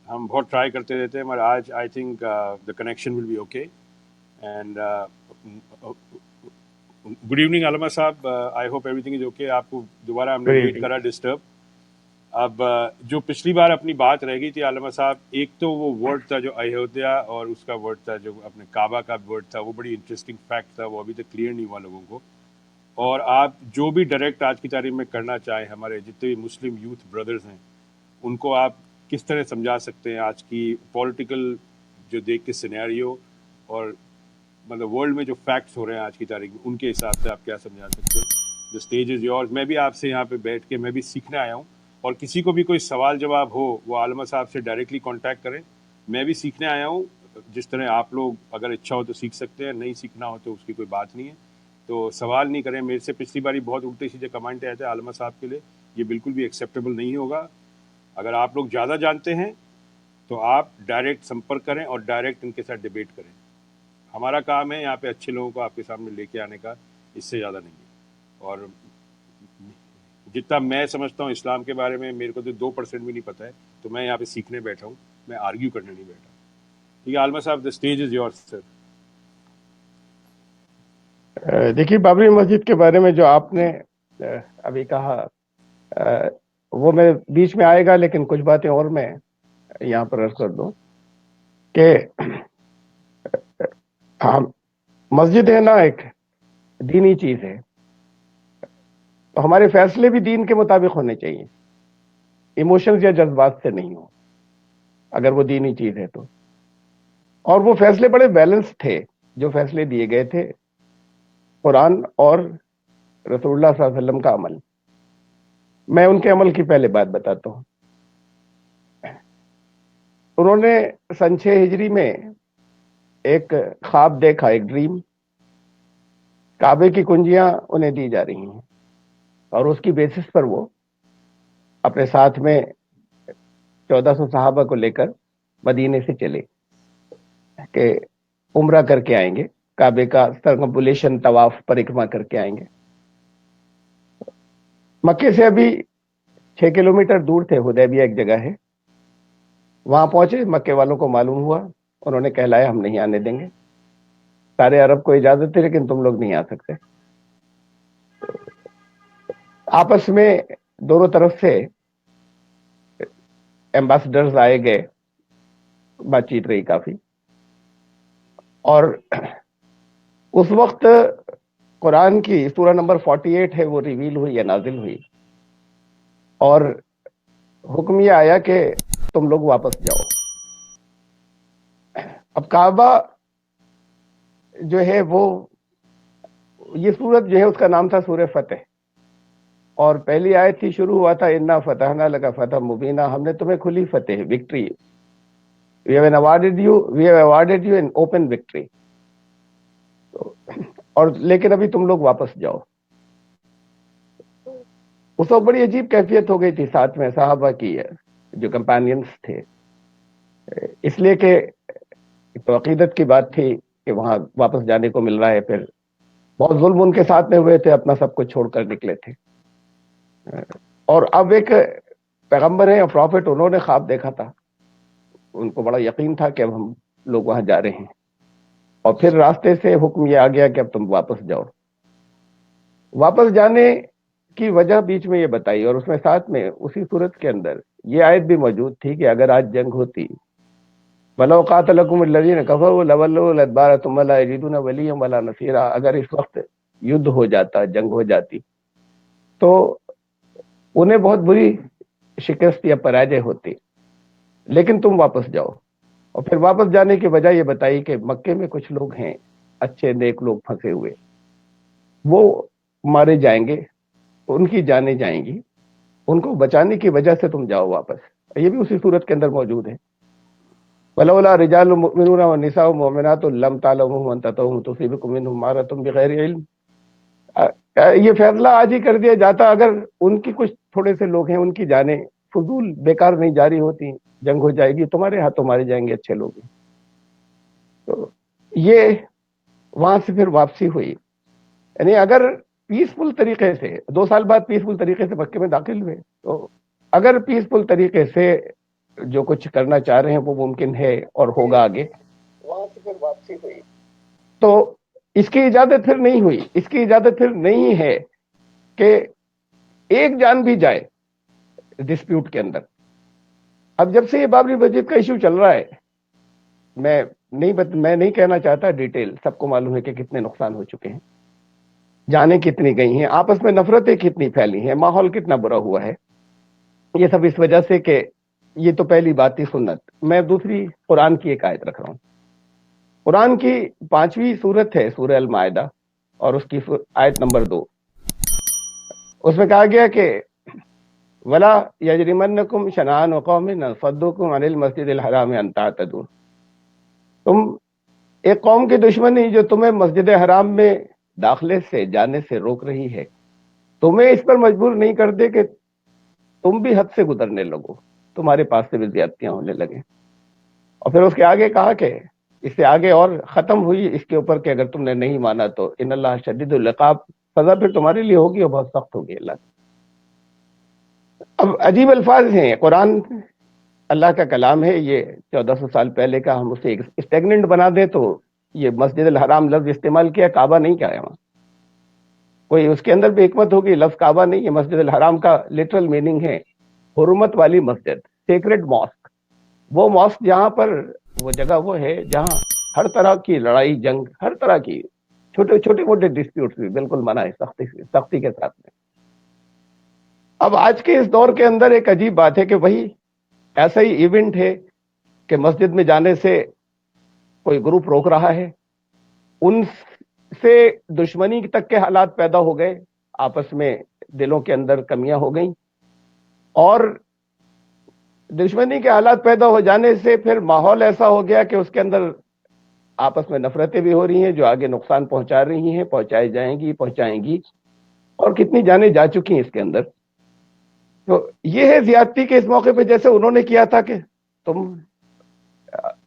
ہم بہت ٹرائی کرتے رہتے ہیں مگر آج I think the connection will be okay. And good evening علامہ صاحب, I hope everything is okay. آپ کو دوبارہ ہم نے گڈ لیٹ ایوننگ. کرا, ڈسٹرب. اب جو پچھلی بار اپنی بات رہ گئی تھی علامہ صاحب, ایک تو وہ ورڈ تھا جو ایودھیا, اور اس کا ورڈ تھا جو اپنے کعبہ کا ورڈ تھا, وہ بڑی انٹرسٹنگ فیکٹ تھا, وہ ابھی تک کلیئر نہیں ہوا لوگوں کو. اور آپ جو بھی ڈائریکٹ آج کی تاریخ میں کرنا چاہیں, ہمارے جتنے بھی مسلم یوتھ بردرز ہیں ان کو آپ کس طرح سمجھا سکتے ہیں آج کی پولیٹیکل جو دیکھ کے سینیریو, اور مطلب ورلڈ میں جو فیکٹس ہو رہے ہیں آج کی تاریخ میں, ان کے حساب سے آپ کیا سمجھا سکتے ہیں؟ The stage is yours. میں بھی آپ سے یہاں پہ بیٹھ کے میں بھی سیکھنے آیا ہوں, اور کسی کو بھی کوئی سوال جواب ہو وہ عالمہ صاحب سے ڈائریکٹلی کانٹیکٹ کریں. میں بھی سیکھنے آیا ہوں, جس طرح آپ لوگ اگر اچھا ہو تو سیکھ سکتے ہیں, نہیں سیکھنا ہو تو اس کی کوئی بات نہیں ہے. تو سوال نہیں کریں میرے سے. پچھلی باری بہت الٹے سیدھے کمنٹ آئے تھے عالمہ صاحب کے لیے, یہ بالکل بھی ایکسیپٹیبل نہیں ہوگا. اگر آپ لوگ زیادہ جانتے ہیں تو آپ ڈائریکٹ سمپرک کریں اور ڈائریکٹ ان کے ساتھ ڈیبیٹ کریں. ہمارا کام ہے یہاں پہ اچھے لوگوں کو آپ کے سامنے لے کے آنے کا, اس سے زیادہ نہیں ہے. اور جتنا میں سمجھتا ہوں اسلام کے بارے میں, میرے کو تو 2% بھی نہیں پتہ ہے, تو میں یہاں پہ سیکھنے بیٹھا ہوں, میں آرگیو کرنے نہیں بیٹھا. ٹھیک ہے عالمہ صاحب, دا اسٹیج از یورز سر. دیکھیے بابری مسجد کے بارے میں جو آپ نے ابھی کہا, وہ میں بیچ میں آئے گا, لیکن کچھ باتیں اور میں یہاں پر عرض کر دوں کہ ہاں, مسجد ہے نا ایک دینی چیز ہے, تو ہمارے فیصلے بھی دین کے مطابق ہونے چاہیے, ایموشنز یا جذبات سے نہیں ہو اگر وہ دینی چیز ہے تو. اور وہ فیصلے بڑے بیلنس تھے جو فیصلے دیے گئے تھے, قرآن اور رسول اللہ صلی اللہ علیہ وسلم کا عمل. میں ان کے عمل کی پہلے بات بتاتا ہوں. انہوں نے سن 6 ہجری میں ایک خواب دیکھا, ایک ڈریم. کعبے کی کنجیاں انہیں دی جا رہی ہیں, اور اس کی بیسس پر وہ اپنے ساتھ میں 1400 صحابہ کو لے کر مدینے سے چلے کہ عمرہ کر کے آئیں گے, کعبے کا سرکمبولیشن طواف پرکرما کر کے آئیں گے. مکے سے ابھی 6 کلومیٹر دور تھے, حدیبیہ ایک جگہ ہے, وہاں پہنچے. مکے والوں کو معلوم ہوا, انہوں نے کہلایا ہم نہیں آنے دیں گے. سارے عرب کو اجازت تھی لیکن تم لوگ نہیں آ سکتے. آپس میں دونوں طرف سے ایمبیسڈرز آئے گئے, بات چیت رہی کافی. اور اس وقت قرآن کی سورہ نمبر 48 ہے وہ ریویل ہوئی یا نازل ہوئی, اور حکم یہ آیا کہ تم لوگ واپس جاؤ. اب کعبہ جو ہے وہ, یہ سورت جو ہے اس کا نام تھا سورہ فتح, اور پہلی آیت تھی, شروع ہوا تھا انا فتحنا لک فتح مبینہ, ہم نے تمہیں کھلی فتح, victory, we have awarded you an open victory. اور لیکن ابھی تم لوگ واپس جاؤ. اس وقت بڑی عجیب کیفیت ہو گئی تھی ساتھ میں صحابہ کی, جو کمپینینز تھے, اس لیے کہ تو عقیدت کی بات تھی کہ وہاں واپس جانے کو مل رہا ہے. پھر بہت ظلم ان کے ساتھ میں ہوئے تھے, اپنا سب کچھ چھوڑ کر نکلے تھے. اور اب ایک پیغمبر ہیں, پروفٹ, انہوں نے خواب دیکھا تھا, ان کو بڑا یقین تھا کہ اب ہم لوگ وہاں جا رہے ہیں, اور پھر راستے سے حکم یہ آ گیا کہ اب تم واپس جاؤ. واپس جانے کی وجہ بیچ میں یہ بتائی, اور اس میں ساتھ میں اسی صورت کے اندر یہ آیت بھی موجود تھی کہ اگر آج جنگ ہوتی, وَلَوْ قَاتَلَكُمُ الَّذِينَ كَفَرُوا لَوَلُّوا الْأَدْبَارَ ثُمَّ لَا يَجِدُونَ وَلِيًّا وَلَا نَصِيرًا, اگر اس وقت یدھ ہو جاتا, جنگ ہو جاتی, تو انہیں بہت بری شکست یا پراجے ہوتی, لیکن تم واپس جاؤ. اور پھر واپس جانے کی وجہ یہ بتائی کہ مکے میں کچھ لوگ ہیں, اچھے نیک لوگ پھنسے ہوئے, وہ مارے جائیں گے, ان کی جانیں جائیں گی, ان کو بچانے کی وجہ سے تم جاؤ واپس. یہ بھی اسی صورت کے اندر موجود ہے. وَلَوْلَا رِجَالٌ مُؤْمِنُونَ وَنِسَاءٌ مُؤْمِنَاتٌ لَمْ تَعْلَمُوهُمْ أَن تَطَؤُوهُمْ تُصِيبَكُم مِّنْهُم مَّعَرَّةٌ بِغَيْرِ عِلْمٍ. یہ فیصلہ آج ہی کر دیا جاتا, اگر ان کی کچھ تھوڑے سے لوگ ہیں, ان کی جانیں فضول بیکار نہیں جاری ہوتی, جنگ ہو جائے گی, تمہارے ہاتھوں مارے جائیں گے اچھے لوگ. تو یہ وہاں سے پھر واپسی ہوئی. یعنی اگر پیسفل طریقے سے 2 سال بعد پیسفل طریقے سے مکے میں داخل ہوئے, تو اگر پیسفل طریقے سے جو کچھ کرنا چاہ رہے ہیں وہ ممکن ہے اور ہوگا آگے. وہاں سے پھر واپسی ہوئی تو اس کی اجازت پھر نہیں ہوئی, اس کی اجازت پھر نہیں ہے کہ ایک جان بھی جائے ڈسپیوٹ کے اندر. اب جب سے یہ بابری مسجد کا ایشو چل رہا ہے, میں نہیں کہنا چاہتا ڈیٹیل, سب کو معلوم ہے کہ کتنے نقصان ہو چکے ہیں, جانیں کتنی گئی ہیں, آپس میں نفرتیں کتنی پھیلی ہیں, ماحول کتنا برا ہوا ہے. یہ سب اس وجہ سے کہ یہ تو پہلی بات تھی سنت. میں دوسری قرآن کی ایک آیت رکھ رہا ہوں. قرآن کی 5ویں سورت ہے سورہ المائدہ, اور اس کی آیت نمبر 2. اس میں کہا گیا کہ ولا یجرمنکم شنآن قوم ان صدوکم عن المسجد الحرام ان تعتدوا. تم ایک قوم کی دشمنی جو تمہیں مسجد حرام میں داخلے سے جانے سے روک رہی ہے, تمہیں اس پر مجبور نہیں کر دے کہ تم بھی حد سے گزرنے لگو, تمہارے پاس سے بھی زیادتیاں ہونے لگیں. اور پھر اس کے آگے کہا کہ اس سے آگے اور ختم ہوئی اس کے اوپر کہ اگر تم نے نہیں مانا تو ان اللہ شدید العقاب, سزا پھر تمہارے لیے ہوگی اور بہت سخت ہوگی اللہ. اب عجیب الفاظ ہیں, قرآن اللہ کا کلام ہے, یہ 1400 سال پہلے کا, ہم اسے اسٹیگننٹ بنا دیں تو یہ مسجد الحرام لفظ استعمال کیا, کعبہ نہیں کیا ہے وہاں. کوئی اس کے اندر بھی حکمت ہوگی, لفظ کعبہ نہیں ہے, مسجد الحرام کا لٹرل میننگ ہے حرمت والی مسجد, سیکرڈ ماسک. وہ ماسک جہاں پر, وہ جگہ وہ ہے جہاں ہر طرح کی لڑائی جنگ, ہر طرح کی چھوٹے موٹے ڈسپیوٹس بھی بالکل منع ہے, سختی کے ساتھ میں. اب آج کے اس دور کے اندر ایک عجیب بات ہے کہ وہی ایسا ہی ایونٹ ہے کہ مسجد میں جانے سے کوئی گروپ روک رہا ہے, ان سے دشمنی تک کے حالات پیدا ہو گئے, آپس میں دلوں کے اندر کمیاں ہو گئیں, اور دشمنی کے حالات پیدا ہو جانے سے پھر ماحول ایسا ہو گیا کہ اس کے اندر آپس میں نفرتیں بھی ہو رہی ہیں جو آگے نقصان پہنچا رہی ہیں, پہنچائیں گی, اور کتنی جانیں جا چکی ہیں اس کے اندر. تو یہ ہے زیادتی کے اس موقع پہ, جیسے انہوں نے کیا تھا کہ تم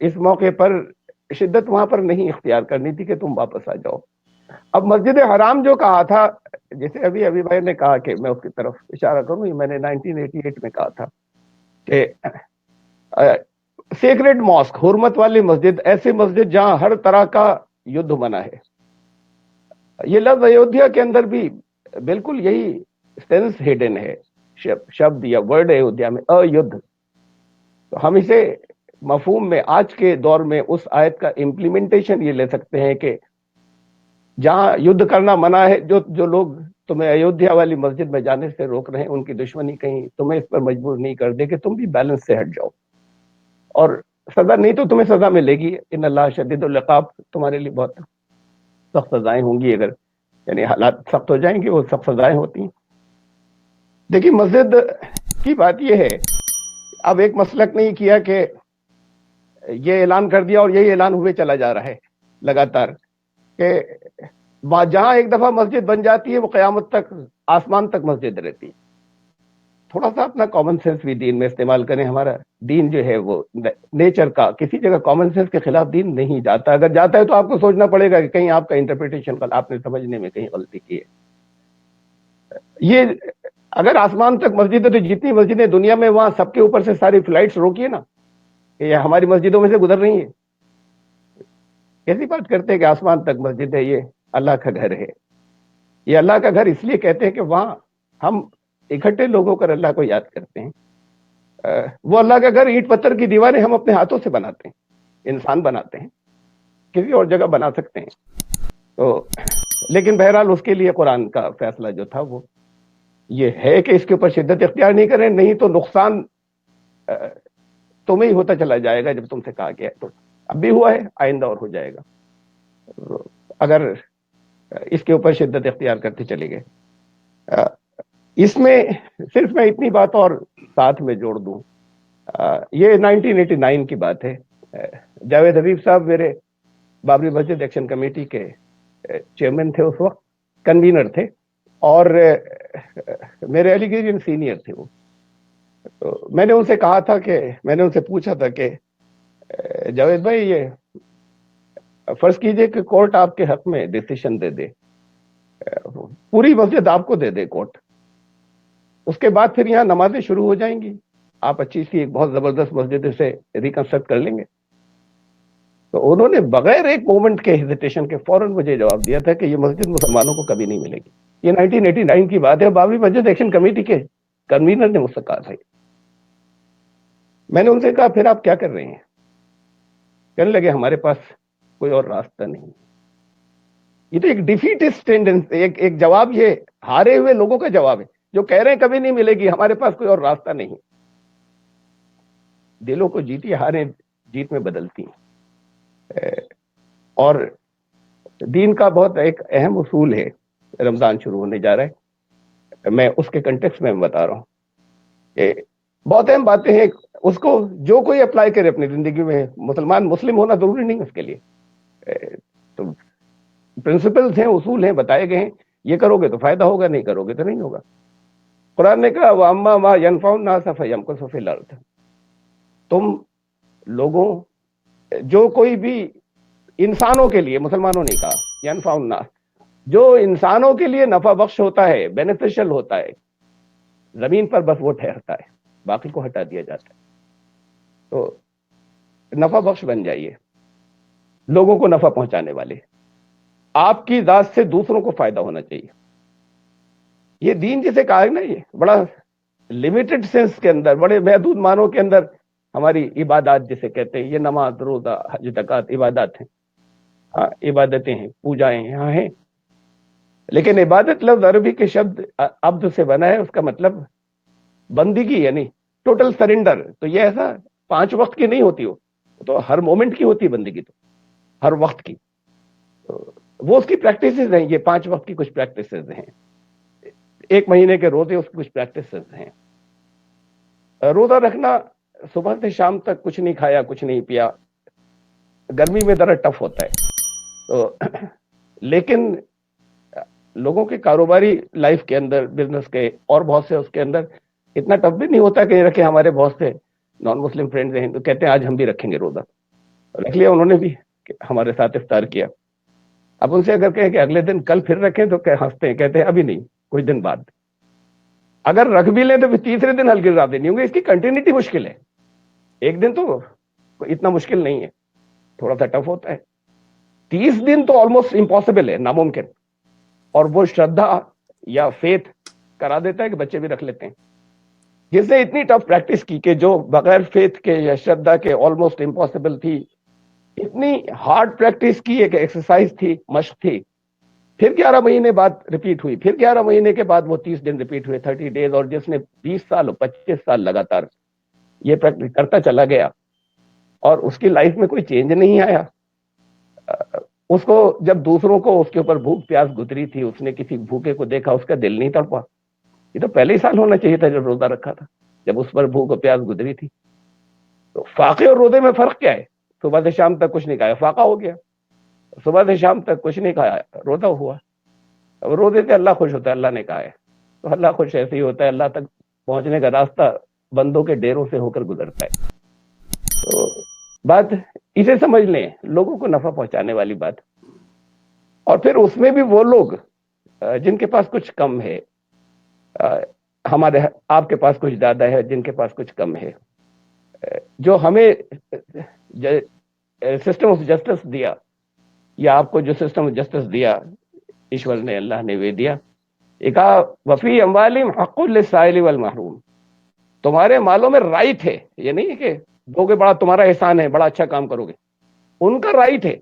اس موقع پر شدت وہاں پر نہیں اختیار کرنی تھی کہ تم واپس آ جاؤ. اب مسجد حرام جو کہا تھا, جیسے ابھی بھائی نے کہا کہ میں اس کی طرف اشارہ کروں, یہ میں نے 1988 میں کہا تھا کہ سیکریٹ ماسک, حرمت والی مسجد, ایسی مسجد جہاں ہر طرح کا یدھ منع ہے. یہ لفظ ایودھیا کے اندر بھی بالکل یہی سینس ہڈن ہے, شبد یا ورڈ ایودھیا میں ایودھ. تو ہم اسے مفہوم میں آج کے دور میں اس آیت کا امپلیمنٹیشن یہ لے سکتے ہیں کہ جہاں یدھ کرنا منع ہے, جو لوگ تمہیں ایودھیا والی مسجد میں جانے سے روک رہے ہیں, ان کی دشمنی کہیں تمہیں اس پر مجبور نہیں کر دے کہ تم بھی بیلنس سے ہٹ جاؤ, اور سزا نہیں تو تمہیں سزا ملے گی. ان اللہ شدید العقاب, تمہارے لیے بہت سخت سزائیں ہوں گی, اگر یعنی حالات سخت ہو جائیں گے, وہ سخت سزائیں ہوتی ہیں. دیکھیے مسجد کی بات یہ ہے, اب ایک مسلک نہیں کیا کہ یہ اعلان کر دیا اور یہی اعلان ہوئے چلا جا رہا ہے لگاتار, کہ جہاں ایک دفعہ مسجد بن جاتی ہے وہ قیامت تک, آسمان تک مسجد رہتی ہے. تھوڑا سا اپنا کامن سینس بھی دین میں استعمال کریں. ہمارا دین جو ہے وہ نیچر کا کسی جگہ کامن سینس کے خلاف دین نہیں جاتا, اگر جاتا ہے تو آپ کو سوچنا پڑے گا کہ کہیں آپ کا انٹرپریٹیشن آپ نے سمجھنے میں کہیں غلطی کی ہے. یہ اگر آسمان تک مسجد ہے تو جتنی مسجدیں دنیا میں, وہاں سب کے اوپر سے ساری فلائٹس روکیے نا, کہ یہ ہماری مسجدوں میں سے گزر رہی ہیں. کیسی بات کرتے ہیں کہ آسمان تک مسجد ہے, یہ اللہ کا گھر ہے. یہ اللہ کا گھر اس لیے کہتے ہیں کہ وہاں ہم اکٹھے لوگوں کر اللہ کو یاد کرتے ہیں. وہ اللہ کا گھر اینٹ پتھر کی دیواریں ہم اپنے ہاتھوں سے بناتے ہیں, انسان بناتے ہیں, کسی اور جگہ بنا سکتے ہیں. تو لیکن بہرحال اس کے لیے قرآن کا فیصلہ جو تھا وہ یہ ہے کہ اس کے اوپر شدت اختیار نہیں کریں, نہیں تو نقصان تمہیں ہی ہوتا چلا جائے گا. جب تم سے کہا گیا تو اب بھی ہوا ہے, آئندہ اور ہو جائے گا اگر اس کے اوپر شدت اختیار کرتے چلے گئے. اس میں صرف میں اتنی بات اور ساتھ میں جوڑ دوں, یہ 1989 کی بات ہے. جاوید حبیب صاحب میرے بابری مسجد ایکشن کمیٹی کے چیئرمین تھے اس وقت, کنوینر تھے, اور میرے ایلیگیرین سینئر تھے وہ. تو میں نے ان سے کہا تھا کہ میں نے ان سے پوچھا تھا کہ جاوید بھائی, یہ فرض کیجئے کہ کورٹ آپ کے حق میں ڈیسیشن دے دے, پوری مسجد آپ کو دے دے کورٹ, اس کے بعد پھر یہاں نمازیں شروع ہو جائیں گی, آپ اچھی سی ایک بہت زبردست مسجد سے ریکنسٹرکٹ کر لیں گے. تو انہوں نے بغیر ایک مومنٹ کے ہیزیٹیشن کے فوراً مجھے جواب دیا تھا کہ یہ مسجد مسلمانوں کو کبھی نہیں ملے گی. یہ 1989 کی بات ہے. بابری مسجد ایکشن کمیٹی کے کنوینر نے مجھ سے کہا تھا. میں نے ان سے کہا پھر آپ کیا کر رہے ہیں؟ کہنے لگے ہمارے پاس کوئی اور راستہ نہیں. یہ تو ایک ڈیفیٹسٹ ٹینڈنسی، ایک جواب، یہ ہارے ہوئے لوگوں کا جواب ہے جو کہہ رہے ہیں کبھی نہیں ملے گی، ہمارے پاس کوئی اور راستہ نہیں. دلوں کو جیتی ہاریں جیت میں بدلتی ہیں. اور دین کا بہت ایک اہم اصول ہے. رمضان شروع ہونے جا رہا ہے، میں اس کے کنٹیکس میں بتا رہا ہوں کہ بہت اہم باتیں ہیں. اس کو جو کوئی اپلائی کرے اپنی زندگی میں، مسلم ہونا ضروری نہیں اس کے لیے. تو پرنسپلز ہیں، اصول ہیں، بتائے گئے ہیں. یہ کرو گے تو فائدہ ہوگا، نہیں کرو گے تو نہیں ہوگا. قرآن نے کہا وَأَمَّا مَا يَنْفَعُ النَّاسَ فَيَمْكُثُ فِي الْأَرْضِ. تم لوگوں، جو کوئی بھی انسانوں کے لیے، مسلمانوں نے کہا يَنْفَعُ النَّاسَ، جو انسانوں کے لیے نفع بخش ہوتا ہے، بینیفیشل ہوتا ہے، زمین پر بس وہ ٹھہرتا ہے، باقی کو ہٹا دیا جاتا ہے. تو نفع بخش بن جائیے، لوگوں کو نفع پہنچانے والے. آپ کی ذات سے دوسروں کو فائدہ ہونا چاہیے. یہ دین جسے کہا ہے نا، یہ بڑا لمیٹڈ سینس کے اندر، بڑے محدود معنوں کے اندر ہماری عبادات جسے کہتے ہیں، یہ نماز، روزہ، حج، زکات عبادات ہیں. ہاں عبادتیں ہیں، پوجائیں یہاں ہیں. لیکن عبادت لفظ عربی کے شبد عبد سے بنا ہے. اس کا مطلب بندگی، یعنی ٹوٹل سرنڈر. تو یہ ایسا 5 وقت کی نہیں ہوتی، ہو تو ہر مومنٹ کی ہوتی ہے بندگی، تو ہر وقت کی. وہ اس کی پریکٹسز ہیں. یہ 5 وقت کی کچھ پریکٹسز ہیں. 1 مہینے کے روزے اس کی کچھ پریکٹسز ہیں. روزہ رکھنا، صبح سے شام تک کچھ نہیں کھایا، کچھ نہیں پیا. گرمی میں ذرا ٹف ہوتا ہے تو لیکن لوگوں کے کاروباری لائف کے اندر، بزنس کے اور بہت سے اس کے اندر اتنا ٹف بھی نہیں ہوتا کہ رکھے. ہمارے بہت سے نان مسلم فرینڈز ہیں تو کہتے ہیں آج ہم بھی رکھیں گے روزہ. رکھ لیا انہوں نے بھی، ہمارے ساتھ افطار کیا. اب ان سے اگر کہیں کہ اگلے دن کل پھر رکھیں تو ہنستے ہیں، کہتے ہیں ابھی نہیں، کچھ دن بعد. اگر رکھ بھی لیں تو پھر تیسرے دن ہلکی رات نہیں ہوں گے. اس کی کنٹینیوٹی مشکل ہے. ایک دن تو اتنا مشکل نہیں ہے، تھوڑا سا ٹف ہوتا ہے. 30 دن تو آلموسٹ امپاسبل ہے، ناممکن. اور وہ شردھا یا فیتھ کرا دیتا ہے کہ بچے بھی رکھ لیتے ہیں. جس نے اتنی ٹف پریکٹس کی کہ جو بغیر فیتھ کے یا شردھا کے آلموسٹ امپاسبل تھی، اتنی ہارڈ پریکٹس کی، ایک ایکسرسائز تھی، مشق تھی. پھر 11 مہینے بعد ریپیٹ ہوئی، پھر 11 مہینے کے بعد وہ 30 دن ریپیٹ ہوئے، 30 ڈیز. اور جس نے 20 سال 25 سال لگاتار یہ پریکٹس کرتا چلا گیا اور اس کی لائف میں کوئی چینج نہیں آیا. اس کو جب دوسروں کو اس کے اوپر بھوک پیاس گزری تھی، اس نے کسی بھوکے کو دیکھا، اس کا دل نہیں تڑپا. یہ تو پہلے ہی سال ہونا چاہیے تھا جب روزہ رکھا تھا، جب اس پر بھوک و پیاس گزری تھی. تو فاقے اور روزے میں فرق کیا ہے؟ صبح سے شام تک کچھ نہیں کھایا، فاقہ ہو گیا. صبح سے شام تک کچھ نہیں کھایا، روزہ ہوا. اب روزے سے اللہ خوش ہوتا ہے، اللہ نے کہا ہے. تو اللہ خوش ایسے ہی ہوتا ہے، اللہ تک پہنچنے کا راستہ بندوں کے ڈیروں سے ہو کر گزرتا ہے. تو بات اسے سمجھ لیں، لوگوں کو نفع پہنچانے والی بات. اور پھر اس میں بھی وہ لوگ جن کے پاس کچھ کم ہے، ہمارے آپ کے پاس کچھ زیادہ ہے، جن کے پاس کچھ کم ہے، جو ہمیں سسٹم آف جسٹس دیا، یا آپ کو جو سسٹم آف جسٹس دیا ایشور نے، اللہ نے وہ دیا. ایک وفی اموالہم حق للسائل والمحروم. تمہارے مالوں میں رائٹ ہے. یہ نہیں ہے کہ دو گے بڑا تمہارا احسان ہے، بڑا اچھا کام کرو گے. ان کا رائٹ ہے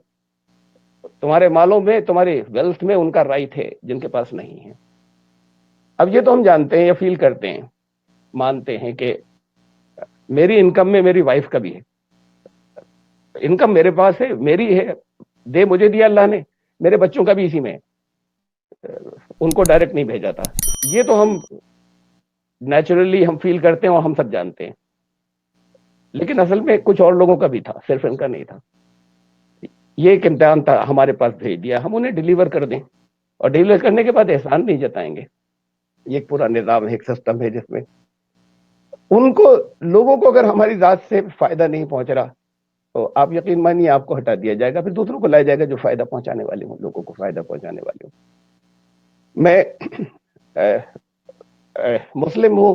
تمہارے مالوں میں، تمہاری ویلتھ میں، ان کا رائٹ ہے جن کے پاس نہیں ہے. اب یہ تو ہم جانتے ہیں یا فیل کرتے ہیں، مانتے ہیں کہ میری انکم میں میری وائف کا بھی ہے. انکم میرے پاس ہے، میری ہے، دے مجھے دیا اللہ نے، میرے بچوں کا بھی اسی میں ہے، ان کو ڈائریکٹ نہیں بھیجا تھا. یہ تو ہم نیچرلی ہم فیل کرتے ہیں اور ہم سب جانتے ہیں. لیکن اصل میں کچھ اور لوگوں کا بھی تھا، صرف ان کا نہیں تھا. یہ ایک امتحان تھا، ہمارے پاس بھیج دیا، ہم انہیں ڈیلیور کر دیں. اور ڈیلیور کرنے کے بعد احسان نہیں جتائیں گے. یہ ایک پورا نظام ہے، ایک سسٹم ہے جس میں ان کو، لوگوں کو اگر ہماری ذات سے فائدہ نہیں پہنچ رہا تو آپ یقین مانیے آپ کو ہٹا دیا جائے گا، پھر دوسروں کو لایا جائے گا جو فائدہ پہنچانے والے ہوں، لوگوں کو فائدہ پہنچانے والے ہوں. میں مسلم ہوں،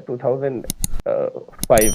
2005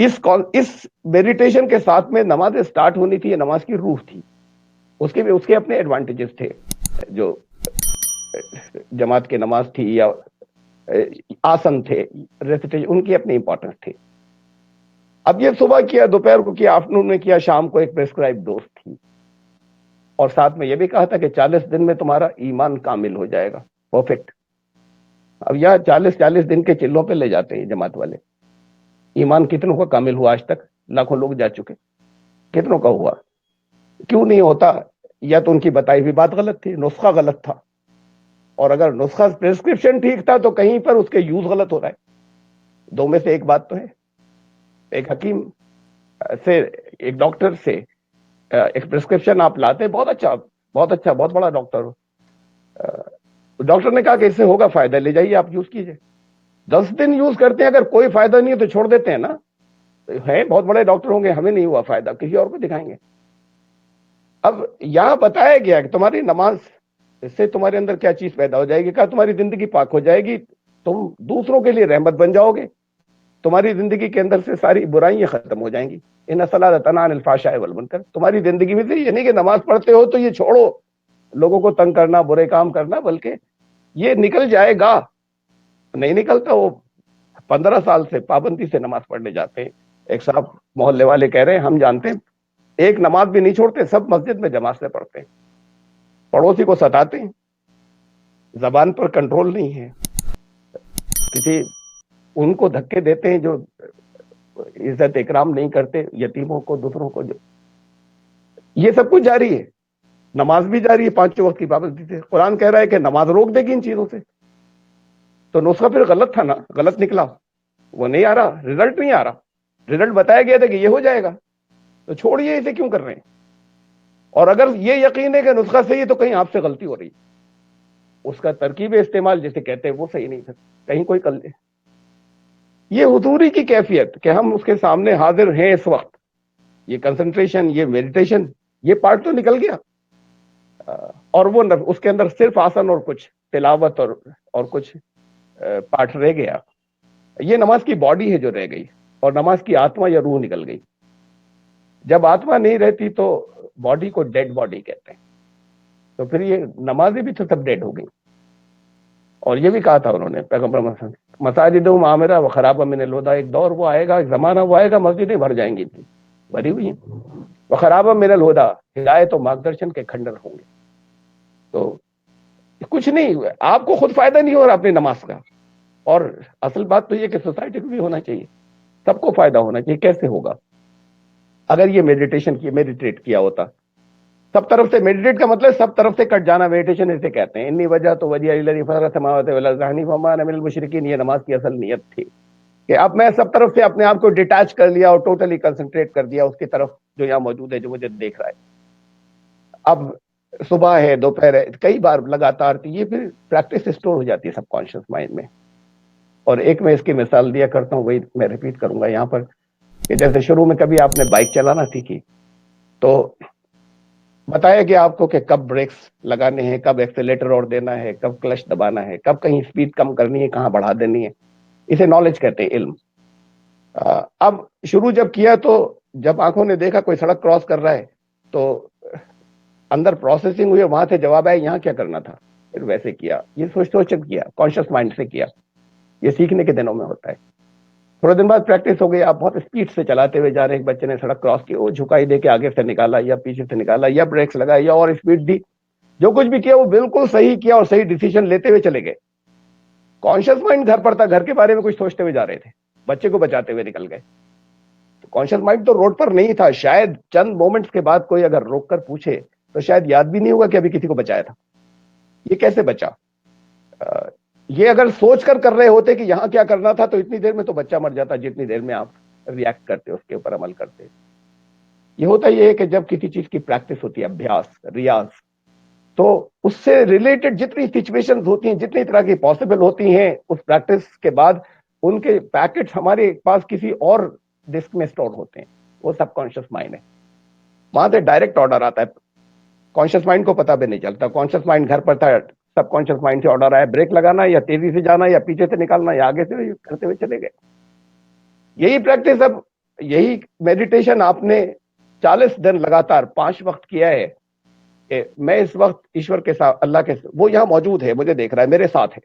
اس میڈیٹیشن کے ساتھ میں نماز سٹارٹ ہونی تھی، یہ نماز کی روح تھی، اس کے اپنے ایڈوانٹیجز تھے، جو جماعت کی نماز تھی یا آسن تھے، ریسیٹیشن، ان کی اپنی امپورٹنس تھی. اب یہ صبح کیا، دوپہر کو کیا، آفٹرنون میں کیا، شام کو ایک پرسکرائب ڈوز تھی، اور ساتھ میں یہ بھی کہا تھا کہ 40 دن میں تمہارا ایمان کامل ہو جائے گا، پرفیکٹ. اب یہاں 40 دن کے چلوں پہ لے جاتے ہیں جماعت والے. ایمان کتنوں کا کامل ہوا آج تک؟ لاکھوں لوگ جا چکے، کتنوں کا ہوا؟ کیوں نہیں ہوتا؟ یا تو ان کی بتائی ہوئی بات غلط تھی، نسخہ غلط تھا، اور اگر نسخہ پرسکرپشن ٹھیک تھا تو کہیں پر اس کے یوز غلط ہو رہا ہے. دو میں سے ایک بات تو ہے. ایک حکیم سے، ایک ڈاکٹر سے ایک پرسکرپشن آپ لاتے، بہت اچھا، بہت بڑا ڈاکٹر ہو، ڈاکٹر نے کہا کہ اس سے ہوگا فائدہ، لے جائیے آپ یوز کیجئے. 10 دن یوز کرتے ہیں، اگر کوئی فائدہ نہیں ہے تو چھوڑ دیتے ہیں نا. ہے بہت بڑے ڈاکٹر ہوں گے، ہمیں نہیں ہوا فائدہ، کسی اور کو دکھائیں گے. اب یہاں بتایا گیا کہ تمہاری نماز، اس سے تمہارے اندر کیا چیز پیدا ہو جائے گی؟ کہا تمہاری زندگی پاک ہو جائے گی، تم دوسروں کے لیے رحمت بن جاؤ گے، تمہاری زندگی کے اندر سے ساری برائیاں ختم ہو جائیں گی. ان الصلاۃ تنہی عن الفحشاء والمنکر. تمہاری زندگی میں سے یہ نہیں کہ نماز پڑھتے ہو تو یہ چھوڑو لوگوں کو تنگ کرنا، برے کام کرنا، بلکہ یہ نکل جائے گا. نہیں نکلتا. وہ 15 سال سے پابندی سے نماز پڑھنے جاتے ہیں. ایک صاحب محلے والے کہہ رہے ہیں ہم جانتے ہیں، ایک نماز بھی نہیں چھوڑتے، سب مسجد میں جماعت سے پڑھتے ہیں. پڑوسی کو ستاتے ہیں، زبان پر کنٹرول نہیں ہے، کسی ان کو دھکے دیتے ہیں جو عزت اکرام نہیں کرتے، یتیموں کو، دوسروں کو. جو یہ سب کچھ جاری ہے. نماز بھی جاری ہے 5 وقت کی پابندی سے. قرآن کہہ رہا ہے کہ نماز روک دے گی ان چیزوں سے. تو نسخہ پھر غلط تھا نا، غلط نکلا. وہ نہیں آ رہا، رزلٹ نہیں آ رہا. رزلٹ بتایا گیا تھا کہ یہ ہو جائے گا، تو چھوڑیے، اسے کیوں کر رہے ہیں؟ اور اگر یہ یقین ہے کہ نسخہ صحیح ہے تو کہیں آپ سے غلطی ہو رہی ہے، اس کا ترکیب استعمال جسے کہتے ہیں وہ صحیح نہیں تھا، کہیں کوئی کل. یہ حضوری کی کیفیت کہ ہم اس کے سامنے حاضر ہیں اس وقت، یہ کنسنٹریشن، یہ میڈیٹیشن، یہ پارٹ تو نکل گیا. اور وہ اس کے اندر صرف آسن اور کچھ تلاوت اور کچھ پارٹ رہ گیا. یہ نماز کی باڈی ہے جو رہ گئی، اور نماز کی آتما یا روح نکل گئی. جب آتما نہیں رہتی تو باڈی کو ڈیڈ باڈی کہتے ہیں. تو پھر یہ نمازیں بھی تو سب ڈیڈ ہو گئی. اور یہ بھی کہا تھا انہوں نے، پیغمبر مساجد عامرہ و خراب من الہدی. ایک دور وہ آئے گا، ایک زمانہ وہ آئے گا، مسجدیں بھر جائیں گی، بھری ہوئی ہیں. و خراب من الہدی، ہدایت و مارگدرشن کے کھنڈر ہوں گے. تو کچھ نہیں، آپ کو خود فائدہ نہیں ہو رہا اپنی نماز کا. اور اصل بات تو یہ کہ سوسائٹی کو بھی ہونا چاہیے، سب کو فائدہ ہونا چاہیے. کیسے ہوگا؟ اگر یہ میڈیٹیٹ کیا ہوتا سب طرف سے. میڈیٹیٹ کا مطلب سب طرف سے کٹ جانا، میڈیٹیشن اسے کہتے ہیں. انی وجہ تو وجہ الذی فطر السماوات والارض حنیفا وما انا من المشرکین. یہ نماز کی اصل نیت تھی کہ اب میں سب طرف سے اپنے آپ کو ڈیٹیچ کر لیا اور ٹوٹلی کنسنٹریٹ کر دیا اس کی طرف جو یہاں موجود ہے، جو مجھے دیکھ رہا ہے. اب صبح ہے، دوپہر ہے، کئی بار لگاتار یہ پھر پریکٹس اسٹور ہو جاتی ہے سب کانشیس مائنڈ میں. اور ایک میں اس کی مثال دیا کرتا ہوں، وہی میں ریپیٹ کروں گا یہاں پر، کہ جیسے شروع میں کبھی آپ نے بائک چلانا سیکھی تو بتایا گیا آپ کو کہ کب بریکس لگانے ہیں، کب ایکسیلیٹر اور دینا ہے، کب کلچ دبانا ہے، کب کہیں سپیڈ کم کرنی ہے، کہاں بڑھا دینی ہے. اسے نالج کہتے ہیں، علم. اب شروع جب کیا تو جب آنکھوں نے دیکھا کوئی سڑک کراس کر رہا ہے تو اندر پروسیسنگ ہوئی، وہاں سے جواب آیا یہاں کیا کرنا تھا، پھر ویسے کیا. یہ سوچ کیا، کانشیس مائنڈ سے کیا. یہ سیکھنے کے دنوں میں ہوتا ہے. تھوڑے دن بعد پریکٹس ہو گئی، آپ بہت اسپیڈ سے چلاتے ہوئے جا رہے ہیں، ایک بچے نے سڑک کراس کی، وہ جھکائی دے کے آگے سے نکالا یا پیچھے سے نکالا یا بریکس لگایا یا اور اسپیڈ دی. جو کچھ بھی کیا وہ بالکل صحیح کیا اور صحیح ڈیسیژن لیتے ہوئے چلے گئے. کانشیس مائنڈ گھر پر تھا، گھر کے بارے میں کچھ سوچتے ہوئے جا رہے تھے، بچے کو بچاتے ہوئے نکل گئے. کانشیس مائنڈ تو روڈ پر نہیں تھا. شاید چند مومنٹس کے بعد کوئی اگر روک کر پوچھے تو شاید یاد بھی نہیں ہوگا کہ ابھی کسی کو بچایا تھا. یہ کیسے بچا؟ یہ اگر سوچ کر رہے ہوتے کہ یہاں کیا کرنا تھا تو اتنی دیر میں تو بچہ مر جاتا، جتنی دیر میں آپ ریئیکٹ کرتے، اس کے اوپر عمل کرتے. یہ ہوتا یہ ہے کہ جب کسی چیز کی پریکٹس ہوتی ہے، ابھیاس، ریاض، تو اس سے ریلیٹڈ جتنی سچویشنز ہوتی ہیں، جتنی طرح کی پاسبل ہوتی ہیں، اس پریکٹس کے بعد ان کے پیکٹس ہمارے پاس کسی اور ڈسک میں اسٹور ہوتے ہیں. وہ سب کانشیس مائنڈ ہے. وہاں سے ڈائریکٹ آرڈر آتا ہے، کانشیس مائنڈ کو پتا بھی نہیں چلتا. کانشیس مائنڈ گھر پر تھا، سب کانشیس مائنڈ سے آرڈر آیا، بریک لگانا یا تیزی سے جانا یا پیچھے سے نکالنا یا آگے سے کرتے ہوئے چلے گئے. یہی پریکٹس اب یہی میڈیٹیشن آپ نے 40 دن لگاتار 5 وقت کیا ہے کہ میں اس وقت ایشور کے ساتھ، اللہ کے، وہ یہاں موجود ہے، مجھے دیکھ رہا ہے، میرے ساتھ ہے،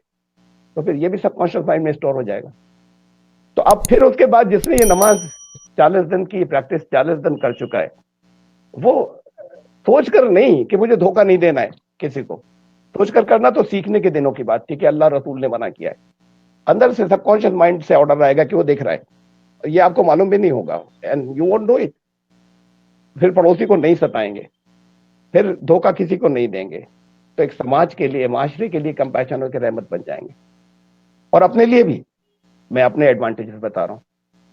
تو پھر یہ بھی سب کانشیس مائنڈ میں اسٹور ہو جائے گا. تو اب پھر اس کے بعد جس نے یہ نماز 40 دن کی پریکٹس 40 دن کر چکا ہے، وہ سوچ کر نہیں کہ مجھے دھوکہ نہیں دینا ہے کسی کو، سوچ کر کرنا تو سیکھنے کے دنوں کی بات تھی کہ اللہ رسول نے منع کیا ہے. اندر سے سب کانشیس مائنڈ سے آرڈر آئے گا کہ وہ دیکھ رہا ہے، یہ آپ کو معلوم بھی نہیں ہوگا، and you won't do it. پھر پڑوسی کو نہیں ستائیں گے، پھر دھوکہ کسی کو نہیں دیں گے، تو ایک سماج کے لیے، معاشرے کے لیے کمپیشن اور رحمت بن جائیں گے. اور اپنے لیے بھی، میں اپنے ایڈوانٹیجز بتا رہا ہوں،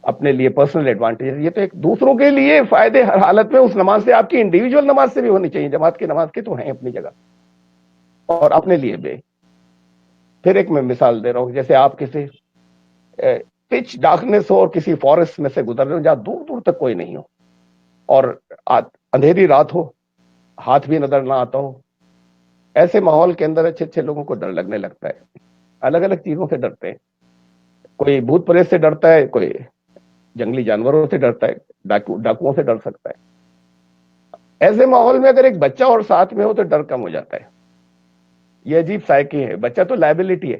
اپنے لیے پرسنل ایڈوانٹیجز، یہ تو ایک دوسروں کے لیے فائدے ہر حالت میں اس نماز سے، آپ کی انڈیویجول نماز سے بھی ہونی چاہیے، جماعت کی نماز کے تو ہیں اپنی جگہ، اور اپنے لیے بھی. پھر ایک میں مثال دے رہا ہوں، جیسے آپ کسی پچ ڈارکنیس ہو اور کسی فارسٹ میں سے گزر رہے ہو جہاں دور دور تک کوئی نہیں ہو، اور اندھیری رات ہو، ہاتھ بھی نظر نہ آتا ہو، ایسے ماحول کے اندر اچھے اچھے لوگوں کو ڈر لگنے لگتا ہے، الگ الگ چیزوں سے ڈرتے ہیں. کوئی بھوت پریت سے ڈرتا ہے، کوئی جنگلی جانوروں سے ڈرتا ہے، ڈاکوؤں سے ڈر سکتا ہے. ایسے ماحول میں اگر ایک بچہ اور ساتھ میں ہو تو ڈر کم ہو جاتا ہے. یہ عجیب سائیکی ہے، بچہ تو لائبلٹی ہے،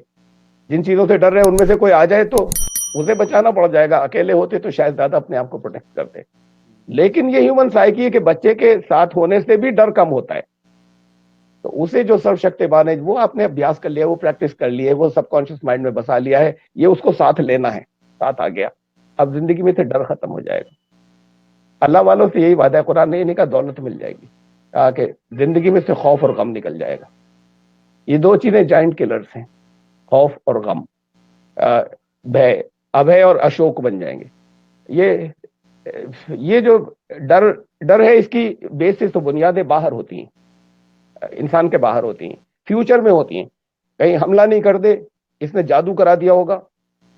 جن چیزوں سے ڈر رہے ہیں ان میں سے کوئی آ جائے تو اسے بچانا پڑ جائے گا، اکیلے ہوتے تو شاید زیادہ اپنے آپ کو پروٹیکٹ کرتے. لیکن یہ ہیومن سائیکی ہے کہ بچے کے ساتھ ہونے سے بھی ڈر کم ہوتا ہے. تو اسے جو سرو شکتیمان ہے، وہ آپ نے ابھیاس کر لیا، وہ پریکٹس کر لی ہے، وہ سب کانشیس مائنڈ میں بسا لیا ہے، یہ اس کو ساتھ لینا ہے، ساتھ آ گیا، اب زندگی میں سے ڈر ختم ہو جائے گا. اللہ والوں سے یہی وعدہ ہے، قرآن نے نہیں کہا دولت مل جائے گی، کہا کہ زندگی میں سے خوف اور غم نکل جائے گا. یہ دو چیزیں جائنٹ کلرز ہیں، خوف اور غم، بھے، ابھے اور اشوک بن جائیں گے. یہ جو ڈر ڈر ہے، اس کی بیسس تو بنیادیں باہر ہوتی ہیں، انسان کے باہر ہوتی ہیں، فیوچر میں ہوتی ہیں. کہیں حملہ نہیں کر دے، اس نے جادو کرا دیا ہوگا،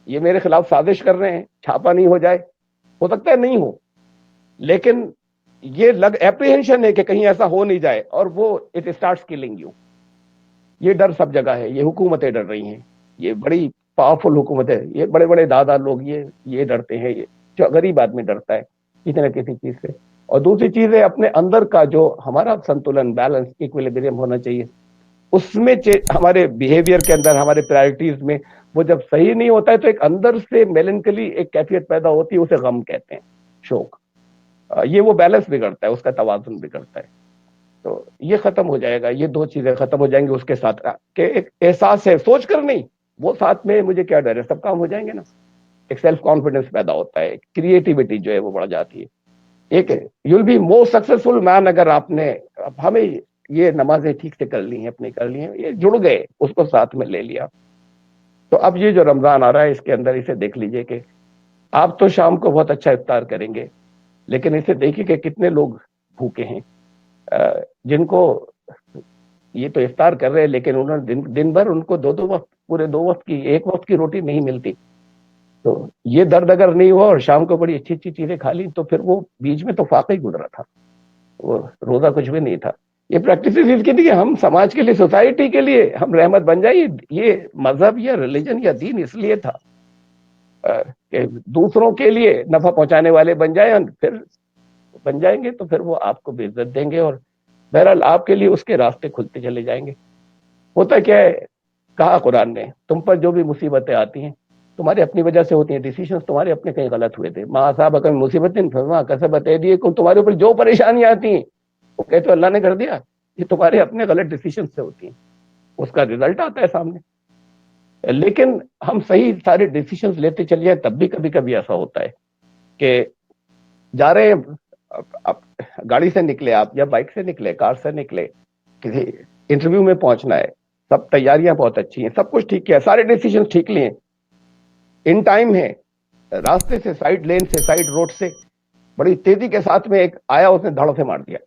یہ میرے خلاف سازش کر رہے ہیں، چھاپا نہیں ہو جائے، ہو سکتا ہے نہیں ہو، لیکن یہ اپریہنشن ہے کہ کہیں ایسا ہو نہیں جائے، اور وہ اٹ اسٹارٹس کلنگ یو. یہ ڈر سب جگہ ہے، یہ حکومتیں ڈر رہی ہیں، یہ بڑی پاورفل حکومت ہے، یہ بڑے بڑے دادا لوگ یہ ڈرتے ہیں، یہ جو غریب آدمی ڈرتا ہے کسی نہ کسی چیز سے. اور دوسری چیز ہے اپنے اندر کا جو ہمارا سنتولن، بیلنس، ایکویلیبریم ہونا چاہیے، اس میں ہمارے بیہیویئر کے اندر، ہمارے پرائرٹیز میں وہ جب صحیح نہیں ہوتا ہے تو ایک اندر سے میلنکلی ایک کیفیت پیدا ہوتی ہے، اسے غم کہتے ہیں، شوق. یہ وہ بیلنس بگڑتا ہے، اس کا توازن بگڑتا ہے. تو یہ ختم ہو جائے گا، یہ دو چیزیں ختم ہو جائیں گی اس کے ساتھ، کہ ایک احساس ہے، سوچ کر نہیں، وہ ساتھ میں مجھے کیا ڈر ہے، سب کام ہو جائیں گے نا. ایک سیلف کانفیڈنس پیدا ہوتا ہے، کریٹیوٹی جو ہے وہ بڑھ جاتی ہے. ایک you will be more successful man اگر آپ نے، ہمیں یہ نمازیں ٹھیک سے کر لی ہیں، اپنی کر لی ہیں، یہ جڑ گئے، اس کو ساتھ میں لے لیا. تو اب یہ جو رمضان آ رہا ہے، اس کے اندر اسے دیکھ لیجئے کہ آپ تو شام کو بہت اچھا افطار کریں گے، لیکن اسے دیکھیے کہ کتنے لوگ بھوکے ہیں، جن کو یہ تو افطار کر رہے ہیں لیکن انہوں نے دن بھر ان کو دو وقت، پورے 2 وقت کی، 1 وقت کی روٹی نہیں ملتی. تو یہ درد اگر نہیں ہوا اور شام کو بڑی اچھی اچھی چیزیں کھا لی، تو پھر وہ بیچ میں تو فاقہ ہی گزرا تھا، وہ روزہ کچھ بھی نہیں تھا. یہ پریکٹس اس کی تھی کہ ہم سماج کے لیے، سوسائٹی کے لیے ہم رحمت بن جائیں. یہ مذہب یا ریلیجن یا دین اس لیے تھا کہ دوسروں کے لیے نفع پہنچانے والے بن جائیں، پھر بن جائیں گے تو پھر وہ آپ کو بھی عزت دیں گے، اور بہرحال آپ کے لیے اس کے راستے کھلتے چلے جائیں گے. ہوتا کیا ہے، کہا قرآن نے، تم پر جو بھی مصیبتیں آتی ہیں تمہاری اپنی وجہ سے ہوتی ہیں، ڈیسیشنز تمہارے اپنے کہیں غلط ہوئے تھے. ما اصابک من مصیبت فبما کسبت ایدیکم، تمہارے اوپر جو پریشانیاں آتی ہیں وہ کہتے اللہ نے کر دیا، یہ تمہارے اپنے غلط ڈیسیشن سے ہوتی ہیں، اس کا رزلٹ آتا ہے سامنے. لیکن ہم صحیح سارے ڈیسیشنز لیتے چل جائیں، تب بھی کبھی کبھی ایسا ہوتا ہے کہ جا رہے ہیں، گاڑی سے نکلے آپ، یا بائک سے نکلے، کار سے نکلے، کسی انٹرویو میں پہنچنا ہے، سب تیاریاں بہت اچھی ہیں، سب کچھ ٹھیک کیا، سارے ڈیسیشن ٹھیک لیے، ان ٹائم ہے، راستے سے، سائڈ لین سے، سائڈ روڈ سے بڑی تیزی کے ساتھ میں ایک آیا، اس نے دھڑ سے مار دیا،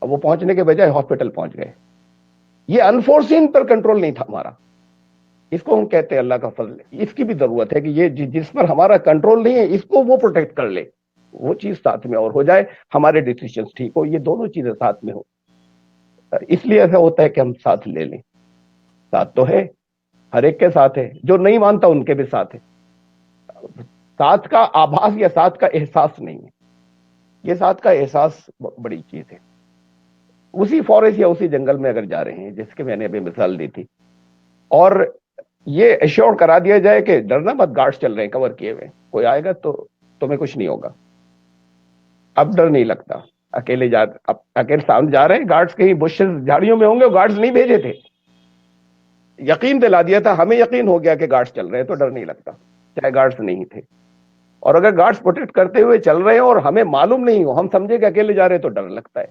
وہ پہنچنے کے بجائے ہاسپٹل پہنچ گئے. یہ انفورسین پر کنٹرول نہیں تھا ہمارا، اس کو ہم کہتے ہیں اللہ کا فضل. اس کی بھی ضرورت ہے کہ یہ جس پر ہمارا کنٹرول نہیں ہے، اس کو وہ پروٹیکٹ کر لے، وہ چیز ساتھ میں اور ہو جائے، ہمارے ڈیسیشنز ٹھیک ہو، یہ دونوں چیزیں ساتھ میں ہو. اس لیے ایسا ہوتا ہے کہ ہم ساتھ لے لیں. ساتھ تو ہے، ہر ایک کے ساتھ ہے، جو نہیں مانتا ان کے بھی ساتھ ہے. ساتھ کا آبھاس یا ساتھ کا احساس نہیں ہے. یہ ساتھ کا احساس بڑی چیز ہے. اسی فارسٹ یا اسی جنگل میں اگر جا رہے ہیں جس کے میں نے ابھی مثال دی تھی, اور یہ ایشور کرا دیا جائے کہ ڈرنا مت, گارڈز چل رہے ہیں کور کیے ہوئے, کوئی آئے گا تو تمہیں کچھ نہیں ہوگا, اب ڈر نہیں لگتا. اکیلے سامنے جا رہے ہیں, گارڈز کہیں بشز جھاڑیوں میں ہوں گے, گارڈز نہیں بھیجے تھے, یقین دلا دیا تھا, ہمیں یقین ہو گیا کہ گارڈز چل رہے ہیں تو ڈر نہیں لگتا, چاہے گارڈز نہیں تھے. اور اگر گارڈز پروٹیکٹ کرتے ہوئے چل رہے ہیں اور ہمیں معلوم نہیں ہو, ہم سمجھے کہ اکیلے جا رہے ہیں تو ڈر لگتا ہے.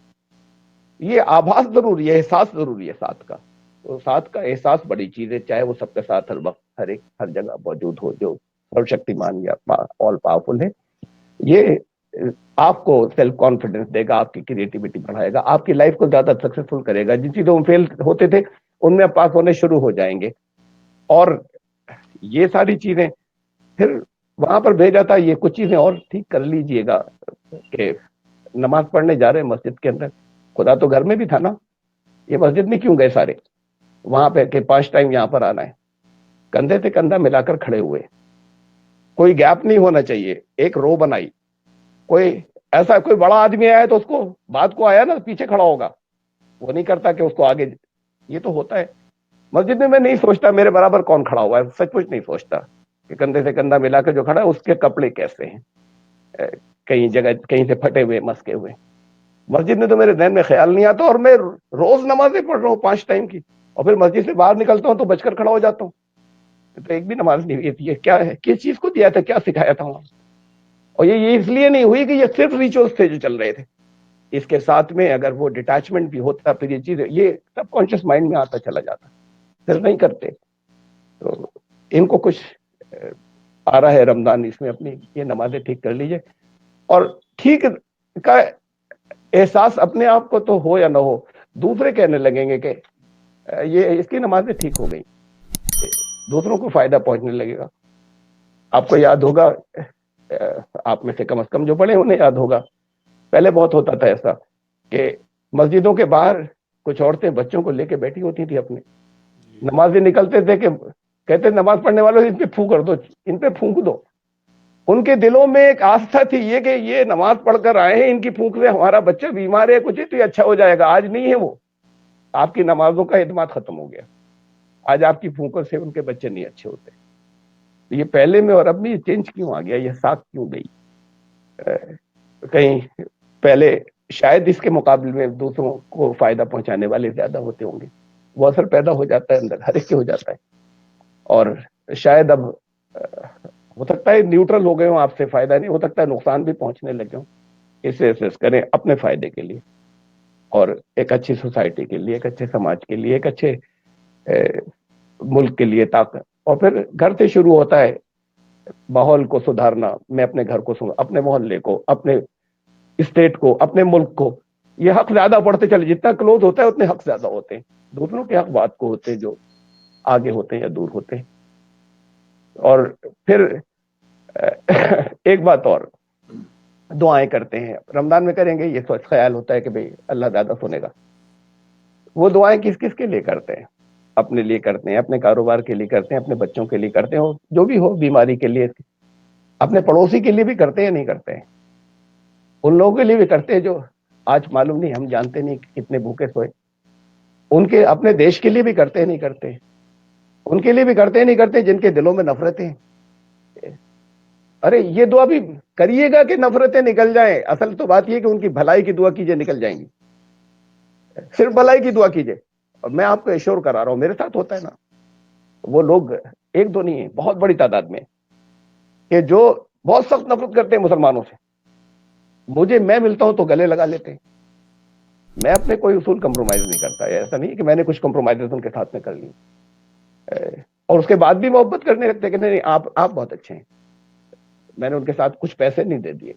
یہ آبھاس ضروری ہے, احساس ضروری ہے ساتھ کا. تو ساتھ کا احساس بڑی چیز ہے, چاہے وہ سب کے ساتھ ہر وقت ہر جگہ موجود ہو, جو سرو شکتیمان یا آل پاورفل ہے. یہ آپ کو سیلف کانفیڈنس دے گا, آپ کی کریٹیوٹی بڑھائے گا, آپ کی لائف کو زیادہ سکسیسفل کرے گا. جن چیزوں میں فیل ہوتے تھے ان میں پاس ہونے شروع ہو جائیں گے. اور یہ ساری چیزیں پھر وہاں پر بھیجا تھا, یہ کچھ چیزیں اور ٹھیک کر لیجئے گا کہ نماز پڑھنے جا رہے ہیں مسجد کے اندر, خدا تو گھر میں بھی تھا نا, یہ مسجد میں کیوں گئے سارے وہاں پہ کہ 5 ٹائم یہاں پر آنا ہے؟ کندھے سے کندھا ملا کر کھڑے ہوئے, کوئی گیپ نہیں ہونا چاہیے, ایک رو بنائی. کوئی ایسا کوئی بڑا آدمی آیا تو اس کو بات کو آیا نا پیچھے کھڑا ہوگا, وہ نہیں کرتا کہ اس کو آگے. یہ تو ہوتا ہے مسجد میں نہیں سوچتا میرے برابر کون کھڑا ہوا ہے, سچ مچ نہیں سوچتا کہ کندھے سے کندھا ملا کر جو کھڑا ہے اس کے کپڑے کیسے ہیں, کہیں جگہ کہیں سے پھٹے ہوئے مسکے ہوئے. مسجد میں تو میرے ذہن میں خیال نہیں آتا, اور میں روز نمازیں پڑھ رہا ہوں 5 ٹائم کی, اور پھر مسجد سے باہر نکلتا ہوں تو بچ کر کھڑا ہو جاتا ہوں. تو ایک بھی نماز نہیں ہوئی تھی. یہ کیا ہے, کس چیز کو دیا تھا, کیا سکھایا تھا وہاں؟ اور یہ اس لیے نہیں ہوئی کہ یہ صرف ریچولز تھے جو چل رہے تھے. اس کے ساتھ میں اگر وہ ڈیٹیچمنٹ بھی ہوتا پھر یہ چیز, یہ سب کانشیس مائنڈ میں آتا چلا جاتا, پھر نہیں کرتے. تو ان کو کچھ آ رہا ہے رمضان, اس میں اپنی یہ نمازیں ٹھیک کر لیجئے, اور ٹھیک کا احساس اپنے آپ کو تو ہو یا نہ ہو, دوسرے کہنے لگیں گے کہ یہ اس کی نمازیں ٹھیک ہو گئی, دوسروں کو فائدہ پہنچنے لگے گا. آپ کو یاد ہوگا, آپ میں سے کم از کم جو بڑے انہیں یاد ہوگا, پہلے بہت ہوتا تھا ایسا کہ مسجدوں کے باہر کچھ عورتیں بچوں کو لے کے بیٹھی ہوتی تھی اپنے, نمازیں نکلتے تھے کہ کہتے نماز پڑھنے والوں ان پہ پھونک کر دو, ان پہ پھونک دو. ان کے دلوں میں ایک آستھا تھی یہ کہ یہ نماز پڑھ کر آئے ہیں, ان کی پھونک سے ہمارا بچہ بیمار ہے کچھ ہے تو یہ اچھا ہو جائے گا. آج نہیں ہے وہ, آپ کی نمازوں کا اعتماد ختم ہو گیا, آج آپ کی پھونکوں سے ان کے بچے نہیں اچھے ہوتے. یہ پہلے میں اور اب میں یہ چینج کیوں آ گیا, یہ ساکھ کیوں گئی؟ کہیں پہلے شاید اس کے مقابلے میں دوسروں کو فائدہ پہنچانے والے زیادہ ہوتے ہوں گے, وہ اثر پیدا ہو جاتا ہے اندر, ہر ایک کے ہو جاتا ہے. اور شاید اب ہو سکتا ہے نیوٹرل ہو گئے ہوں, آپ سے فائدہ نہیں, ہو سکتا ہے نقصان بھی پہنچنے لگے ہوں. اسے ایسے کریں اپنے فائدے کے لیے, اور ایک اچھی سوسائٹی کے لیے, ایک اچھے سماج کے لیے, ایک اچھے ملک کے لیے. طاقت اور پھر گھر سے شروع ہوتا ہے ماحول کو سدھارنا. میں اپنے گھر کو, اپنے محلے کو, اپنے اسٹیٹ کو, اپنے ملک کو. یہ حق زیادہ بڑھتے چلے, جتنا کلوز ہوتا ہے اتنے حق زیادہ ہوتے ہیں. دوسروں کے حق بات کو ہوتے ہیں جو آگے ہوتے ہیں یا دور ہوتے ہیں. اور پھر ایک بات اور, دعائیں کرتے ہیں رمضان میں, کریں گے یہ سوچ خیال ہوتا ہے کہ بھئی اللہ زیادہ سنے گا. وہ دعائیں کس کس کے لیے کرتے ہیں؟ اپنے لیے کرتے ہیں, اپنے کاروبار کے لیے کرتے ہیں, اپنے بچوں کے لیے کرتے ہیں, جو بھی ہو بیماری کے لیے. اپنے پڑوسی کے لیے بھی کرتے ہیں, نہیں کرتے ہیں؟ ان لوگوں کے لیے بھی کرتے ہیں جو آج معلوم نہیں, ہم جانتے نہیں کتنے بھوکے سوئے. ان کے اپنے دیش کے لیے بھی کرتے ہیں, نہیں کرتے؟ ان کے لیے بھی کرتے ہیں, نہیں کرتے جن کے دلوں میں نفرتیں ہیں. ارے یہ دعا بھی کریے گا کہ نفرتیں نکل جائیں. اصل تو بات یہ کہ ان کی بھلائی کی دعا کیجئے, نکل جائیں گی. صرف بھلائی کی دعا کیجئے. اور میں آپ کو ایشور کرا رہا ہوں, میرے ساتھ ہوتا ہے نا, وہ لوگ ایک دو نہیں ہیں, بہت بڑی تعداد میں, کہ جو بہت سخت نفرت کرتے ہیں مسلمانوں سے. میں ملتا ہوں تو گلے لگا لیتے ہیں. میں اپنے کوئی اصول کمپرومائز نہیں کرتا. ایسا نہیں کہ میں نے کچھ کمپرومائز ان کے ساتھ میں کر لی, اور اس کے بعد بھی محبت کرنے لگتے کہ نہیں آپ بہت اچھے ہیں. میں نے ان کے ساتھ کچھ پیسے نہیں دے دیے,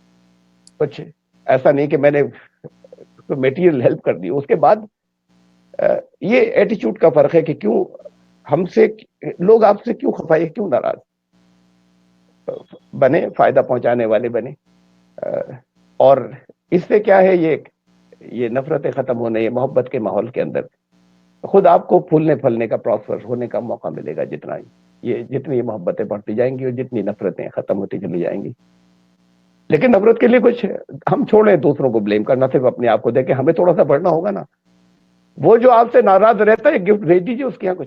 کچھ ایسا نہیں کہ میں نے میٹیریل ہیلپ کر دی. اس کے بعد یہ ایٹیچیوڈ کا فرق ہے کہ کیوں ہم سے لوگ آپ سے کیوں خفا, کیوں ناراض بنے, فائدہ پہنچانے والے بنے. اور اس سے کیا ہے, یہ نفرتیں ختم ہونے, یہ محبت کے ماحول کے اندر خود آپ کو پھولنے پھلنے کا، پراسپر ہونے کا موقع ملے گا. جتنی یہ محبتیں بڑھتی جائیں گی اور جتنی نفرتیں ختم ہوتی چلی جائیں گی. لیکن نفرت کے لیے کچھ ہم چھوڑیں دوسروں کو بلیم کرنا، صرف اپنے آپ کو دیکھیں. ہمیں تھوڑا سا بڑھنا ہوگا نا. وہ جو آپ سے ناراض رہتا ہے گفٹ بھیج دیجیے اس کے یہاں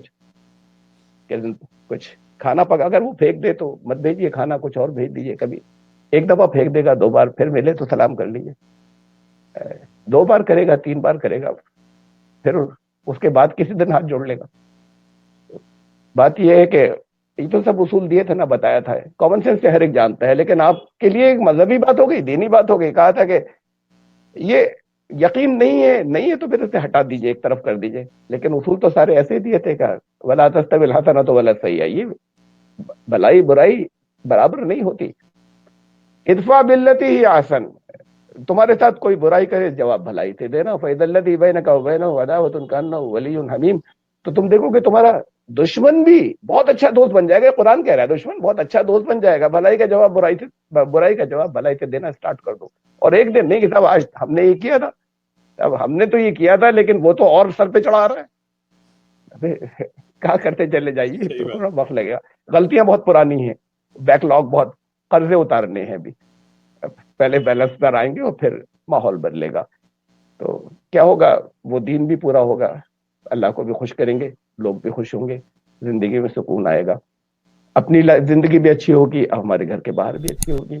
کچھ کھانا پکا. اگر وہ پھینک دے تو مت بھیجیے کھانا، کچھ اور بھیج دیجیے. کبھی ایک دفعہ پھینک دے گا، 2 بار پھر ملے تو سلام کر لیجیے. 2 بار کرے گا، 3 بار کرے گا، پھر اس کے بعد کسی دن ہاتھ جوڑ لے گا. بات یہ ہے کہ یہ تو سب اصول دیے تھے نا، بتایا تھا. کامن سینس سے ہر ایک جانتا ہے، لیکن آپ کے لیے ایک مذہبی بات ہو گئی، دینی بات ہو گئی. کہا تھا کہ یہ یقین نہیں ہے تو پھر اسے ہٹا دیجئے، ایک طرف کر دیجئے. لیکن اصول تو سارے ایسے ہی دیے تھے کہ ولا تستوی الحسنۃ ولا السیئۃ. یہ بھلائی برائی برابر نہیں ہوتی. ادفع باللتی ہی احسن. تمہارے ساتھ کوئی برائی کرے، جواب بھلائی سے دینا. فاذا الذی بینک وبینہ عداوۃ کانہ ولی حمیم. تو تم دیکھو کہ تمہارا دشمن بھی بہت اچھا دوست بن جائے گا. قرآن کہہ رہا ہے دشمن بہت اچھا دوست بن جائے گا. بھلائی کا جواب بھلائی سے دینا اسٹارٹ کر دو. اور ایک دن نہیں کہ صاحب آج ہم نے یہ کیا تھا، اب ہم نے تو یہ کیا تھا لیکن وہ تو اور سر پہ چڑھا رہا ہے. ابھی کیا کرتے چلے جائیے صحیح تو بات. تھوڑا وقت لگے گا. غلطیاں بہت پرانی ہیں، بیک لاگ بہت، قرضے اتارنے ہیں ابھی. پہلے بیلنس پر آئیں گے اور پھر ماحول بدلے گا. تو کیا ہوگا، وہ دین بھی پورا ہوگا، اللہ کو بھی خوش کریں گے، لوگ بھی خوش ہوں گے، زندگی میں سکون آئے گا. اپنی زندگی بھی اچھی ہوگی، ہمارے گھر کے باہر بھی اچھی ہوگی.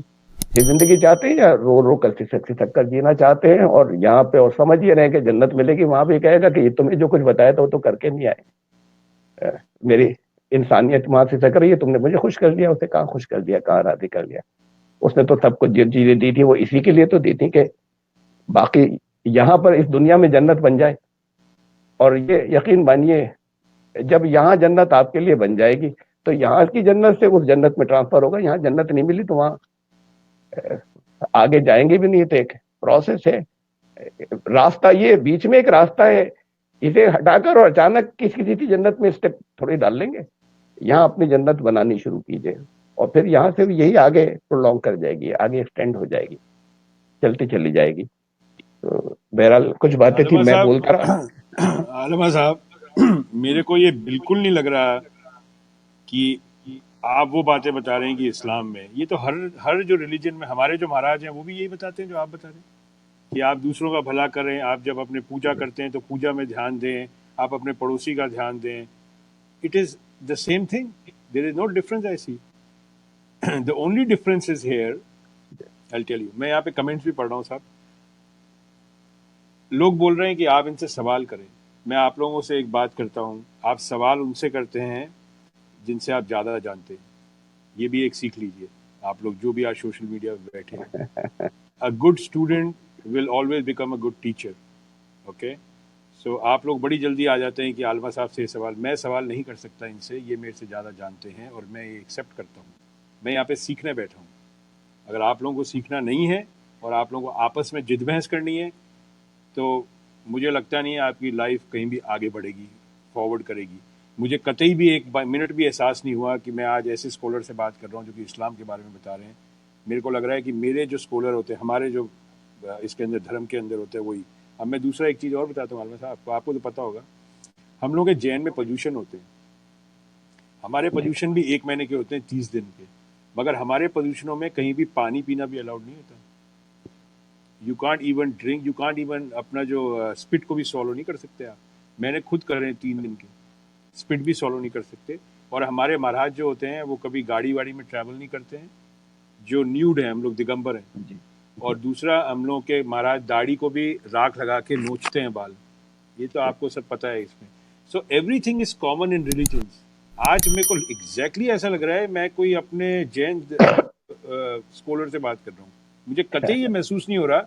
یہ زندگی چاہتے ہیں یا رو رو کر سسک کر جینا چاہتے ہیں؟ اور یہاں پہ اور سمجھ یہ رہے کہ جنت ملے گی، وہاں بھی کہے گا کہ یہ تمہیں جو کچھ بتایا تھا وہ تو کر کے نہیں آئے. میری انسانیت وہاں سے سک رہی ہے، تم نے مجھے خوش کر دیا. اسے کہاں خوش کر دیا، کہاں راضی کر دیا. اس نے تو سب کچھ چیزیں دی تھی، وہ اسی کے لیے تو دی تھی کہ باقی یہاں پر اس دنیا میں جنت بن جائے. اور یہ یقین مانیے، جب یہاں جنت آپ کے لیے بن جائے گی تو یہاں کی جنت سے اس جنت میں ٹرانسفر ہوگا. یہاں جنت نہیں ملی تو وہاں آگے جائیں گے بھی نہیں. تو ایک پروسیس ہے، راستہ یہ بیچ میں ایک راستہ ہے. اسے ہٹا کر اور اچانک کسی کی جنت میں اسٹیپ تھوڑی ڈال لیں گے. یہاں اپنی جنت بنانی شروع کیجیے اور پھر یہاں سے بھی یہی آگے پرولونگ کر جائے گی، آگے ایکسٹینڈ ہو جائے گی، چلتی چلی جائے گی. تو بہرحال کچھ باتیں تھی عالمہ میں صاحب بولتا رہا. عالمہ صاحب میرے کو یہ بالکل نہیں لگ رہا کہ آپ وہ باتیں بتا رہے ہیں کہ اسلام میں یہ تو ہر جو ریلیجن میں ہمارے جو مہاراج ہیں وہ بھی یہی بتاتے ہیں جو آپ بتا رہے ہیں کہ آپ دوسروں کا بھلا کریں. آپ جب اپنے پوجا کرتے ہیں تو پوجا میں دھیان دیں، آپ اپنے پڑوسی کا دھیان دیں. It is the same thing. There is no difference. I see the only difference is here. I'll tell you. میں یہاں پہ کمنٹس بھی پڑھ رہا ہوں صاحب. لوگ بول رہے ہیں کہ آپ ان سے سوال کریں. میں آپ لوگوں سے ایک بات کرتا ہوں، آپ سوال ان سے کرتے ہیں جن سے آپ زیادہ جانتے ہیں. یہ بھی ایک سیکھ لیجئے آپ لوگ جو بھی آج سوشل میڈیا پہ بیٹھے ہیں. A good student will always become a good teacher. Okay. So آپ لوگ بڑی جلدی آ جاتے ہیں کہ عالمہ صاحب سے یہ سوال. میں سوال نہیں کر سکتا ان سے، یہ میرے سے زیادہ جانتے ہیں اور میں یہ ایکسیپٹ کرتا ہوں. میں یہاں پہ سیکھنے بیٹھا ہوں. اگر آپ لوگوں کو سیکھنا نہیں ہے اور آپ لوگوں کو آپس میں جد بحث کرنی ہے تو مجھے لگتا نہیں ہے آپ کی لائف کہیں بھی آگے بڑھے گی، فارورڈ کرے گی. مجھے قطعی بھی ایک منٹ بھی احساس نہیں ہوا کہ میں آج ایسے اسکالر سے بات کر رہا ہوں جو کہ اسلام کے بارے میں بتا رہے ہیں. میرے کو لگ رہا ہے کہ میرے جو اسکالر ہوتے ہیں، ہمارے جو اس کے اندر دھرم کے اندر ہوتے ہیں وہی. اب میں دوسرا ایک چیز اور بتاتا ہوں عالمہ صاحب، آپ کو تو پتہ ہوگا ہم لوگ کے جین میں پولوشن ہوتے ہیں. ہمارے جی پولوشن بھی 1 مہینے کے ہوتے ہیں، 30 دن کے. مگر ہمارے پولوشنوں میں کہیں بھی پانی پینا بھی الاؤڈ نہیں ہوتا. You can't even drink, you can't even اپنا جو اسپٹ کو بھی سالو نہیں کر سکتے آپ. میں نے خود کرے 3 دن کے، اسپٹ بھی سالو نہیں کر سکتے. اور ہمارے مہاراج جو ہوتے ہیں وہ کبھی گاڑی واڑی میں ٹریول نہیں کرتے ہیں. جو نیوڈ ہیں ہم لوگ دگمبر ہیں. جی اور دوسرا ہم لوگ کے مہاراج داڑھی کو بھی راکھ لگا کے نوچتے ہیں بال. یہ تو آپ کو سب پتہ ہے اس میں. So every thing is common in religions. آج میرے کو ایگزیکٹلی ایسا لگ رہا ہے میں کوئی اپنے جین اسکالر سے بات کر رہا ہوں. مجھے قطعی یہ محسوس نہیں ہو رہا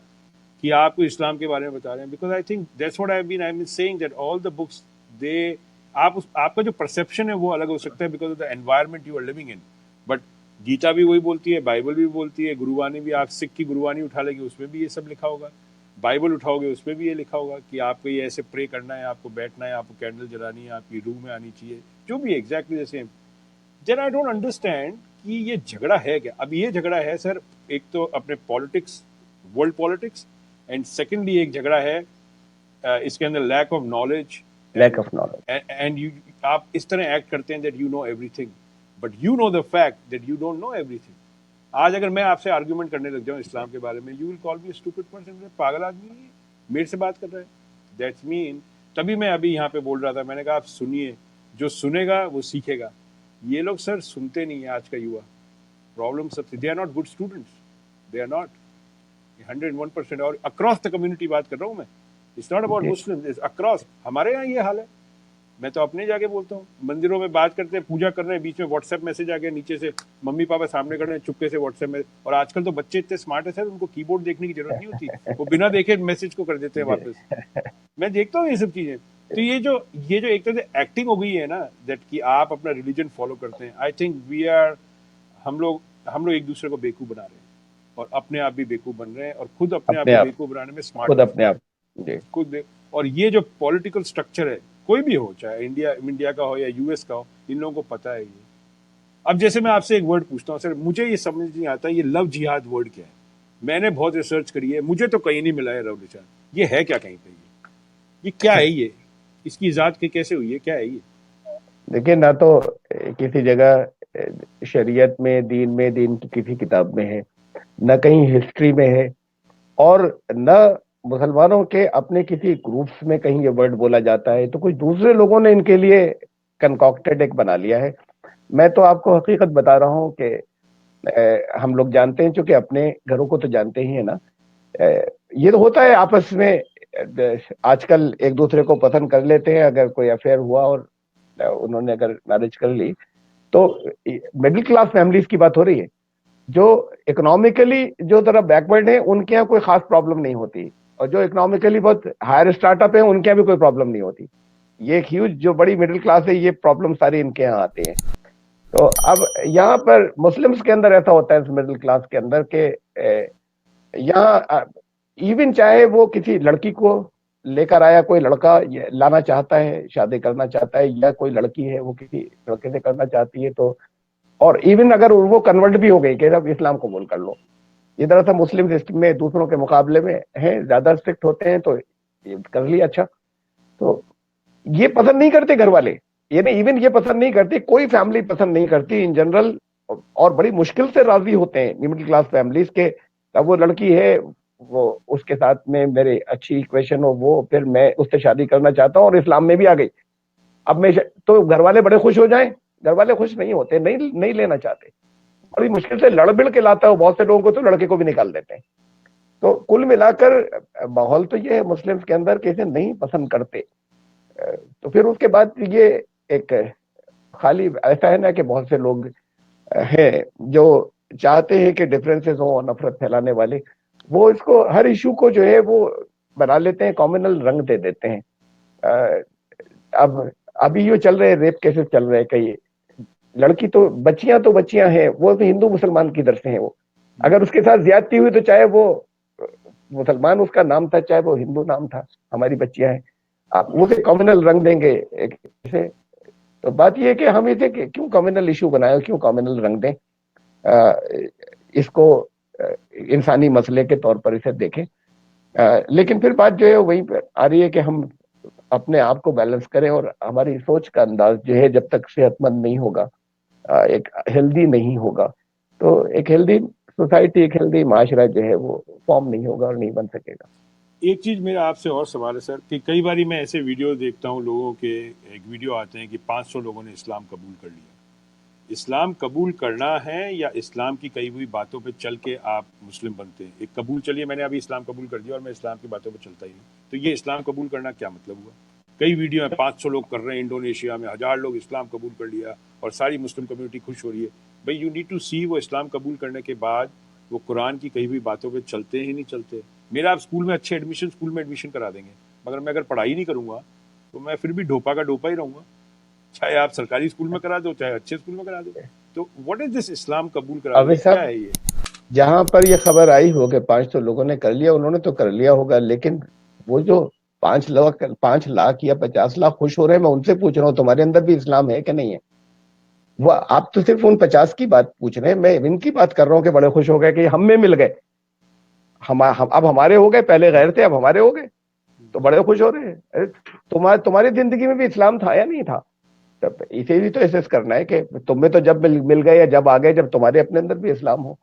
کہ آپ کو اسلام کے بارے میں بتا رہے ہیں. Because I think that's what I been saying that all the books they آپ کا جو پرسیپشن ہے وہ الگ ہو سکتا ہے because of the environment you are living in. But Geeta بھی وہی بولتی ہے، بائبل بھی بولتی ہے، گروانی بھی. آپ سکھ کی گروانی اٹھا لیں گے اس میں بھی یہ سب لکھا ہوگا. بائبل اٹھاؤ گے اس میں بھی یہ لکھا ہوگا کہ آپ کو یہ ایسے پرے کرنا ہے، آپ کو بیٹھنا ہے، آپ کو کینڈل جلانی ہے، آپ کی روح میں آنی چاہیے، جو بھی exactly the same. Then I don't understand کہ یہ جھگڑا ہے کیا. اب یہ جھگڑا ہے سر ایک تو اپنے politics, world politics, and secondly ایک جھگڑا ہے اس کے اندر lack of knowledge lack of knowledge. And you آپ اس طرح ایکٹ کرتے ہیں that you know everything but you know the fact that you don't know everything. آج اگر میں آپ سے آرگیومنٹ کرنے لگ جاؤں اسلام کے بارے میں, you will call me a stupid person, پاگل آدمی ہے میرے سے بات کر رہا ہے. دیٹس مین تبھی میں ابھی یہاں پہ بول رہا تھا, میں نے کہا آپ سنیے, جو سنے گا وہ سیکھے گا. یہ لوگ سر سنتے نہیں ہیں. آج کا یوا پرابلم سب سے, they are not good students, they are not 101%. اور اکراس دا کمیونٹی بات کر رہا ہوں میں, it's not about Muslim, across. ہمارے یہاں یہ حال ہے. میں تو اپنے جا کے بولتا ہوں, مندروں میں بات کرتے ہیں, پوجا کر رہے ہیں, بیچ میں واٹس ایپ میسج آ گیا نیچے سے, ممی پاپا سامنے کر رہے ہیں, چپکے سے واٹس ایپ میں. اور آج کل تو بچے اتنے اسمارٹ ہیں سر, ان کو کی بورڈ دیکھنے کی ضرورت نہیں ہوتی, وہ بنا دیکھے میسج کو کر دیتے ہیں واپس. میں دیکھتا ہوں یہ سب چیزیں. تو یہ جو ایک طرح سے ایکٹنگ ہو گئی ہے نا, دیٹ کہ آپ اپنا ریلیجن فالو کرتے ہیں. آئی تھنک وی آر, ہم لوگ ایک دوسرے کو بیوقوف بنا رہے ہیں, اور اپنے آپ بھی بیوقوف بن رہے ہیں, اور خود اپنے آپ کو بیوقوف بنانے میں اسمارٹ خود اپنے آپ خود. اور یہ جو پولیٹیکل اسٹرکچر ہے, کوئی بھی ہو, چاہے انڈیا کا ہو یا یو ایس کا ہو, ان لوگوں کو پتا ہے یہ. اب جیسے میں آپ سے ایک ورڈ پوچھتا ہوں سر, مجھے یہ سمجھ نہیں آتا یہ لو جہاد ورڈ کیا ہے. میں نے بہت ریسرچ کری ہے, مجھے تو کہیں نہیں ملا ہے لو جہاد. یہ ہے کیا کہیں پہ, یہ کیا ہے, یہ اس کی ایجاد کیسے ہوئی ہے, کیا ہے یہ؟ دیکھیے, نہ تو کسی جگہ شریعت میں, دین کی کسی کتاب میں ہے, نہ کہیں ہسٹری میں ہے, اور نہ مسلمانوں کے اپنے کسی گروپس میں کہیں یہ ورڈ بولا جاتا ہے. تو کچھ دوسرے لوگوں نے ان کے لیے کنکاکٹڈ ایک بنا لیا ہے. میں تو آپ کو حقیقت بتا رہا ہوں کہ ہم لوگ جانتے ہیں, چونکہ اپنے گھروں کو تو جانتے ہی ہیں نا. یہ تو ہوتا ہے آپس میں, آج کل ایک دوسرے کو پسند کر لیتے ہیں. اگر کوئی افیئر ہوا اور انہوں نے اگر میرج کر لی, تو مڈل کلاس فیملیز کی بات ہو رہی ہے, جو اکنامکلی جو ذرا بیکورڈ ہیں ان کے یہاں کوئی خاص پرابلم نہیں ہوتی, اور جو اکنامکلی بہت ہائر اسٹارٹ اپ ہیں ان کے یہاں بھی کوئی پرابلم نہیں ہوتی. یہ ایک ہیوج جو بڑی مڈل کلاس ہے, یہ پرابلم ساری ان کے یہاں آتی ہیں. تو اب یہاں پر مسلمز کے اندر ایسا ہوتا ہے, اس مڈل کلاس کے اندر, کہ یہاں ایون چاہے وہ کسی لڑکی کو لے کر آیا, کوئی لڑکا لانا چاہتا ہے, شادی کرنا چاہتا ہے, یا کوئی لڑکی ہے وہ کسی لڑکے سے کرنا چاہتی ہے, تو اور ایون اگر وہ کنورٹ بھی ہو گئی کہ اب اسلام قبول کر لو, یہ دراصل مسلم سسٹم میں دوسروں کے مقابلے میں ہیں, زیادہ اسٹرکٹ ہوتے ہیں, تو کر لیا اچھا. تو یہ پسند نہیں کرتے گھر والے, یعنی ایون یہ پسند نہیں کرتی, کوئی فیملی پسند نہیں کرتی ان جنرل, اور بڑی مشکل سے راضی ہوتے ہیں مڈل کلاس فیملیز کے. اب وہ لڑکی ہے, وہ اس کے ساتھ میں میرے اچھی ایکویشن ہو, وہ پھر میں اس سے شادی کرنا چاہتا ہوں, اور اسلام میں بھی آ گئی. اب میں تو گھر والے بڑے خوش ہو جائیں, گھر والے خوش نہیں ہوتے, نہیں لینا چاہتے, بڑی مشکل سے لڑ بڑ کے لاتا ہے. بہت سے لوگوں کو تو لڑکے کو بھی نکال دیتے ہیں. تو کل ملا کر ماحول تو یہ ہے مسلمز کے اندر کہ اسے نہیں پسند کرتے. تو پھر اس کے بعد یہ ایک خالی ایسا ہے نا کہ بہت سے لوگ ہیں جو چاہتے ہیں کہ ڈفرینسز ہوں, نفرت پھیلانے والے, وہ اس کو ہر ایشو کو جو ہے وہ بنا لیتے ہیں, کامنل رنگ دے دیتے ہیں. اب ابھی یہ چل رہے ریپ کیسز چل رہے, کئی لڑکی تو بچیاں ہیں, وہ بھی ہندو مسلمان کی در سے ہیں. وہ اگر اس کے ساتھ زیادتی ہوئی تو چاہے وہ مسلمان اس کا نام تھا, چاہے وہ ہندو نام تھا, ہماری بچیاں ہیں, آپ اسے کامنل رنگ دیں گے اسے. تو بات یہ ہے کہ ہم اسے کیوں کامنل ایشو بنائے, کیوں کامنل رنگ دیں, اس کو انسانی مسئلے کے طور پر اسے دیکھیں. لیکن پھر بات جو ہے وہیں پر آ رہی ہے کہ ہم اپنے آپ کو بیلنس کریں, اور ہماری سوچ کا انداز جو ہے جب تک صحت مند نہیں ہوگا, ایک ہیلدی نہیں ہوگا, تو ایک ہیلدی سوسائٹی, ایک ہیلدی معاشرہ جو ہے وہ فارم نہیں ہوگا اور نہیں بن سکے گا. ایک چیز میرا آپ سے اور سوال ہے سر, کہ کئی باری میں ایسے ویڈیو دیکھتا ہوں لوگوں کے, ایک ویڈیو آتے ہیں کہ 500 لوگوں نے اسلام قبول کر لیا. اسلام قبول کرنا ہے یا اسلام کی کئی ہوئی باتوں پہ چل کے آپ مسلم بنتے ہیں؟ ایک قبول چلیے میں نے ابھی اسلام قبول کر دیا اور میں اسلام کی باتوں پہ چلتا ہی نہیں, تو یہ اسلام قبول کرنا کیا مطلب ہوا؟ کئی ویڈیو میں 500 لوگ کر رہے ہیں, انڈونیشیا میں 1000 لوگ اسلام قبول کر لیا اور ساری مسلم کمیونٹی خوش ہو رہی ہے. بھائی یو نیڈ ٹو سی, وہ اسلام قبول کرنے کے بعد وہ قرآن کی کئی ہوئی باتوں پہ چلتے ہی نہیں چلتے. میرا آپ اسکول میں اچھے اسکول میں ایڈمیشن کرا دیں گے, مگر میں اگر پڑھائی نہیں کروں گا تو میں پھر بھی ڈھوپا کا ڈھوپا ہی رہوں گا, چاہے آپ سرکاری اسکول میں کرا دو چاہے اچھے اسکول میں کرا دو. تو واٹ از دس اسلام قبول کرا دو, کیا ہے یہ؟ جہاں پر یہ خبر آئی ہو کہ 500 لوگوں نے کر لیا, انہوں نے تو کر لیا ہوگا, لیکن وہ جو 5 لاکھ یا 50 لاکھ خوش ہو رہے ہیں, میں ان سے پوچھ رہا ہوں تمہارے اندر بھی اسلام ہے کہ نہیں ہے؟ وہ آپ تو صرف ان 50 کی بات پوچھ رہے ہیں, میں ان کی بات کر رہا ہوں کہ بڑے خوش ہو گئے کہ ہم میں مل گئے. اب ہمارے ہو گئے, پہلے غیر تھے اب ہمارے ہو گئے. تو بڑے خوش ہو رہے ہیں. تمہاری زندگی میں بھی اسلام تھا یا نہیں تھا؟ تب اسے بھی تو ایسے کرنا ہے کہ تمہیں تو جب مل گئے یا جب آ گئے جب تمہارے اپنے اندر بھی اسلام ہو.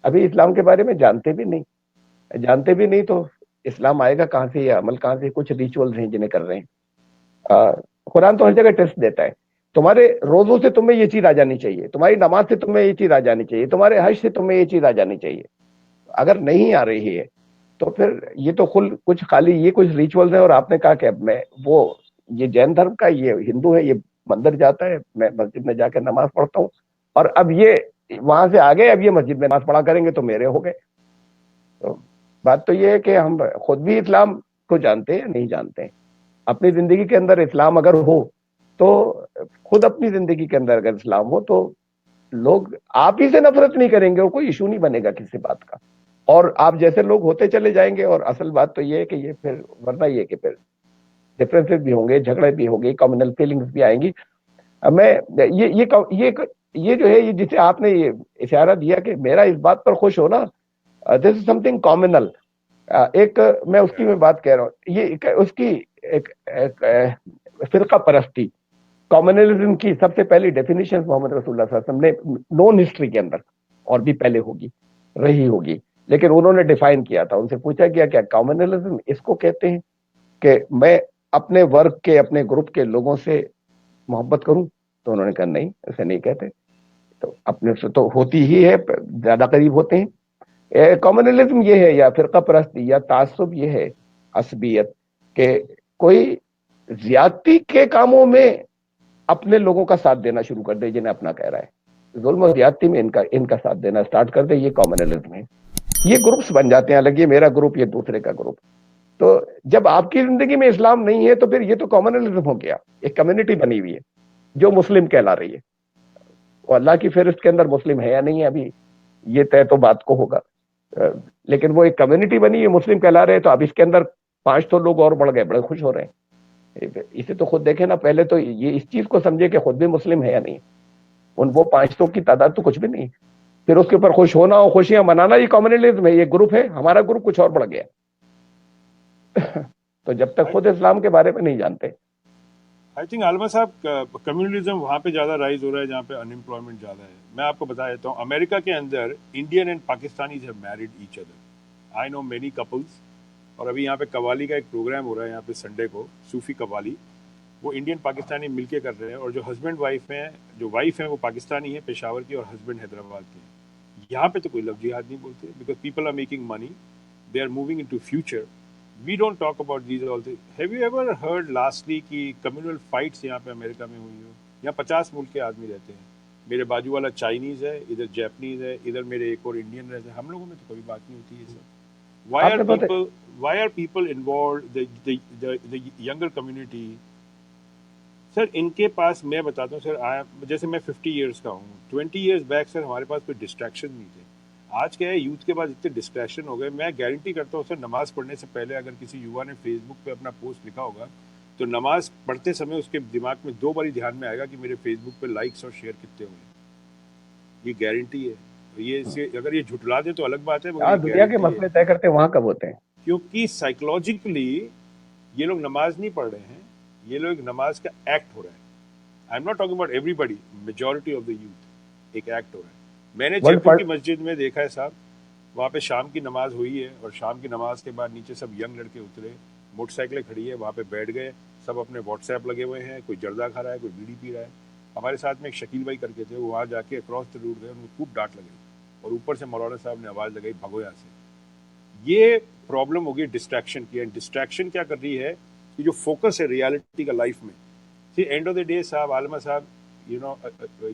ابھی اسلام کے بارے میں جانتے بھی نہیں تو اسلام آئے گا کہاں سے، یہ عمل کہاں سے؟ کچھ ریچولز ہیں جنہیں کر رہے ہیں. قرآن تو ہر جگہ ٹیسٹ دیتا ہے. تمہارے روزوں سے تمہیں یہ چیز آ جانی چاہیے، تمہاری نماز سے تمہیں یہ چیز آ جانی چاہیے، تمہارے حج سے تمہیں یہ چیز آ جانی چاہیے. اگر نہیں آ رہی ہے تو پھر یہ تو کچھ خالی یہ کچھ ریچولز ہیں. اور آپ نے کہا کہ اب میں وہ یہ جین دھرم کا، یہ ہندو ہے، یہ مندر جاتا ہے، میں مسجد میں جا کے نماز پڑھتا ہوں، اور اب یہ وہاں سے آگے اب یہ مسجد میں نماز پڑھا کریں گے تو میرے ہو گئے. تو بات تو یہ ہے کہ ہم خود بھی اسلام کو جانتے ہیں یا نہیں جانتے ہیں. اپنی زندگی کے اندر اسلام اگر ہو تو خود اپنی زندگی کے اندر اگر اسلام ہو تو لوگ آپ ہی سے نفرت نہیں کریں گے، وہ کوئی ایشو نہیں بنے گا کسی بات کا. اور آپ جیسے لوگ ہوتے چلے جائیں گے. اور اصل بات تو یہ ہے کہ یہ پھر ورنہ یہ کہ پھر ڈفرینسز بھی ہوں گے، جھگڑے بھی ہوں گے، کمیونل فیلنگز بھی آئیں گی. میں یہ جو ہے، یہ جسے آپ نے یہ اشارہ دیا کہ میرا اس بات پر خوش ہونا، دس از سم تھنگ کامنل. ایک میں اس کی میں بات کہہ رہا ہوں، یہ اس کی ایک فرقہ پرستی، کامنلزم کی سب سے پہلی ڈیفینیشن محمد رسول اللہ صلی اللہ علیہ وسلم نے نون ہسٹری کے اندر، اور بھی پہلے رہی ہوگی، لیکن انہوں نے ڈیفائن کیا تھا. ان سے پوچھا گیا کیا کامنلزم اس کو کہتے ہیں کہ میں اپنے ورگ کے، اپنے گروپ کے لوگوں سے محبت کروں؟ تو انہوں نے کہا نہیں، ایسے نہیں کہتے. تو اپنے سے تو ہوتی ہی ہے، زیادہ قریب ہوتے ہیں. کامنلزم یہ ہے، یا فرقہ پرستی یا تعصب یہ ہے، عصبیت، کہ کوئی زیادتی کے کاموں میں اپنے لوگوں کا ساتھ دینا شروع کر دے جنہیں اپنا کہہ رہا ہے. ظلم و زیادتی میں ان کا ساتھ دینا سٹارٹ کر دے، یہ کامنلزم ہے. یہ گروپس بن جاتے ہیں الگ، یہ میرا گروپ، یہ دوسرے کا گروپ. تو جب آپ کی زندگی میں اسلام نہیں ہے تو پھر یہ تو کامنلزم ہو گیا، ایک کمیونٹی بنی ہوئی ہے جو مسلم کہلا رہی ہے. وہ اللہ کی فہرست کے اندر مسلم ہے یا نہیں ہے ابھی یہ طے تو بات کو ہوگا، لیکن وہ ایک کمیونٹی بنی ہے، مسلم کہلا رہے. تو اب اس کے اندر 5 تو لوگ اور بڑھ گئے، بڑے خوش ہو رہے ہیں. اسے تو خود دیکھیں نا، پہلے تو یہ اس چیز کو سمجھے کہ خود بھی مسلم ہے یا نہیں. وہ 500 کی تعداد تو کچھ بھی نہیں. پھر اس کے اوپر خوش ہونا اور خوشیاں منانا، یہ کمیونلزم ہے، یہ گروپ ہے. ہمارا گروپ کچھ اور بڑھ گیا. تو جب تک خود اسلام کے بارے میں نہیں جانتے. آئی تھنک عالمہ صاحب کمیونلزم وہاں پہ زیادہ رائز ہو رہا ہے جہاں پہ ان امپلائمنٹ زیادہ ہے. میں آپ کو بتا دیتا ہوں، امریکہ کے اندر Indian and Pakistanis have married each other. I know many couples. اور ابھی یہاں پہ قوالی کا ایک پروگرام ہو رہا ہے یہاں پہ سنڈے کو، صوفی قوالی. وہ انڈین پاکستانی مل کے کر رہے ہیں، اور جو ہسبینڈ وائف ہیں، جو وائف ہیں وہ پاکستانی ہیں پشاور کی، اور ہسبینڈ حیدرآباد کے ہیں. یہاں پہ تو کوئی لفظ جہاد نہیں بولتے، because people are making money, they are moving into future. We don't talk about these all things. Have you ever heard lastly کہ communal fights یہاں پہ امریکہ میں ہوئی ہو؟ یہاں 50 ملک کے آدمی رہتے ہیں. میرے بازو والا چائنیز ہے، ادھر جیپنیز ہے، ادھر میرے ایک اور انڈین رہتے ہیں. ہم لوگوں میں تو کوئی بات نہیں ہوتی ہے سر. Why are people involved, the younger community؟ سر ان کے پاس، میں بتاتا ہوں سر، جیسے میں 50 ایئرس کا ہوں، 20 ایئرس بیک سر ہمارے پاس کوئی ڈسٹریکشن نہیں تھے. آج کیا ہے، یوتھ کے بعد اتنے ڈسٹریکشن ہو گئے. میں گارنٹی کرتا ہوں سر، نماز پڑھنے سے پہلے اگر کسی یووا نے فیس بک پہ اپنا پوسٹ لکھا ہوگا تو نماز پڑھتے سمے اس کے دماغ میں 2 باری دھیان میں آئے گا کہ میرے فیس بک پہ لائکس اور شیئر کتنے ہوئے. یہ گارنٹی ہے. یہ اگر یہ جھٹلا دیں تو الگ بات ہے، مگر یہ دنیا کے گارنٹی مسئلے ہے. طے کرتے وہاں کب ہوتے ہیں؟ کیونکہ سائیکولوجیکلی یہ لوگ نماز نہیں پڑھ رہے ہیں، یہ لوگ نماز کا ایکٹ ہو رہا ہے. I am not talking about everybody, majority of the youth ایک ایکٹ ہو رہا ہے. میں نے جے پور کی مسجد میں دیکھا ہے صاحب، وہاں پہ شام کی نماز ہوئی ہے، اور شام کی نماز کے بعد نیچے سب ینگ لڑکے اترے، موٹر سائیکلیں کھڑی ہے، وہاں پہ بیٹھ گئے، سب اپنے واٹس ایپ لگے ہوئے ہیں، کوئی جردہ کھا رہا ہے، کوئی بیڑی پی رہا ہے. ہمارے ساتھ میں ایک شکیل بھائی کر کے تھے، وہ وہاں جا کے اکراس دا روڈ گئے، ان کو خوب ڈانٹ لگی، اور اوپر سے مولانا صاحب نے آواز لگائی بھگو یہاں سے. یہ پرابلم ہوگی ڈسٹریکشن کی. ڈسٹریکشن کیا کر رہی ہے کہ جو فوکس ہے ریالٹی کا لائف میں. اینڈ آف دا ڈے صاحب، عالمہ صاحب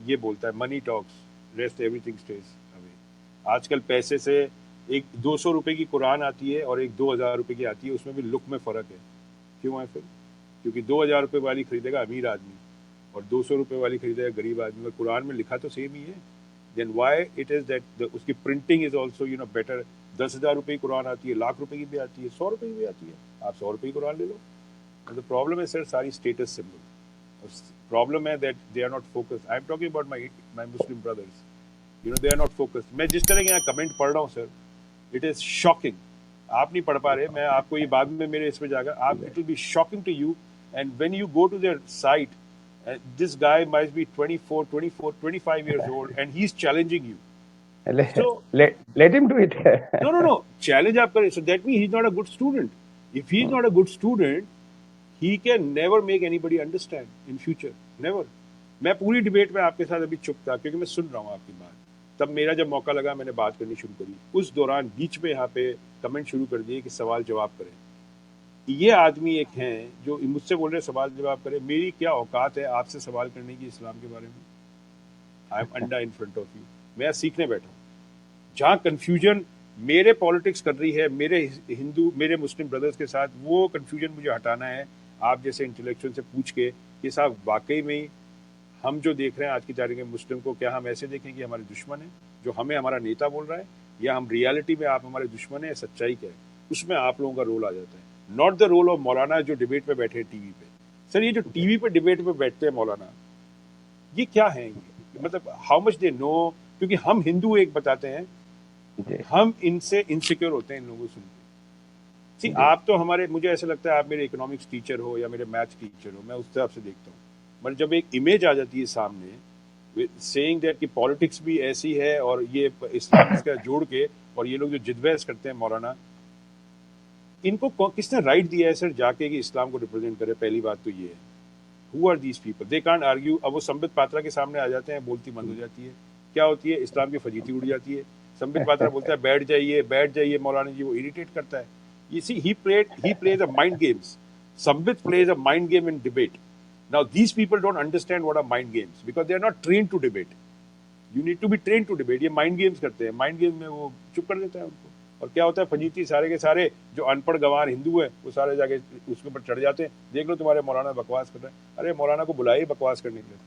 یہ بولتا ہے منی ٹاکس، ریسٹ ایوری تھنگ اسٹیز اوے. آج کل پیسے سے ایک 200 روپے کی قرآن آتی ہے اور ایک 2000 روپے کی آتی ہے، اس میں بھی لک میں فرق ہے. کیوں ہے پھر؟ کیونکہ 2000 روپے والی خریدے گا امیر آدمی، اور 200 روپے والی خریدے گا غریب آدمی. اور قرآن میں لکھا تو سیم ہی ہے. دین وائی اٹ از دیٹ اس کی پرنٹنگ از آلسو بیٹر. 10,000 روپے کی قرآن آتی ہے، 1,00,000 روپے کی بھی آتی ہے، 100 روپے کی بھی آتی ہے. آپ 100 روپے کی قرآن لے لو. پرابلم ہے سر ساری اسٹیٹس سمبل. پرابلم ہے that they are not focus. I am talking about my Muslim brothers. They are not focus. میں جس طرح کے یہاں کمنٹ پڑھ رہا ہوں سر، اٹ از شاکنگ. آپ نہیں پڑھ پا رہے, میں آپ کو یہ بعد میں میرے اس پہ جا کر آپ, it will be shocking to you, and when you go to their site, this guy might be 25 years old and he's challenging you. So let him do it. no, challenge آپ کریں, so that means he's not a good student. If he's not a good student, he can never make anybody understand in future, never. میں پوری debate میں آپ کے ساتھ ابھی چپ تھا کیونکہ میں سن رہا ہوں آپ کی بات. تب میرا جب موقع لگا میں نے بات کرنی شروع کری, اس دوران بیچ میں یہاں پہ کمنٹ شروع کر دیے کہ سوال جواب کریں. یہ آدمی ایک ہیں جو مجھ سے بول رہے سوال جواب کرے, میری کیا اوقات ہے آپ سے سوال کرنے کی اسلام کے بارے میں؟ I am under in front of you, میں سیکھنے بیٹھا ہوں. جہاں کنفیوژن میرے پالیٹکس کر رہی ہے میرے ہندو میرے مسلم بردرز کے ساتھ, وہ کنفیوژن مجھے ہٹانا ہے آپ جیسے انٹلیکچوئل سے پوچھ کے کہ صاحب واقعی میں ہم جو دیکھ رہے ہیں آج کی تاریخ میں مسلم کو, کیا ہم ایسے دیکھیں کہ ہمارے دشمن ہیں جو ہمیں ہمارا نیتا بول رہا ہے, یا ہم ریالٹی میں آپ ہمارے دشمن ہیں, سچائی کیا ہے؟ اس میں آپ لوگوں کا رول آ جاتا ہے. ناٹ دا رول آف مولانا جو ڈبیٹ پہ بیٹھے ٹی وی پہ. سر یہ جو ٹی وی پہ ڈبیٹ پہ بیٹھتے ہیں مولانا, یہ کیا ہیں؟ یہ مطلب ہاؤ مچ دے نو, کیونکہ ہم ہندو ایک بتاتے ہیں, ہم ان سے انسیکیور ہوتے ہیں ان لوگوں کو سن کے. آپ تو ہمارے, مجھے ایسا لگتا ہے آپ میرے اکنامکس ٹیچر ہو یا میرے میتھس ٹیچر ہو, میں اس حساب سے دیکھتا ہوں. مگر جب ایک امیج آ جاتی ہے سامنے سیئنگ دیٹ کہ پالیٹکس بھی ایسی ہے اور یہ اسلام اس کا جوڑ کے, اور یہ لوگ جو جد بحث کرتے ہیں مولانا, ان کو کس نے رائٹ دیا ہے سر جا کے کہ اسلام کو ریپرزینٹ کرے؟ پہلی بات تو یہ ہے, who are these people, they can't argue. اب وہ سمبت پاترا کے سامنے آ جاتے ہیں, بولتی بند ہو جاتی ہے. کیا ہوتی ہے؟ اسلام کی فجیتی اڑ جاتی ہے. سمبت پاترا بولتا ہے بیٹھ جائیے مولانا جی, وہ اریٹیٹ کرتا ہے. You see, he plays a mind games. Sambit plays a mind game in debate. Now, these people don't understand what are mind games because they are not trained to debate. You need to be trained to debate. یہ mind games کرتے ہیں, mind games میں وہ چپ کر دیتا ہے ان کو. اور کیا ہوتا ہے, فجیتی سارے کے سارے جو ان پڑھ گوار ہندو ہیں وہ سارے جا کے اس کے اوپر چڑھ جاتے ہیں. دیکھ لو تمہارے مولانا بکواس کر رہے ہیں. ارے مولانا کو بلائے بکواس کرنے کے لیے,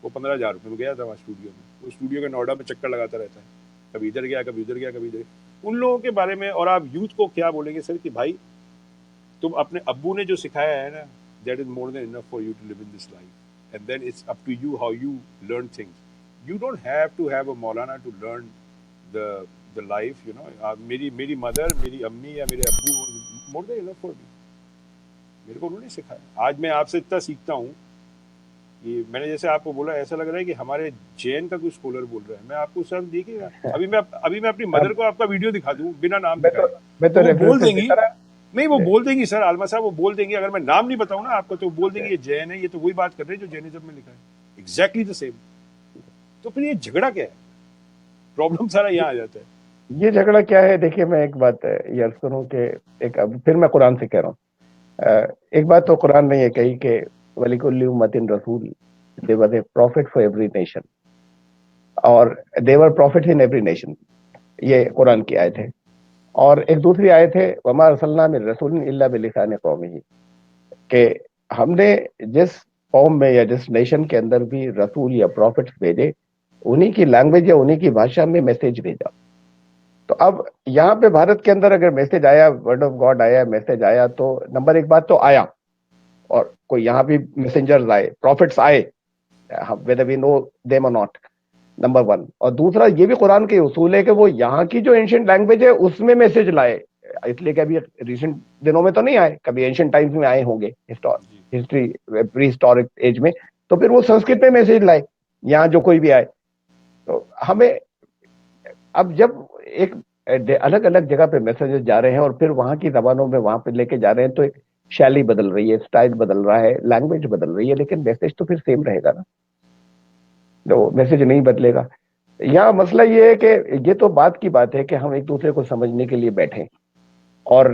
وہ 15,000 روپے میں گیا تھا وہاں اسٹوڈیو میں. وہ اسٹوڈیو کے نوئیڈا میں چکر لگاتا رہتا ہے, کبھی ادھر گیا کبھی ادھر گیا کبھی ادھر. ان لوگوں کے بارے میں اور آپ یوتھ کو کیا بولیں گے سر کہ بھائی تم اپنے ابو نے جو سکھایا ہے نا, that is more than enough for you to live in this life, and then it's up to you how you learn things. You don't have to have a maulana to learn the life, you know. میری mother, میری امی یا میرے ابو مور than enough for me. میرے کو انہوں نے سکھایا. آج میں آپ سے اتنا سیکھتا ہوں کہ میں نے جیسے آپ کو بولا, ایسا لگ رہا ہے کہ ہمارے جین کا کوئی اسکالر بول رہا ہے. میں آپ کو سر دیکھیے گا, ابھی میں اپنی مدر کو آپ کا ویڈیو دکھا دوں بنا نام دکھائے, تو وہ بول دیں گی. نہیں, وہ بول دیں گی سر عالمہ صاحب, وہ بول دیں گی. اگر میں نام نہیں بتاؤں نا آپ کو تو وہ بول دیں گی یہ جین ہے, یہ تو وہی بات کر رہے ہیں جو جینزم میں لکھا ہے, ایگزیکٹلی دا سیم. تو پھر یہ جھگڑا کیا ہے؟ پرابلم سارا یہاں آ جاتا ہے. یہ جھگڑا کیا ہے؟ دیکھیے میں ایک بات یہ عرض کروں کہ ایک, پھر میں قرآن سے کہہ رہا ہوں. ایک بات تو قرآن نے یہ کہی کہ وَلِكُلِّ أُمَّةٍ رَسُولٌ, they were a prophet for every nation, اور they were prophets in every nation. یہ قرآن کی آیت ہے. اور ایک دوسری آیت ہے وَمَا أَرْسَلْنَا مِن رَسُولٍ إِلَّا بِلِسَانِ قَوْمِهِ, کہ ہم نے جس قوم میں یا جس نیشن کے اندر بھی رسول یا پروفٹس بھیجے, انہی کی لینگویج یا انہی کی بھاشا میں میسیج بھیجا. تو اب یہاں پہ بھارت کے اندر اگر میسیج آیا, ورڈ آف گاڈ آیا, میسیج آیا, تو نمبر ایک بات تو آیا, اور کوئی یہاں بھی میسنجرز آئے, پروفٹس آئے, whether we know them or not, number one. اور دوسرا یہ بھی قرآن کے اصول ہے کہ وہ یہاں کی جو اینشنٹ لینگویج ہے اس میں میسیج لائے. اس لیے کہ ابھی ریسنٹ دنوں میں تو نہیں آئے, کبھی اینشنٹ ٹائمز میں آئے ہوں گے, ہسٹری پری ہسٹورک ایج میں, تو پھر وہ سنسکرت میں میسیج لائے یہاں جو کوئی بھی آئے. تو ہمیں اب جب ایک الگ الگ جگہ پہ میسیجز جا رہے ہیں اور پھر وہاں کی زبانوں میں وہاں پہ لے کے جا رہے ہیں, تو ایک شیلی بدل رہی ہے, اسٹائل بدل رہا ہے, لینگویج بدل رہی ہے, لیکن میسیج تو پھر سیم رہے گا نا, تو میسیج نہیں بدلے گا. یہاں مسئلہ یہ ہے کہ یہ تو بات کی بات ہے کہ ہم ایک دوسرے کو سمجھنے کے لیے بیٹھیں, اور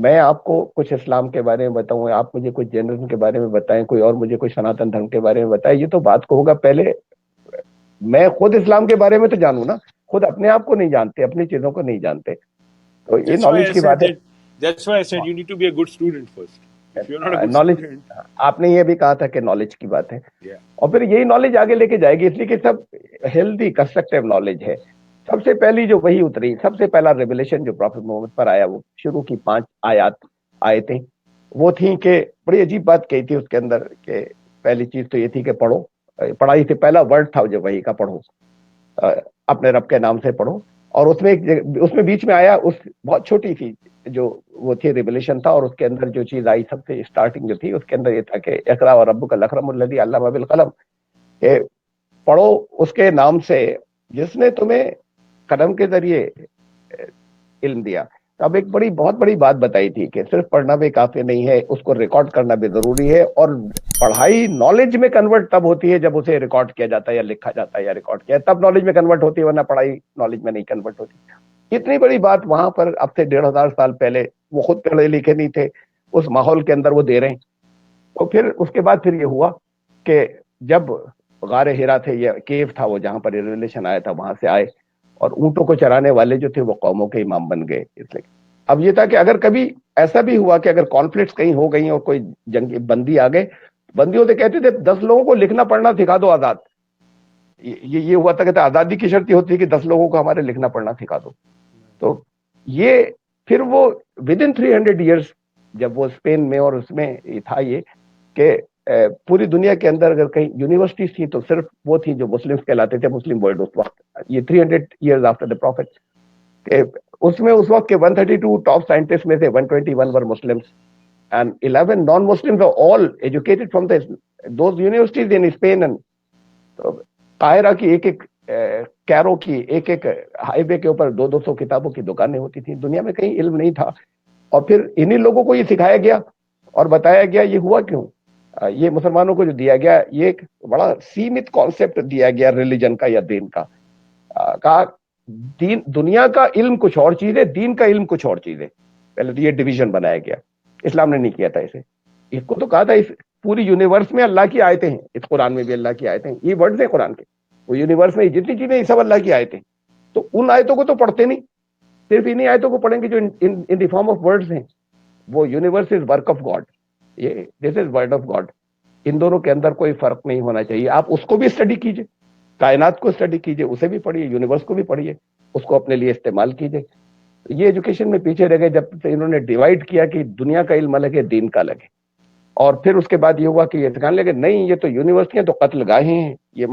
میں آپ کو کچھ اسلام کے بارے میں بتاؤں, آپ مجھے کچھ جینرزم کے بارے میں بتائیں, کوئی اور مجھے کوئی سناتن دھرم کے بارے میں بتائیں. یہ تو بات کو ہوگا پہلے میں خود اسلام کے بارے میں تو جانوں نا, خود اپنے آپ کو نہیں جانتے, اپنی چیزوں کو نہیں جانتے. تو یہ نالج کی بات ہے. That's why I said you need to be a good student first. If you're not a good knowledge, student, آپ نے یہ بھی کہا تھا کہ نالج کی بات ہے, yeah. اور پھر یہی نالج آگے لے کے جائے گی, اس لیے کہ سب ہیلدی کنسٹرکٹیو نالج ہے. سب سے پہلی جو وہی اتری, سب سے پہلا ریویلیشن جو پروفیٹ محمد پر آیا, وہ شروع کی 5 آیات آیتیں وہ تھیں کہ بڑی عجیب بات کہی تھی اس کے اندر, کہ پہلی چیز تو یہ تھی کہ پڑھو. پڑھائی سے پہلا ورڈ تھا جو وہی کا, پڑھو, اپنے رب کے نام سے پڑھو, اور اس میں بیچ میں آیا اس بہت چھوٹی سی جو وہ تھی ریولیشن تھا، اور اس کے اندر جو چیز آئی سب سے اسٹارٹنگ جو تھی اس کے اندر یہ تھا کہ اقرا وربک الاکرم الذی علم بالقلم، کہ پڑھو اس کے نام سے جس نے تمہیں قلم کے ذریعے علم دیا. تو اب ایک بہت بڑی بات بتائی تھی کہ صرف پڑھنا بھی کافی نہیں ہے، اس کو ریکارڈ کرنا بھی ضروری ہے، اور پڑھائی نالج میں کنورٹ تب ہوتی ہے جب اسے ریکارڈ کیا جاتا ہے یا لکھا جاتا ہے یا ریکارڈ کیا، تب نالج میں کنورٹ ہوتی ہے، ورنہ پڑھائی نالج میں نہیں کنورٹ ہوتی. اتنی بڑی بات وہاں پر اب سے 1500 سال پہلے، وہ خود پڑھے لکھے نہیں تھے، اس ماحول کے اندر وہ دے رہے ہیں. تو پھر اس کے بعد پھر یہ ہوا کہ جب غار ہرا تھے، یہ کیو تھا وہ جہاں پر ریولیشن آیا تھا، وہاں سے آئے اور اونٹوں کو چرانے والے جو تھے وہ قوموں کے امام بن گئے. اس لیے اب یہ تھا کہ اگر کبھی ایسا بھی ہوا کہ اگر کانفلکٹس کہیں ہو گئی اور کوئی جنگی بندی آ گئے، بندیوں سے کہتے تھے 10 لوگوں کو لکھنا پڑھنا سکھا دو آزاد. یہ ہوا تھا، کہتے آزادی کی شرط یہ ہوتی ہے کہ 10 لوگوں کو ہمارے لکھنا پڑھنا سکھا دو. تو یہ پھر وہ ود ان 300 ایئرس جب وہ اسپین میں اور اس میں تھا یہ کہ پوری دنیا کے اندر اگر کہیں یونیورسٹیز تھیں تو صرف وہ تھیں جو مسلمس کہلاتے تھے، مسلم ورلڈ اس وقت. یہ 300 ایئرز آفٹر دا پروفٹ، اس میں اس وقت کے 132 ٹاپ سائنٹسٹ میں سے 121 ور Muslims and 11 non-Muslims are all educated from those universities in Spain. تو قاہرہ کی ایک کیرو کی ایک ہائی وے کے اوپر 200 کتابوں کی دکانیں ہوتی تھیں. دنیا میں کہیں علم نہیں تھا، اور پھر انہی لوگوں کو یہ سکھایا گیا اور بتایا گیا. یہ ہوا کیوں؟ یہ مسلمانوں کو جو دیا گیا یہ ایک بڑا سیمت کانسیپٹ دیا گیا ریلیجن کا یا دین کا. کہا دنیا کا علم کچھ اور چیز ہے، دین کا علم کچھ اور چیز ہے. پہلے تو یہ ڈویژن بنایا گیا. اسلام نے نہیں کیا تھا اسے. اس کو تو کہا تھا اس پوری یونیورس میں اللہ کی آیتیں ہیں، اس قرآن میں بھی اللہ کی آیتیں ہیں، یہ ورڈز ہیں قرآن کے. وہ یونیورس میں جتنی چیزیں یہ سب اللہ کی آیتیں ہیں. تو ان آیتوں کو تو پڑھتے نہیں، صرف انہی آیتوں کو پڑھیں گے جو ان دی فارم آف ورڈز ہیں. وہ universe is work of God, یہ دس از ورڈ آف گاڈ. ان دونوں کے اندر کوئی فرق نہیں ہونا چاہیے. آپ اس کو بھی اسٹڈی کیجئے، کائنات کو اسٹڈی کیجئے، اسے بھی پڑھیے، یونیورس کو بھی پڑھیے، اس کو اپنے لیے استعمال کیجئے. یہ ایجوکیشن میں پیچھے رہ گئے جب سے انہوں نے ڈیوائڈ کیا کہ دنیا کا علم الگ ہے، دین کا الگ ہے. اور پھر اس کے بعد یہ ہوا کہ یہ سکھانے لگے نہیں یہ تو یونیورسٹیاں تو قتل گاہیں ہیں، یہ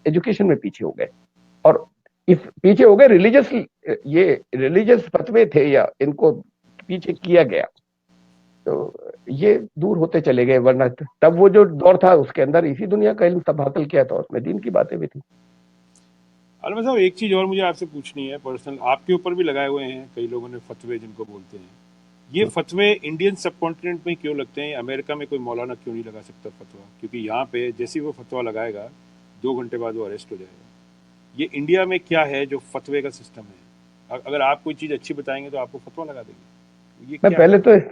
ایجوکیشن میں پیچھے ہو گئے. اور اس پیچھے ہو گئے ریلیجس، یہ ریلیجس فتوے تھے یا ان کو پیچھے کیا گیا. تو یہ دور ہوتے چلے گئے، ورنہ تب وہ جو دور تھا اس کے اندر اسی دنیا کا علم سب حاصل کیا تھا، اس میں دین کی باتیں بھی تھیں. علامہ صاحب ایک چیز اور مجھے آپ سے پوچھنی ہے پرسنل، آپ کے اوپر بھی لگائے ہوئے ہیں کئی لوگوں نے فتوے جن کو بولتے ہیں. یہ فتوے انڈین سب کانٹیننٹ میں کیوں لگتے ہیں؟ امریکہ میں کوئی مولانا کیوں نہیں لگا سکتا فتویٰ؟ کیونکہ یہاں پہ جیسے وہ فتویٰ لگائے گا 2 گھنٹے بعد وہ اریسٹ ہو جائے گا. یہ انڈیا میں کیا ہے جو فتوے کا سسٹم ہے؟ اگر آپ کوئی چیز اچھی بتائیں گے تو آپ کو فتویٰ لگا دیں گے. یہ میں کیا پہلے ہے؟ تو اس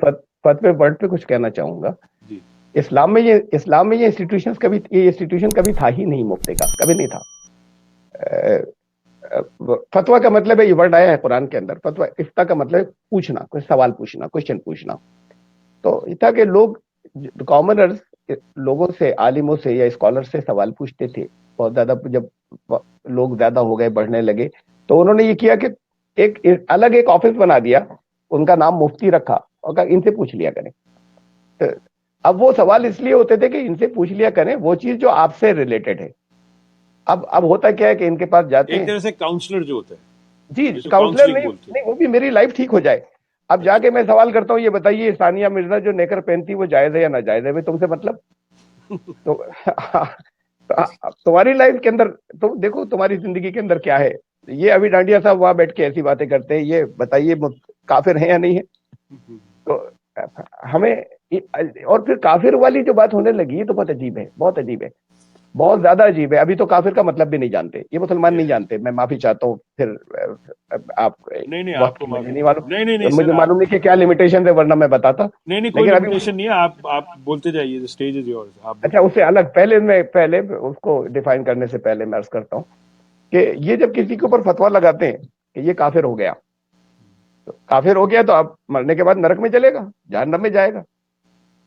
فتوے ورڈ پہ کچھ کہنا چاہوں گا. جی اسلام میں یہ انسٹیٹیوشن کبھی تھا ہی نہیں، مفتی کا کبھی نہیں تھا. فتویٰ کا مطلب ہے، یہ ورڈ آیا ہے قرآن کے اندر، فتویٰ افتاء کا مطلب پوچھنا، کوئی سوال پوچھنا، کوشچن پوچھنا. تو یہ تھا کہ لوگ کامنرز لوگوں سے، عالموں سے یا اسکالر سے سوال پوچھتے تھے. بہت زیادہ جب لوگ زیادہ ہو گئے، بڑھنے لگے، تو انہوں نے یہ کیا کہ ایک الگ ایک آفس بنا دیا، ان کا نام مفتی رکھا اور کہا ان سے پوچھ لیا کریں. تو اب وہ سوال اس لیے ہوتے تھے کہ ان سے پوچھ لیا کریں وہ چیز جو آپ سے ریلیٹڈ ہے. اب ہوتا کیا ہے کہ ان کے پاس جاتے ایک ہیں، طرح سے کاؤنسلر جو ہوتا ہے جی جسے کاؤنسلر کاؤنسلنگ نہیں بولتے ہیں. نہیں، وہ بھی میری لائف ٹھیک ہو جائے. اب جا کے میں سوال کرتا ہوں یہ بتائیے ثانیہ مرزا جو نیکر پہنتی وہ جائز ہے یا ناجائز ہے؟ بھائی تم سے مطلب. تو تمہاری لائف کے اندر تو دیکھو تمہاری زندگی کے اندر کیا ہے. یہ ابھی ڈانڈیا صاحب وہاں بیٹھ کے ایسی باتیں کرتے ہیں، یہ بتائیے کافر ہیں یا نہیں ہے. تو ہمیں اور پھر کافر والی جو بات ہونے لگی یہ تو بہت عجیب ہے، بہت عجیب ہے، بہت زیادہ عجیب ہے. ابھی تو کافر کا مطلب بھی نہیں جانتے یہ مسلمان، نہیں جانتے. میں معافی چاہتا ہوں، پھر آپ نہیں آپ وقت کو کی مجھے معافی نہیں معلوم، نہیں سر، مجھے آپ معلوم نہیں کہ کیا لمیٹیشن ہے، ورنہ میں بتاتا. نہیں کوئی لیکن ابھی لمیٹیشن نہیں ہے. آپ بولتے جائیے، the stage is yours. آپ اچھا اس سے الگ پہلے اس کو ڈیفائن کرنے سے پہلے میں عرض کرتا ہوں کہ یہ جب کسی کے اوپر فتویٰ لگاتے ہیں کہ یہ کافر ہو گیا، تو کافر ہو گیا تو اب مرنے کے بعد نرک میں چلے گا، جہنم میں جائے گا.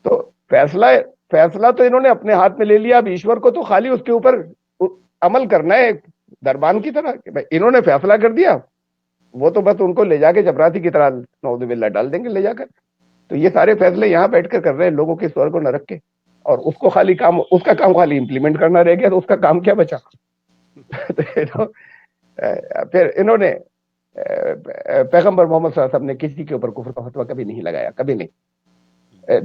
تو فیصلہ تو انہوں نے اپنے ہاتھ میں لے لیا. اب ایشور کو تو خالی اس کے اوپر عمل کرنا ہے دربان کی طرح کہ انہوں نے فیصلہ کر دیا، وہ تو بس ان کو لے جا کے چپراسی کی طرح نعوذ باللہ ڈال دیں گے لے جا کر. تو یہ سارے فیصلے یہاں بیٹھ کر رہے ہیں لوگوں کے سور کو نرک کے، اور اس کو اس کا کام خالی امپلیمنٹ کرنا رہ گیا. تو اس کا کام کیا بچا؟ پھر انہوں نے پیغمبر محمد صلی اللہ علیہ وسلم نے کسی کے اوپر کفر کا فتویٰ کبھی نہیں لگایا، کبھی نہیں.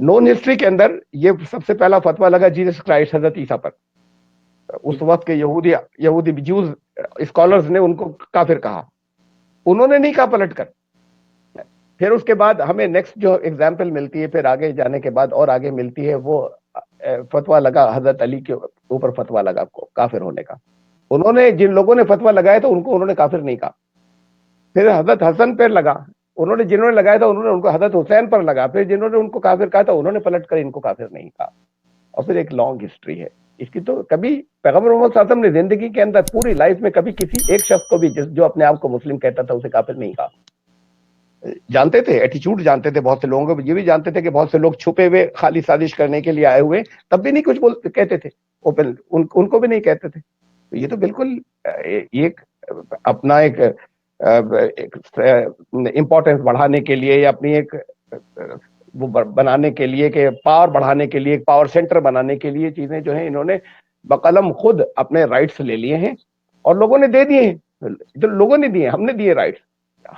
نون ہسٹری کے اندر یہ سب سے پہلا فتویٰ لگا جیسس کرائسٹ، حضرت عیسیٰ پر. اس وقت کے یہودی جوز اسکالرز نے ان کو کافر کہا، انہوں نے نہیں کہا پلٹ کر. پھر اس کے بعد ہمیں نیکسٹ جو ایگزامپل ملتی ہے پھر آگے جانے کے بعد اور آگے ملتی ہے، وہ فتویٰ لگا حضرت علی کے اوپر فتویٰ لگا کافر ہونے کا. انہوں نے جن لوگوں نے فتویٰ لگایا تھا ان کو انہوں نے کافر نہیں کہا. پھر حضرت حسن پر لگا، جنہوں نے لگایا تھا انہوں نے ان کو حضرت حسین پر لگا، پھر جنہوں نے ان کو کافر کہا تھا انہوں نے پلٹ کر ان کو کافر نہیں کہا. اور پھر ایک لانگ ہسٹری ہے اس کی. تو کبھی پیغمبر محمد صلی اللہ علیہ وسلم نے زندگی کے اندر پوری لائف میں کبھی کسی ایک شخص کو بھی جو اپنے آپ کو مسلم کہتا تھا اسے کافر نہیں کہا. جانتے تھے ایٹیچیوڈ، جانتے تھے بہت سے لوگوں کو، یہ بھی جانتے تھے کہ بہت سے لوگ چھپے ہوئے خالی سازش کرنے کے لیے آئے ہوئے، تب بھی نہیں کچھ کہتے تھے اوپن، ان کو بھی نہیں کہتے تھے. تو یہ تو بالکل ایک اپنا ایک امپورٹنس بڑھانے کے لیے یا اپنی ایک وہ بنانے کے لیے کہ پاور بڑھانے کے لیے، ایک پاور سینٹر بنانے کے لیے چیزیں جو ہیں انہوں نے بقلم خود اپنے رائٹس لے لیے ہیں اور لوگوں نے دے دیے ہیں. جو لوگوں نے دیے، ہم نے دیے رائٹس،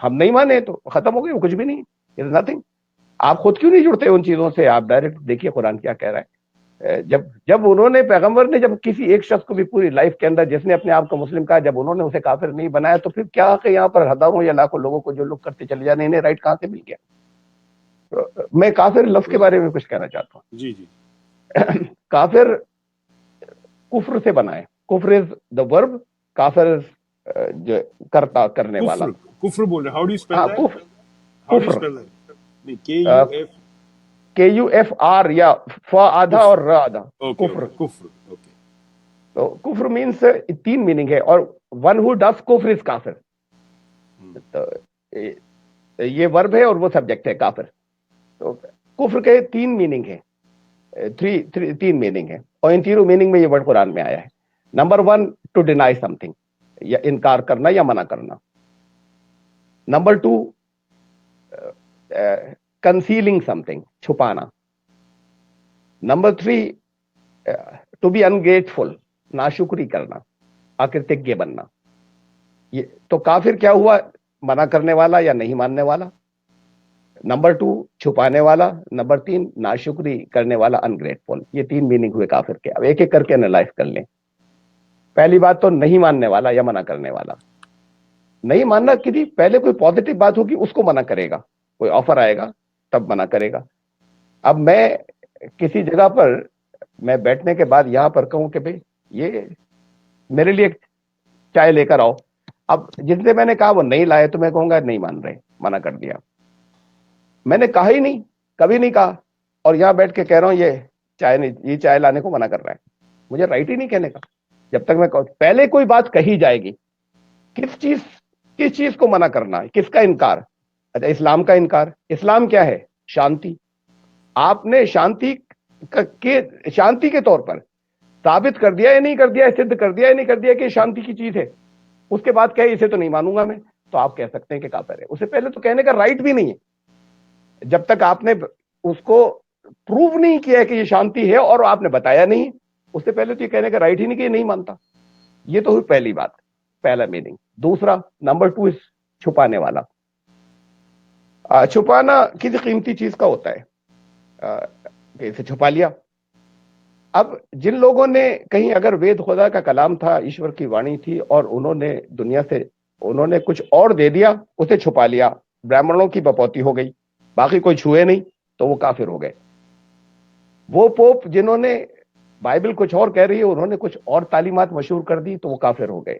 ہم نہیں مانے تو ختم ہو گئے، وہ کچھ بھی نہیں، اٹ از نتھنگ. آپ خود کیوں نہیں جڑتے ان چیزوں سے؟ آپ ڈائریکٹ دیکھیے قرآن کیا کہہ رہا ہے. جب انہوں نے پیغمبر نے جب کسی ایک شخص کو بھی پوری لائف کے اندر جس نے اپنے آپ کو مسلم کہا، جب انہوں نے اسے کافر نہیں بنایا، تو پھر کیا کہ یہاں پر ہزاروں یا لاکھوں لوگوں کو جو لوگ کرتے چلے جانے، انہیں رائٹ کہاں سے مل گیا؟ میں کافر لفظ کے بارے میں کچھ کہنا چاہتا ہوں. جی جی. کافر کفر سے بنا ہے. کفر از دا ورب، کافر از کرنے والا. کفر بول رہے، ہاؤ ڈو یو اسپیل ہاں that? How do you spell that? کے یو ایف KUFR یا فا آدھا اور را آدھا، کفر. کفر، اوکے. تو کفر مینس 3 میننگ ہے، اور ون ہو ڈز کفر از کافر. تو یہ ورب ہے اور وہ سبجیکٹ ہے کافر. تو کفر کے 3 میننگ ہے، 3 میننگ ہے، اور ان تینوں میننگ میں یہ ورڈ قرآن میں آیا ہے. Number 1 to deny something, یا انکار کرنا یا منع کرنا. نمبر 2 کنسیلنگ سم تھنگ، چھپانا. نمبر 3 ٹو بی انگریٹفل، ناشکری کرنا، اکرتجیہ بننا. یہ تو کافر کیا ہوا؟ منع کرنے والا یا نہیں ماننے والا. نمبر 2 چھپانے والا. نمبر 3 ناشکری کرنے والا، انگریٹفل. یہ 3 میننگ ہوئے کافر کے. اب ایک ایک کر کے انالائز کر لیں. پہلی بات تو نہیں ماننے والا یا منع کرنے والا. نہیں ماننا کسی پہلے کوئی پازیٹیو بات ہوگی اس کو منع کرے گا، کوئی آفر آئے گا تب منع کرے گا. اب میں کسی جگہ پر میں بیٹھنے کے بعد یہاں پر کہوں کہ بھئی یہ میرے لیے چائے لے کر آؤ، اب جس سے میں نے کہا وہ نہیں لائے تو میں کہوں گا نہیں مان رہے، منع کر دیا. میں نے کہا ہی نہیں، کبھی نہیں کہا، اور یہاں بیٹھ کے کہہ رہا ہوں یہ چائے لانے کو منع کر رہا ہے. مجھے رائٹ ہی نہیں کہنے کا. جب تک میں پہلے کوئی بات کہی جائے گی، کس چیز کو منع کرنا ہے، کس کا انکار؟ اچھا، اسلام کا انکار. اسلام کیا ہے؟ شانتی. آپ نے شانتی کے طور پر ثابت کر دیا یا نہیں کر دیا، سدھ کر دیا یا نہیں کر دیا کہ شانتی کی چیز ہے. اس کے بعد کہے اسے تو نہیں مانوں گا میں، تو آپ کہہ سکتے ہیں کہ کافر ہے. اسے پہلے تو کہنے کا رائٹ بھی نہیں ہے. جب تک آپ نے اس کو پروو نہیں کیا کہ یہ شانتی ہے اور آپ نے بتایا نہیں، اس سے پہلے تو یہ کہنے کا رائٹ ہی نہیں کہ یہ نہیں مانتا. یہ تو ہوئی پہلی بات، پہلا میننگ. دوسرا، نمبر 2 چھپانے والا. چھپانا کسی قیمتی چیز کا ہوتا ہے کہ اسے چھپا لیا. اب جن لوگوں نے کہیں اگر وید خدا کا کلام تھا، ایشور کی وانی تھی، اور انہوں نے دنیا سے انہوں نے کچھ اور دے دیا، اسے چھپا لیا، برہمنوں کی بپوتی ہو گئی، باقی کوئی چھوئے نہیں، تو وہ کافر ہو گئے. وہ پوپ جنہوں نے بائبل کچھ اور کہہ رہی ہے انہوں نے کچھ اور تعلیمات مشہور کر دی تو وہ کافر ہو گئے.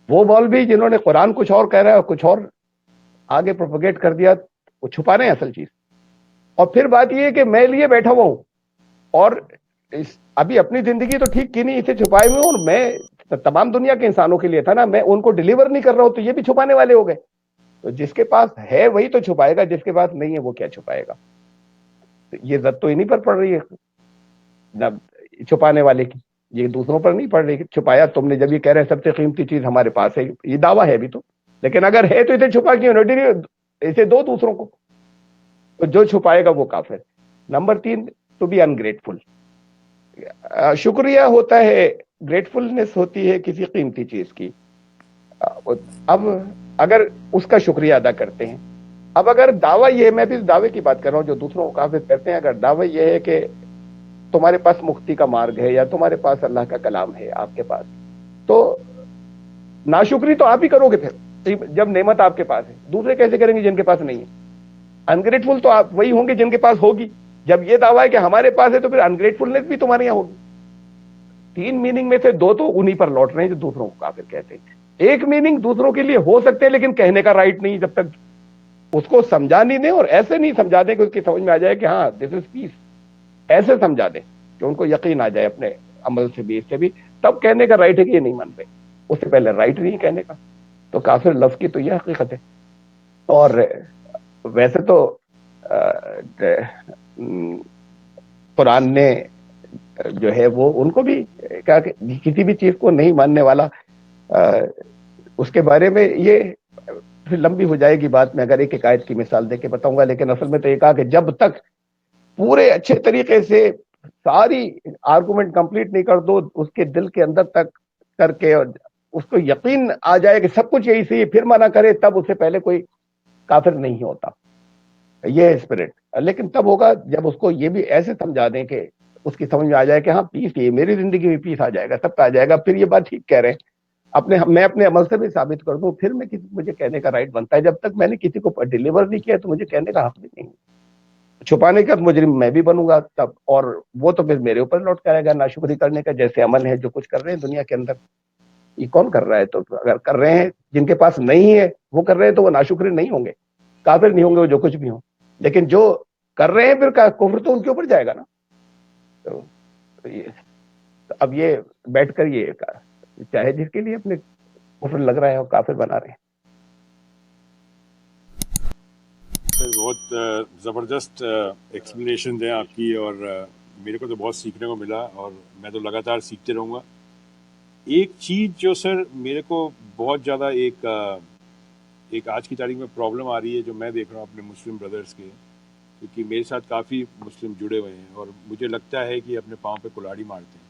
وہ مولوی جنہوں نے قرآن کچھ اور کہہ رہا ہے اور کچھ اور آگے پروپیگیٹ کر دیا، وہ چھپا رہے ہیں اصل چیز. اور پھر بات یہ ہے کہ میں لیے بیٹھا ہوا ہوں اور ابھی اپنی زندگی تو ٹھیک کی نہیں، اسے چھپائے ہوئے ہوں، اور میں تمام دنیا کے انسانوں کے لیے تھا نا، میں ان کو ڈیلیور نہیں کر رہا ہوں، تو یہ بھی چھپانے والے ہو گئے. تو جس کے پاس ہے وہی تو چھپائے گا، جس کے پاس نہیں ہے وہ کیا چھپائے گا؟ یہ زد تو انہیں پر پڑ رہی ہے چھپانے والے کی، یہ دوسروں پر نہیں پڑ رہی. چھپایا تم نے جب یہ کہہ رہے سب سے قیمتی چیز ہمارے پاس ہے، یہ دعویٰ ہے بھی تو، لیکن اگر ہے تو اسے چھپا کیوں؟ اسے دو دوسروں کو. تو جو چھپائے گا وہ کافر. Number 3 to be ungrateful. شکریہ ہوتا ہے، گریٹفلنس ہوتی ہے کسی قیمتی چیز کی. اب اگر اس کا شکریہ ادا کرتے ہیں، اب اگر دعویٰ یہ، میں بھی دعوے کی بات کر رہا ہوں جو دوسروں کو کافر کرتے ہیں، اگر دعویٰ یہ ہے کہ تمہارے پاس مفتی کا مارگ ہے یا تمہارے پاس اللہ کا کلام ہے آپ کے پاس، تو ناشکری تو آپ ہی کرو گے پھر جب نعمت آپ کے پاس ہے، دوسرے کیسے کریں گے جن کے پاس نہیں ہے؟ انگریٹفل تو آپ وہی ہوں گے جن کے پاس ہوگی. جب یہ دعویٰ ہے کہ ہمارے پاس ہے تو پھر انگریٹفلنس بھی تمہارے یہاں ہوگی. تین میننگ میں سے دو تو انہی پر لوٹ رہے ہیں جو دوسروں کو کافر کہتے ہیں. ایک میننگ دوسروں کے لیے ہو سکتے ہیں لیکن کہنے کا رائٹ نہیں جب تک اس کو سمجھا نہیں دیں، اور ایسے نہیں سمجھا دیں کہ اس کی سمجھ میں آ جائے کہ ہاں دس از پیس، ایسے سمجھا دیں کہ ان کو یقین آ جائے اپنے عمل سے بھی، اس سے بھی، تب کہنے کا رائٹ ہے کہ یہ نہیں مان رہے. اس سے پہلے رائٹ نہیں کہنے کا. تو کافر لفظ کی تو یہ حقیقت ہے. اور ویسے تو قرآن نے جو ہے وہ ان کو بھی کہا کہ کسی بھی چیز کو نہیں ماننے والا، اس کے بارے میں یہ پھر لمبی ہو جائے گی بات، میں اگر ایک آیت کی مثال دے کے بتاؤں گا، لیکن اصل میں تو یہ کہا کہ جب تک پورے اچھے طریقے سے ساری آرگومنٹ کمپلیٹ نہیں کر دو اس کے دل کے اندر تک کر کے، اور اس کو یقین آ جائے کہ سب کچھ یہی صحیح، پھر منع کرے، تب اس سے پہلے کوئی کافر نہیں ہوتا. یہ اسپرٹ لیکن تب ہوگا جب اس کو یہ بھی ایسے سمجھا دیں کہ اس کی سمجھ میں آ جائے کہ ہاں پیس، یہ میری زندگی میں پیس آ جائے گا، تب آ جائے گا. پھر یہ بات ٹھیک کہہ رہے ہیں، میں اپنے عمل سے بھی ثابت کر دوں، پھر میں مجھے کہنے کا رائٹ بنتا ہے. جب تک میں نے کسی کو ڈیلیور نہیں کیا تو مجھے کہنے کا حق بھی نہیں. چھپانے کا مجرم میں بھی بنوں گا تب، اور وہ تو پھر میرے اوپر لوٹ کر آئے گا. ناشکری کرنے کا جیسے عمل ہے جو کچھ کر رہے ہیں دنیا کے اندر، یہ کون کر رہا ہے؟ تو اگر کر رہے ہیں جن کے پاس نہیں ہے وہ کر رہے ہیں تو وہ ناشکری نہیں ہوں گے، کافر نہیں ہوں گے، وہ جو کچھ بھی ہوں. لیکن جو کر رہے ہیں پھر کفر تو ان کے اوپر جائے گا نا. تو اب یہ بیٹھ کر یہ چاہے جس کے لیے اپنے کفر لگ رہا ہے وہ کافر بنا رہے ہیں. بہت زبردست ایکسپلینیشن ہیں آپ کی، اور میرے کو تو بہت سیکھنے کو ملا، اور میں تو لگاتار سیکھتے رہوں گا. ایک چیز جو سر میرے کو بہت زیادہ ایک آج کی تاریخ میں پرابلم آ رہی ہے جو میں دیکھ رہا ہوں اپنے مسلم بردرز کے، کیونکہ میرے ساتھ کافی مسلم جڑے ہوئے ہیں اور مجھے لگتا ہے کہ اپنے پاؤں پہ کلاڑی مارتے ہیں.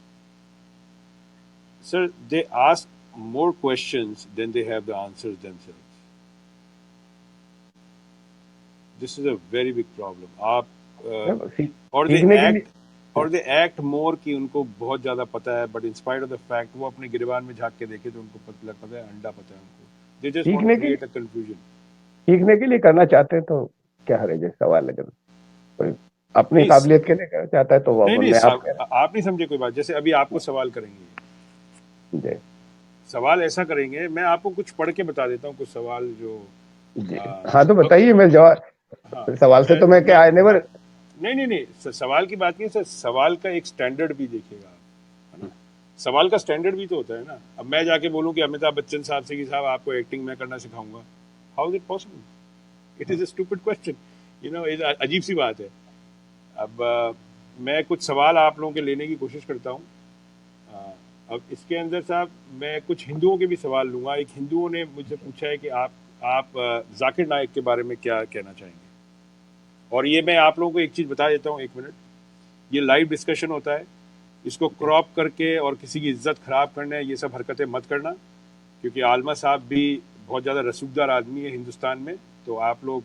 Sir they ask more questions then they have the answers themselves. This is a very big problem. اور دے سیکھنے کے لیے ایکٹ مور کہ ان کو بہت زیادہ پتا ہے، but in spite of the fact وہ اپنے گریبان میں جھانک کے دیکھے تو ان کو پتہ ہے انڈا پتہ ہے ان کو. They just want to create a confusion. سیکھنے کے لیے کرنا چاہتے ہیں تو کیا حرج ہے؟ سوال اگر کوئی اپنی نہیں قابلیت کے لیے کرنا چاہتا ہے تو وہ نہیں میں آپ کہہ آپ نہیں سمجھے کوئی بات. جیسے ابھی آپ کو سوال کریں گے، جی سوال ایسا کریں گے، میں آپ کو کچھ پڑھ کے بتا دیتا ہوں کچھ سوال جو جی ہاں تو بتائیے. میں ہاں جواب سوال سے تو میں کیا آئی نیور. نہیں سوال کی بات نہیں سر، سوال کا ایک سٹینڈرڈ بھی دیکھیے گا آپ، ہے نا. سوال کا سٹینڈرڈ بھی تو ہوتا ہے نا. اب میں جا کے بولوں کہ امیتابھ بچن صاحب سے کہ صاحب آپ کو ایکٹنگ میں کرنا سکھاؤں گا، how is it possible? It is a stupid question, عجیب سی بات ہے. اب میں کچھ سوال آپ لوگوں کے لینے کی کوشش کرتا ہوں. اب اس کے اندر صاحب میں کچھ ہندوؤں کے بھی سوال لوں گا. ایک ہندوؤں نے مجھ سے پوچھا ہے کہ آپ ذاکر نائک کے بارے میں کیا کہنا چاہیں گے. اور یہ میں آپ لوگوں کو ایک چیز بتا دیتا ہوں، ایک منٹ. یہ لائیو ڈسکشن ہوتا ہے، اس کو کراپ کر کے اور کسی کی عزت خراب کرنا یہ سب حرکتیں مت کرنا، کیونکہ عالمہ صاحب بھی بہت زیادہ رسوخدار آدمی ہے ہندوستان میں، تو آپ لوگ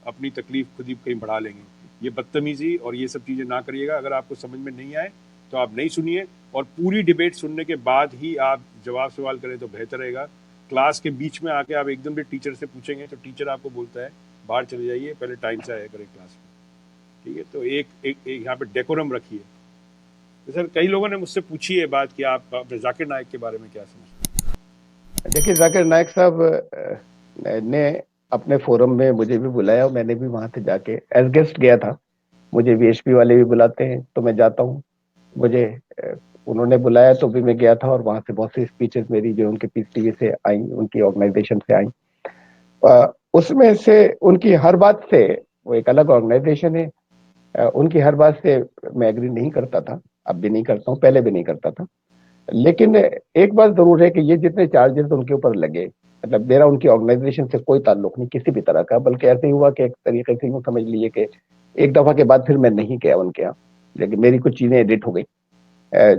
اپنی تکلیف خود ہی کہیں بڑھا لیں گے. یہ بدتمیزی اور یہ سب چیزیں نہ کریے گا. اگر آپ کو سمجھ میں نہیں آئے تو آپ نہیں سنیے، اور پوری ڈیبیٹ سننے کے بعد ہی آپ جواب سوال کریں تو بہتر رہے گا. کلاس کے بیچ میں آ کے آپ ایک دم بھی ٹیچر سے پوچھیں گے تو ٹیچر آپ کو بولتا ہے باہر چلے جائیے، پہلے ٹائم سے آیا کریں کلاس میں. ٹھیک ہے، تو ایک یہاں پہ ڈیکورم رکھیے. تو سر کئی لوگوں نے مجھ سے پوچھی ہے بات کہ آپ ذاکر نائک کے بارے میں کیا سمجھتے ہیں. دیکھیے ذاکر نائک صاحب نے اپنے فورم میں مجھے بھی بلایا، اور میں نے بھی وہاں سے جا کے ایز گیسٹ گیا تھا. مجھے وی ایچ پی والے بھی بلاتے ہیں تو میں جاتا ہوں. مجھے انہوں نے بلایا تو بھی میں گیا تھا، اور وہاں سے بہت سی اسپیچز میری جو ان کے پیس ٹی وی سے آئیں، ان کی آرگنائزیشن سے آئیں. اس میں سے ان کی ہر بات سے، وہ ایک الگ آرگنائزیشن ہے، ان کی ہر بات سے میں ایگری نہیں کرتا تھا. اب بھی نہیں کرتا ہوں، پہلے بھی نہیں کرتا تھا. لیکن ایک بات ضرور ہے کہ یہ جتنے چارجز ان کے اوپر لگے، مطلب میرا ان کی آرگنائزیشن سے کوئی تعلق نہیں کسی بھی طرح کا، بلکہ ایسے ہی ہوا کہ ایک طریقے سے یوں سمجھ لیجیے کہ ایک دفعہ کے بعد پھر میں نہیں گیا ان کے یہاں. لیکن میری کچھ چیزیں ایڈٹ ہو گئی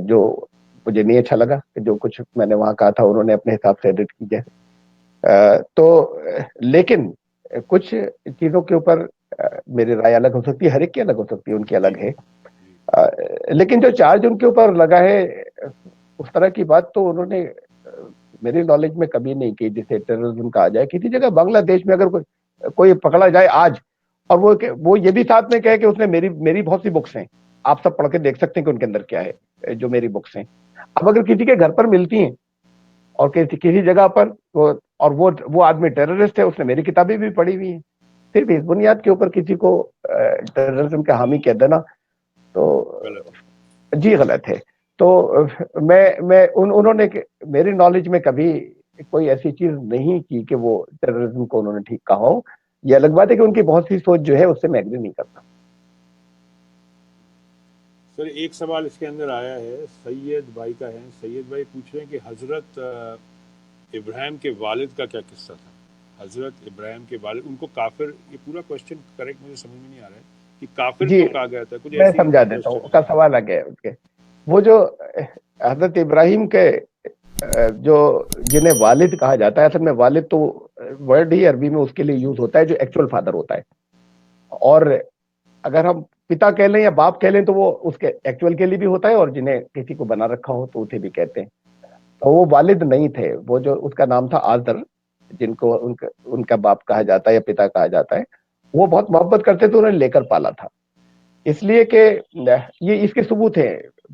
جو مجھے نہیں اچھا لگا، کہ جو کچھ میں نے وہاں کہا تھا انہوں نے اپنے حساب سے ایڈٹ کی جائے. تو لیکن کچھ چیزوں کے اوپر میری رائے الگ ہو سکتی ہے، ہر ایک کی الگ ہو سکتی ہے، ان کی جی الگ ہے، جی لیکن جو چارج ان کے اوپر لگا ہے اس طرح کی بات تو انہوں نے میری نالج میں کبھی نہیں کی جسے ٹیررزم کہا جائے کسی جگہ۔ بنگلہ دیش میں اگر کوئی پکڑا جائے آج اور وہ یہ بھی ساتھ میں کہے کہ اس نے میری بہت سی بکس ہیں، آپ سب پڑھ کے دیکھ سکتے ہیں کہ ان کے اندر کیا ہے جو میری بکس ہیں، اب اگر کسی کے گھر پر ملتی ہیں اور کسی جگہ پر اور وہ آدمی ٹیررسٹ ہے، اس نے میری کتابیں بھی پڑھی ہوئی ہیں، پھر بھی اس بنیاد کے اوپر کسی کو ٹیررزم کا حامی کہہ دینا تو غلط ہے۔ جی غلط ہے۔ تو انہوں نے میری نالج میں کبھی کوئی ایسی چیز نہیں کی کہ وہ ٹیررزم کو انہوں نے ٹھیک کہا ہو۔ یہ الگ بات ہے کہ ان کی بہت سی سوچ جو ہے اس سے میں ایگری نہیں کرتا۔ سر ایک سوال اس کے اندر آیا ہے، سید بھائی کا ہے، سید بھائی پوچھ رہے ہیں کہ حضرت ابراہیم کے والد کا کیا قصہ تھا؟ حضرت ابراہیم کے والد ان کو کافر، یہ پورا کوشچن کریکٹ مجھے سمجھ میں نہیں آ رہا ہے کہ کافر جی کیوں کہا گیا تھا، کچھ میں ایسی سمجھا دیتا ہوں، کوشچن اس کا ہے۔ سوال آ گیا اس کے۔ وہ جو حضرت ابراہیم کے جو جنہیں والد کہا جاتا ہے، اصل میں والد تو ورڈ ہی عربی میں اس کے لیے یوز ہوتا ہے جو ایکچوئل فادر ہوتا ہے، اور اگر ہم پتا کہہ لیں یا باپ کہہ لیں تو وہ اس کے ایکچوئل کے لیے بھی ہوتا ہے، اور جنہیں کسی کو بنا رکھا ہو تو اسے بھی کہتے ہیں۔ تو وہ والد نہیں تھے، وہ جو اس کا نام تھا آزر، جن کو ان کا باپ کہا جاتا ہے یا پتا کہا جاتا ہے، وہ بہت محبت کرتے تھے، انہیں لے کر پالا تھا، اس لیے کہ یہ اس کے ثبوت ہیں،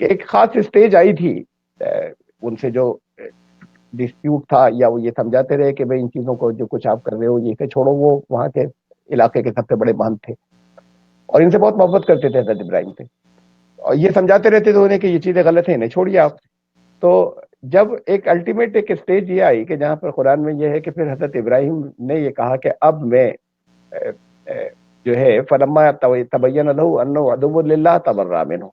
کہ ایک خاص اسٹیج آئی تھی ان سے جو ڈسپیوٹ تھا، یا وہ یہ سمجھاتے رہے کہ بھئی ان چیزوں کو جو کچھ آپ کر رہے ہو یہ سے چھوڑو، وہ وہاں کے علاقے کے سب سے بڑے مہنت تھے اور ان سے بہت محبت کرتے تھے حضرت ابراہیم سے، اور یہ سمجھاتے رہتے تھے انہیں کہ یہ چیزیں غلط ہیں، انہیں چھوڑیے آپ۔ تو جب ایک الٹیمیٹ ایک اسٹیج یہ آئی کہ جہاں پر قرآن میں یہ ہے کہ پھر حضرت ابراہیم نے یہ کہا کہ اب میں جو ہے فلما تبین لہ انہ عدو للہ تبرأ منہ،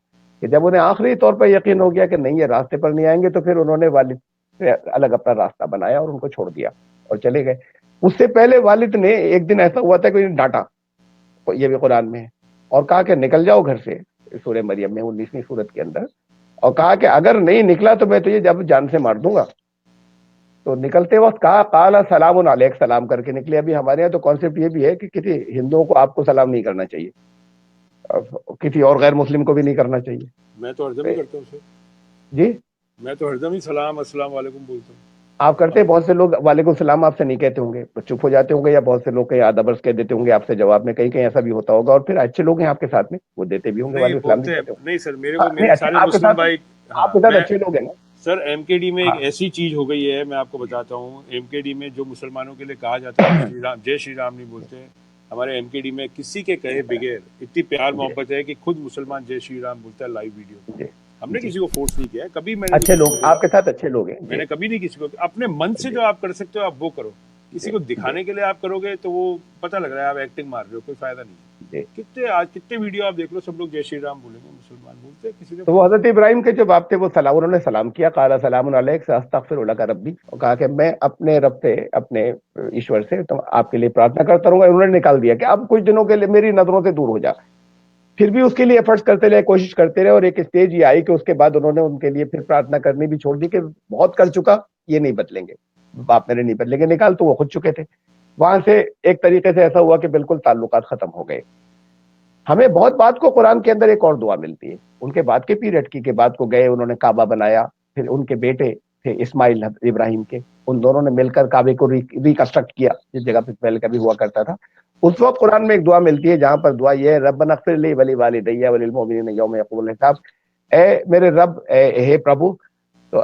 کہ جب انہیں آخری طور پر یقین ہو گیا کہ نہیں یہ راستے پر نہیں آئیں گے، تو پھر انہوں نے والد سے الگ اپنا راستہ بنایا اور ان کو چھوڑ دیا اور چلے گئے۔ اس سے پہلے والد نے ایک دن ایسا ہوا تھا کہ ڈانٹا، یہ بھی قرآن میں ہے، اور کہا کہ نکل جاؤ گھر سے، سورہ مریم میں 19ویں سورت کے اندر، اور کہا کہ اگر نہیں نکلا تو میں تجھے جب جان سے مار دوں گا۔ تو نکلتے وقت کہا قال سلام علیک، سلام کر کے نکلے۔ ابھی ہمارے یہاں تو کانسیپٹ یہ بھی ہے کہ کسی ہندوؤں کو آپ کو سلام نہیں کرنا چاہیے، کسی اور غیر مسلم کو بھی نہیں کرنا میں تو ہر دم ہی چاہیے۔ کرتا ہوں سر، جی میں تو ہر دم ہی سلام السلام علیکم بولتا ہوں۔ آپ کرتے ہیں، بہت سے لوگ وعلیکم السلام آپ سے نہیں کہتے ہوں گے، چپ ہو جاتے ہوں گے، یا بہت سے لوگ کہیں آدابرس کہہ دیتے ہوں گے آپ سے جواب میں، کہیں کہیں ایسا بھی ہوتا ہوگا، اور پھر اچھے لوگ ہیں آپ کے ساتھ میں وہ دیتے بھی ہوں گے، نہیں وعلیکم السلام بولتے نہیں ہیں، کہتے ہوں نہیں سر میرے گے۔ کو نہیں میرے اچھے سارے آپ کے مسلم ساتھ، بھائی، آپ ہاں کے ساتھ میں اچھے لوگ ہیں نا۔ سر ایم کے ڈی میں ایک ہاں ایسی چیز ہو گئی ہے، میں آپ کو بتاتا ہوں، ایم کے ڈی میں جو مسلمانوں کے لیے کہا جاتا ہے شری رام، جے شری رام نہیں بولتے، ہمارے ایم کے ڈی میں کسی کے کہے بغیر اتنی پیار جی محبت ہے کہ خود مسلمان جے شری رام بولتا ہے لائیو ویڈیو پہ۔ جی ہم نے جی کسی کو فورس نہیں کیا ہے، کبھی میں نے نہیں اچھے کسی کو لوگ بولا، آپ کے ساتھ اچھے لوگ ہیں میں جی نے کبھی نہیں کسی کو، اپنے من سے جی جو آپ کر سکتے ہو آپ وہ کرو، جی کسی کو جی دکھانے کے لیے آپ کرو گے تو وہ پتہ لگ رہا ہے آپ ایکٹنگ مار رہے ہو، کوئی فائدہ نہیں ہے۔ جی۔ کتنے آج کتنے ویڈیو آپ دیکھ لو، سب لوگ جے شری رام بولیں گے، مسلمان بولتے ہیں، کسی نے تو وہ حضرت ابراہیم کے جو باپ تھے وہ سلام، انہوں نے سلام کیا، قال سلام علیک استغفر لک ربی، اور کہا کہ میں اپنے رب سے، اپنے ایشور سے تو آپ کے لیے پرارتھنا کرتا رہوں گا۔ انہوں نے نکال دیا کہ اب کچھ دنوں کے لیے میری نظروں سے دور ہو جا، پھر بھی اس کے لیے ایفرٹس کرتے رہے، کوشش کرتے رہے، اور ایک اسٹیج یہ آئی کہ اس کے بعد انہوں نے ان کے لیے پھر پرارتھنا کرنی بھی چھوڑ دی کہ بہت کر چکا، یہ نہیں بدلیں گے، باپ میرے نہیں بدلیں گے، نکال تو وہ خود چکے تھے۔ وہاں سے ایک طریقے سے ایسا ہوا کہ بالکل تعلقات ختم ہو گئے۔ ہمیں بہت بات کو قرآن کے اندر ایک اور دعا ملتی ہے، ان کے بعد کے پیریڈ کی، کے بعد کو گئے، انہوں نے کعبہ بنایا، پھر ان کے بیٹے تھے اسماعیل ابراہیم کے، ان دونوں نے مل کر کعبے کو ریکنسٹرکٹ کیا جس جگہ پہ پہلے کبھی ہوا کرتا تھا۔ اس وقت قرآن میں ایک دعا ملتی ہے جہاں پر دعا یہ ہے، ربنا اغفر لی ولی والدی وللمؤمنین یوم یقوم الحساب، اے میرے رب، اے پربھو، تو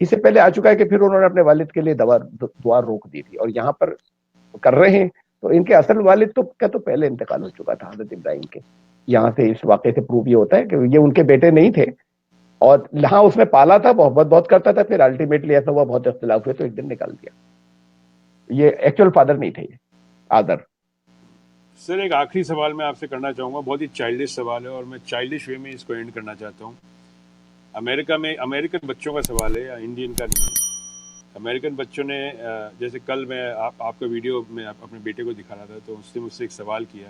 اس سے پہلے آ چکا ہے کہ پھر انہوں نے اپنے والد کے لیے دعا روک دی تھی، اور یہاں پر کر رہے ہیں۔ تو ان کے اصل والد کا تو پہلے انتقال ہو چکا تھا حضرت ابراہیم کے۔ یہاں سے اس واقعے سے پروف یہ ہوتا ہے کہ یہ ان کے بیٹے نہیں تھے، اور ہاں اس نے پالا تھا، محبت بہت کرتا تھا، پھر الٹیمیٹلی ایسا ہوا، بہت اختلاف ہوئے تو ایک دن نکال دیا۔ یہ ایکچوئل فادر نہیں تھے، یہ آدر۔ سر ایک آخری سوال میں آپ سے کرنا چاہوں گا، بہت ہی چائلڈش سوال ہے اور میں چائلڈش وے میں اس کو اینڈ کرنا چاہتا ہوں۔ امریکہ میں امریکن بچوں کا سوال ہے، یا انڈین کا نہیں ہے۔ امریکن بچوں نے جیسے کل میں آپ کا ویڈیو میں اپنے بیٹے کو دکھا رہا تھا، تو اس نے مجھ سے ایک سوال کیا،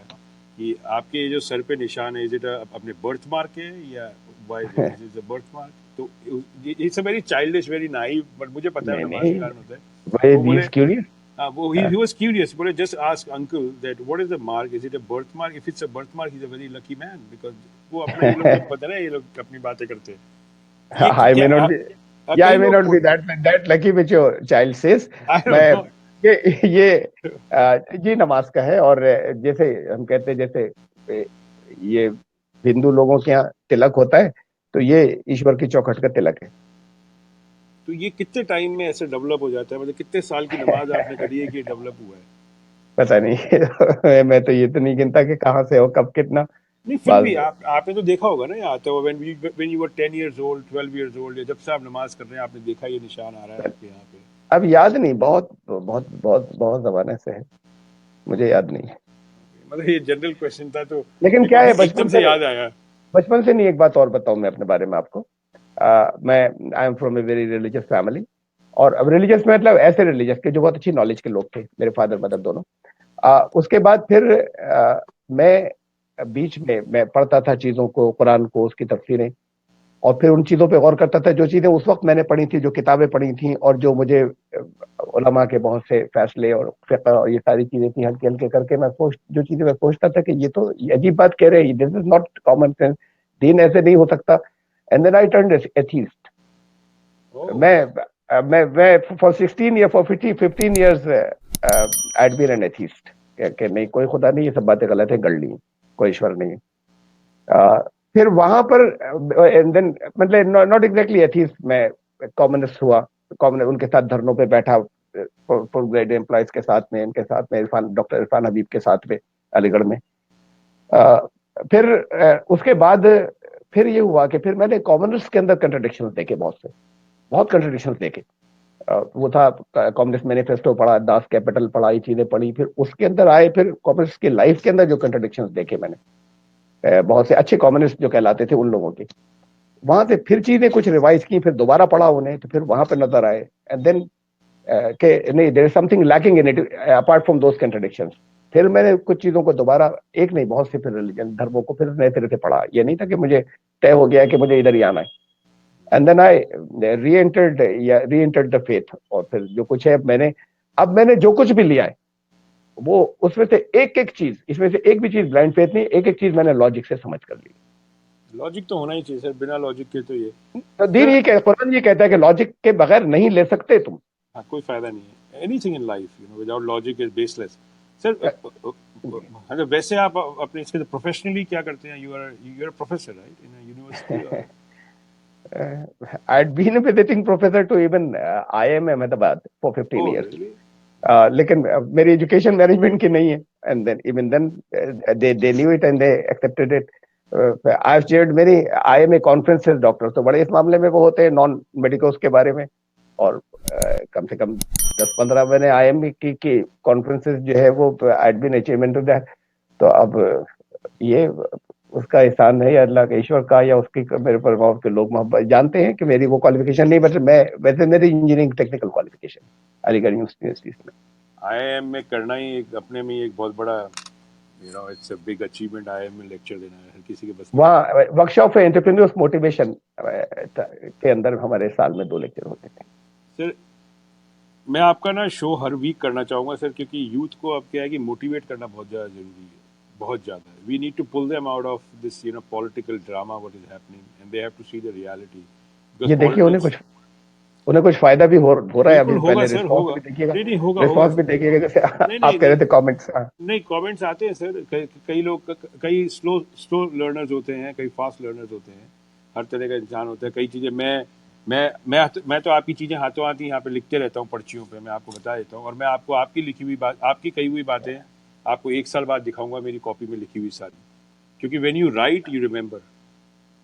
کہ آپ کے جو سر پہ نشان ہے از اٹ اپنے برتھ مارک ہے یا why is it birthmark? تو it's a very childish very naive, but مجھے پتا ہے نہیں نماز کے نہیں کارن ہوتا ہے. بھائی وہ بولے کیوریس. وہ he was curious بولے just ask uncle that what is the mark, is it a birth mark? If it's a birth mark he's a very lucky man because وہ اپنا یہ لوگ پتہ نا یہ لوگ اپنی باتیں کرتے ہیں یہ I may not کیا be, yeah, I کئی may لوگ not be that lucky which your child says. I don't میں know. یہ نماز کا ہے. اور جیسے ہم کہتے ہیں جیسے یہ ہندو لوگوں کے یہاں تلک ہوتا ہے تو یہ ایشور کی چوکھٹ کا تلک ہے. تو یہ کتنے ٹائم میں ایسے ڈیولپ ہو جاتا ہے؟ مطلب کتنے سال کی نماز آپ نے کری ہے کہ یہ ڈیولپ ہوا ہے؟ پتہ نہیں میں تو یہ تو نہیں گنتا کہ کہاں سے ہو کب کتنا. نہیں پھر بعض بھی آپ نے تو دیکھا ہوگا نا یہاں تو when you were 10 years old 12 years old یا جب سے آپ نماز کر رہے ہیں آپ نے دیکھا یہ نشان آ رہا ہے آپ کے یہاں پہ؟ اب یاد نہیں، بہت بہت بہت بہت زمانے سے ہے، مجھے یاد نہیں ہے. مطلب یہ جنرل کوشچن تھا تو لیکن میرے کو کیا ہے ابھی ایک دم سے یاد آیا. بچپن سے نہیں. ایک بات اور بتاؤں میں اپنے بارے میں آپ کو. میں I am from a very religious family. اور اب ریلیجیس مطلب ایسے ریلیجیس کے جو بہت اچھی نالج کے لوگ تھے، میرے فادر مدر دونوں. اس کے بعد پھر میں بیچ میں پڑھتا تھا چیزوں کو، قرآن کو، اس کی تفسیریں، اور پھر ان چیزوں پہ غور کرتا تھا جو چیزیں اس وقت میں نے پڑھی تھی، جو کتابیں پڑھی تھیں، اور جو مجھے علماء کے بہت سے فیصلے اور فقہ اور یہ ساری چیزیں تھیں، ہلکے ہلکے کر کے جو چیزیں میں سوچتا تھا کہ یہ تو یہ عجیب بات کہہ رہے ہیں، this is not common sense, then ایسے نہیں ہو سکتا. And then I turned atheist. میں فار 16 یا for 15 years I had been an atheist کہ نہیں کوئی خدا نہیں، یہ سب باتیں غلط ہیں، گڑ لی، کوئی ایشور نہیں. پھر وہاں پر مطلب ناٹ ایگزیکٹلی ایتھیسٹ، میں کامسٹ ہوا. ان کے ساتھ دھرنوں پہ بیٹھا، فل گریڈ امپلائیز کے ساتھ میں، ان کے ساتھ میں ڈاکٹر عرفان حبیب کے ساتھ میں علی گڑھ میں. پھر اس کے بعد پھر یہ ہوا کہ پھر میں نے کامسٹ کے اندر کنٹرڈکشن دیکھے، بہت کنٹرڈکشن دیکھے. وہ تھا کمیونسٹ مینیفیسٹو پڑھا، داس کیپٹل پڑھا، یہ چیزیں پڑھی. پھر اس کے اندر آئے، پھر کمیونسٹ کی لائف کے اندر جو کنٹرڈکشن دیکھے میں نے، بہت سے اچھے کمیونسٹ جو کہلاتے تھے ان لوگوں کے، وہاں سے پھر چیزیں کچھ ریوائز کی، پھر دوبارہ پڑھا انہیں، تو پھر وہاں پہ نظر آئے اینڈ دین کہ نہیں، there is something lacking in it apart from those contradictions. پھر میں نے کچھ چیزوں کو دوبارہ، ایک نہیں بہت سے پھر ریلیجن دھرموں کو پھر نئے طرح سے پڑھا. یہ نہیں تھا کہ مجھے طے ہو گیا کہ مجھے ادھر ہی آنا ہے. And then I reentered the faith. اور پھر جو کچھ ہے اب میں نے جو کچھ بھی لیا ہے وہ اس میں سے ایک چیز، اس میں سے ایک بھی چیز بلائنڈ فیتھ نہیں، ایک چیز میں نے لاجک سے سمجھ کر لی. لاجک تو ہونا ہی چاہیے سر، بنا لاجک کے تو یہ دین سر یہ قرآن یہ کہتا ہے کہ لاجک کے بغیر نہیں لے سکتے تم. کوئی فائدہ نہیں ہے. Anything in life without logic is baseless. Sir ویسے آپ اپنے اس کے پروفیشنلی کیا کرتے ہیں؟ You are professor right in university? I'd been a visiting professor to even IIM Ahmedabad for 15 oh years. Really? لیکن میری ایجوکیشن مینجمنٹ کی نہیں ہے. And then even then they knew it and they accepted it. I've chaired many IIM conferences doctor تو بڑے اس معاملے میں وہ ہوتے ہیں نان میڈیکلس کے بارے میں. اور کم سے کم 10-15 میں نے IIM کی کانفرنسز جو ہے وہ I'd been achievement of that. تو اب یہ اس کا احسان ہے یا اللہ کا، ایشور کا، یا اس کی میرے پر کے لوگ محبت جانتے ہیں کہ میری وہ کوالیفیکیشن نہیں. بٹ میں ویسے میری انجینئرنگ ٹیکنیکل کوالیفیکیشن علی گڑھ یونیورسٹی میں. آئی ایم میں کرنا ہی ایک اپنے میں ایک بہت بڑا it's a big achievement. I am میں لیکچر دینا ہے، ہر کسی کے بس میں. وہاں ورک شاپ انٹرپرینیورس موٹیویشن کے اندر ہمارے سال میں 2 لیکچر ہوتے تھے. سر میں آپ کا نا شو ہر ویک کرنا چاہوں گا سر، کیونکہ یوتھ کو اب کیا ہے کہ موٹیویٹ کرنا بہت زیادہ ضروری ہے، بہت زیادہ. We need to pull them out of this political drama what is happening and they have to see the reality. یہ بیکاز دیکھیے پالیٹکس انہیں کچھ فائدہ بھی ہو رہا ہے. بالکل ابھی ہوگا پہلے سر، رسپانس ہوگا. بھی دیکھیے گا، نہیں نہیں ہوگا رسپانس بھی سر. دیکھیے گا. جیسے نہیں نہیں آپ کہہ رہے تھے کامنٹس. نہیں کامنٹس آتے ہیں سر. کئی لوگ، کئی سلو لرنرز ہوتے ہیں، کئی فاسٹ لرنرز ہوتے ہیں، ہر طرح کا انسان ہوتا ہے. کئی چیزیں میں تو آپ کی چیزیں ہاتھوں آتی یہاں پہ لکھتے رہتا ہوں پرچیوں پہ، میں آپ کو بتا دیتا ہوں. اور میں آپ کو آپ کی لکھی ہوئی بات، آپ کی کہی ہوئی باتیں آپ کو 1 سال بعد دکھاؤں گا میری کاپی میں لکھی ہوئی ساری. کیونکہ when you right you remember.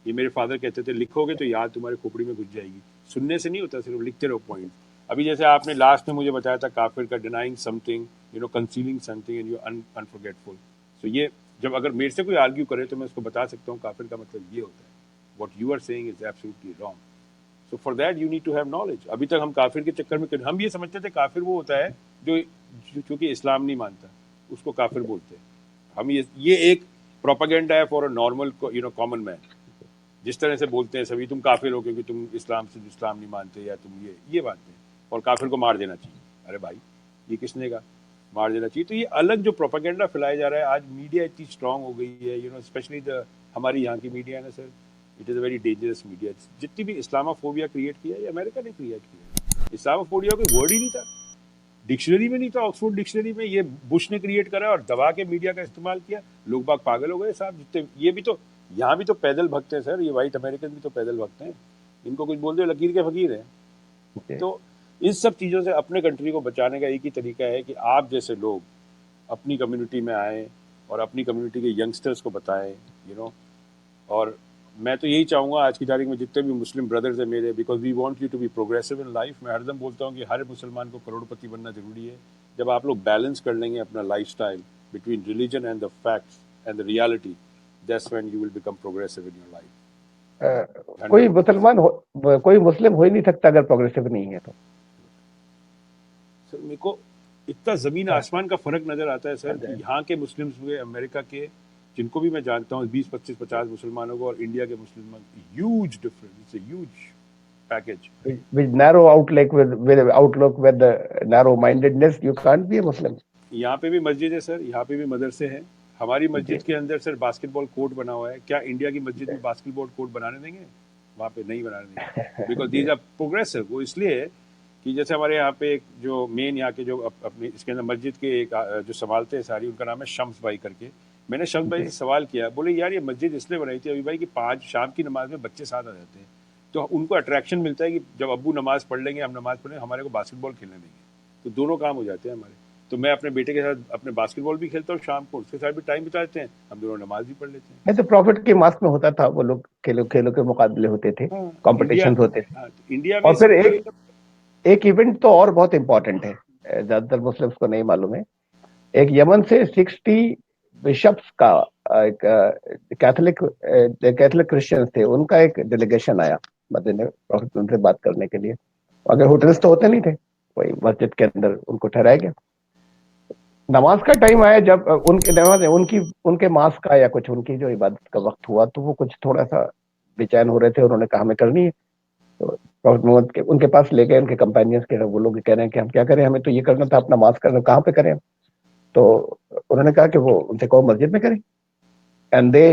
یہ میرے فادر کہتے تھے لکھو گے تو یاد تمہارے کھوپڑی میں گھس جائے گی. سننے سے نہیں ہوتا، صرف لکھتے رہو پوائنٹ. ابھی جیسے آپ نے لاسٹ میں مجھے بتایا تھا کافر کا denying something concealing something and you ungrateful. So یہ جب اگر میرے سے کوئی آرگیو کرے تو میں اس کو بتا سکتا ہوں کافر کا مطلب یہ ہوتا ہے. What you are saying is absolutely wrong. So for that you need to have knowledge. ابھی تک ہم کافر کے چکر میں ہم یہ سمجھتے تھے کافر وہ ہوتا ہے جو چونکہ اسلام نہیں مانتا، اس کو کافر بولتے ہیں. ہم یہ ایک پروپیگنڈا ہے for a normal common man. جس طرح سے بولتے ہیں سبھی تم کافر ہو کیونکہ تم اسلام نہیں مانتے, یا تم یہ مانتے ہیں, اور کافر کو مار دینا چاہیے. ارے بھائی یہ کس نے کہا مار دینا چاہیے؟ تو یہ الگ جو پروپیگنڈا پھیلایا جا رہا ہے. آج میڈیا اتنی اسٹرانگ ہو گئی ہے, اسپیشلی ہماری یہاں کی میڈیا ہے نا sir, it is a very dangerous media. جتنی بھی اسلامو فوبیا کریٹ کیا ہے یہ امریکہ نے کریٹ کیا ہے. اسلامو فوبیا کوئی ورڈ ہی نہیں تھا, ڈکشنری میں نہیں تھا, آکسفورڈ ڈکشنری میں. یہ بش نے کریٹ کرا اور دبا کے میڈیا کا استعمال کیا. لوگ باگ پاگل ہو گئے صاحب. جتنے یہ بھی تو یہاں بھی تو پیدل بھگتے ہیں سر, یہ وائٹ امریکن بھی تو پیدل بھگتے ہیں. ان کو کچھ بول دو لکیر کے فقیر ہیں. تو اس سب چیزوں سے اپنے کنٹری کو بچانے کا ایک ہی طریقہ ہے کہ آپ جیسے لوگ اپنی کمیونٹی میں آئیں اور اپنی کمیونٹی کے ینگسٹرز کو بتائیں. اور میں تو یہی چاہوں گا آج کی تاریخ میں جتنے بھی مسلم بردرز ہیں میرے, because we want you to be progressive in life. میں ہر دم بولتا ہوں کہ ہر مسلمان کو کروڑ پتی بننا ضروری ہے. جب آپ لوگ بیلنس کر لیں گے اپنا life style between religion and the facts and the reality, that's when you will become progressive in your life. کوئی مسلمان کوئی مسلم ہو ہی نہیں سکتا اگر پروگریسو نہیں ہے تو. سر میرے کو اتنا زمین آسمان کا فرق نظر آتا ہے سر, کہ یہاں کے مسلمس ہوئے امریکہ کے, جن کو بھی میں جانتا ہوں 20 25 50 مسلمانوں کو, اور انڈیا کے مسلمان, huge difference. It's a huge package. with narrow outlook with the narrow mindedness you can't be a Muslim. یہاں پہ بھی مسجد ہے سر, یہاں پہ بھی مدرسے ہیں. ہماری مسجد کے اندر سر باسکٹ بال کورٹ بنا ہوا ہے. کیا انڈیا کی مسجد میں باسکٹ بال کورٹ بنانے دیں گے؟ وہاں پہ نہیں بنانے دیں گے, بیکاز دیز آر پروگریسو. وہ اس لیے کہ جیسے ہمارے یہاں پہ ایک جو مین یہاں کے جو اپنی اس کے اندر مسجد کے ایک جو سنبھالتے ہیں ساری, ان کا نام ہے شمس بھائی کر کے. میں نے شمس بھائی سے سوال کیا, بولے یار یہ مسجد اس لیے بنائی تھی ابھی بھائی کہ 5 شام کی نماز میں بچے ساتھ آ جاتے ہیں, تو ان کو اٹریکشن ملتا ہے کہ جب ابو نماز پڑھ لیں گے, ہم نماز پڑھیں گے, ہمارے کو باسکٹ بال کھیلنے دیں گے, تو دونوں کام ہو جاتے ہیں ہمارے. تو میں اپنے بیٹے کے ساتھ اپنے باسکٹ بال بھی کھیلتا ہوں شام کو, اس کے ساتھ بھی ٹائم بتاتے ہیں, ہم دونوں نماز بھی پڑھ لیتے ہیں. میں تو پروفٹ کے ماسک میں ہوتا تھا, وہ لوگ کھیلوں کے مقابلے ہوتے تھے, کمپٹیشن ہوتے تھے. انڈیا میں اور پھر ایک ایونٹ تو اور بہت امپورٹنٹ ہے, زیادہ تر مسلمس کو نہیں معلوم ہے. ایک یمن سے 60 بشپس کا کیتھولک کرسچنس تھے, ان کا ایک ڈیلیگیشن آیا مدینہ پروفٹ ان سے بات کرنے کے لیے. اگر ہوٹلس تو ہوتے نہیں تھے, وہی مسجد کے اندر ان کو ٹھہرایا گیا. نماز کا ٹائم آیا, جب ان کے نماز ان کے ماس کا یا کچھ ان کی جو عبادت کا وقت ہوا, تو وہ کچھ تھوڑا سا بے چین ہو رہے تھے. انہوں نے کہا ہمیں کرنی ہے. تو پروفٹ محمد کے ان کے پاس لے گئے, ان کے کمپینینس کے, وہ لوگ کہہ رہے ہیں کہ ہم کیا کریں, ہمیں تو یہ کرنا تھا, اپنا ماس کرنا, کہاں پہ کریں ہم. تو انہوں نے کہا کہ وہ ان سے کہو مسجد میں کریں. اینڈ دے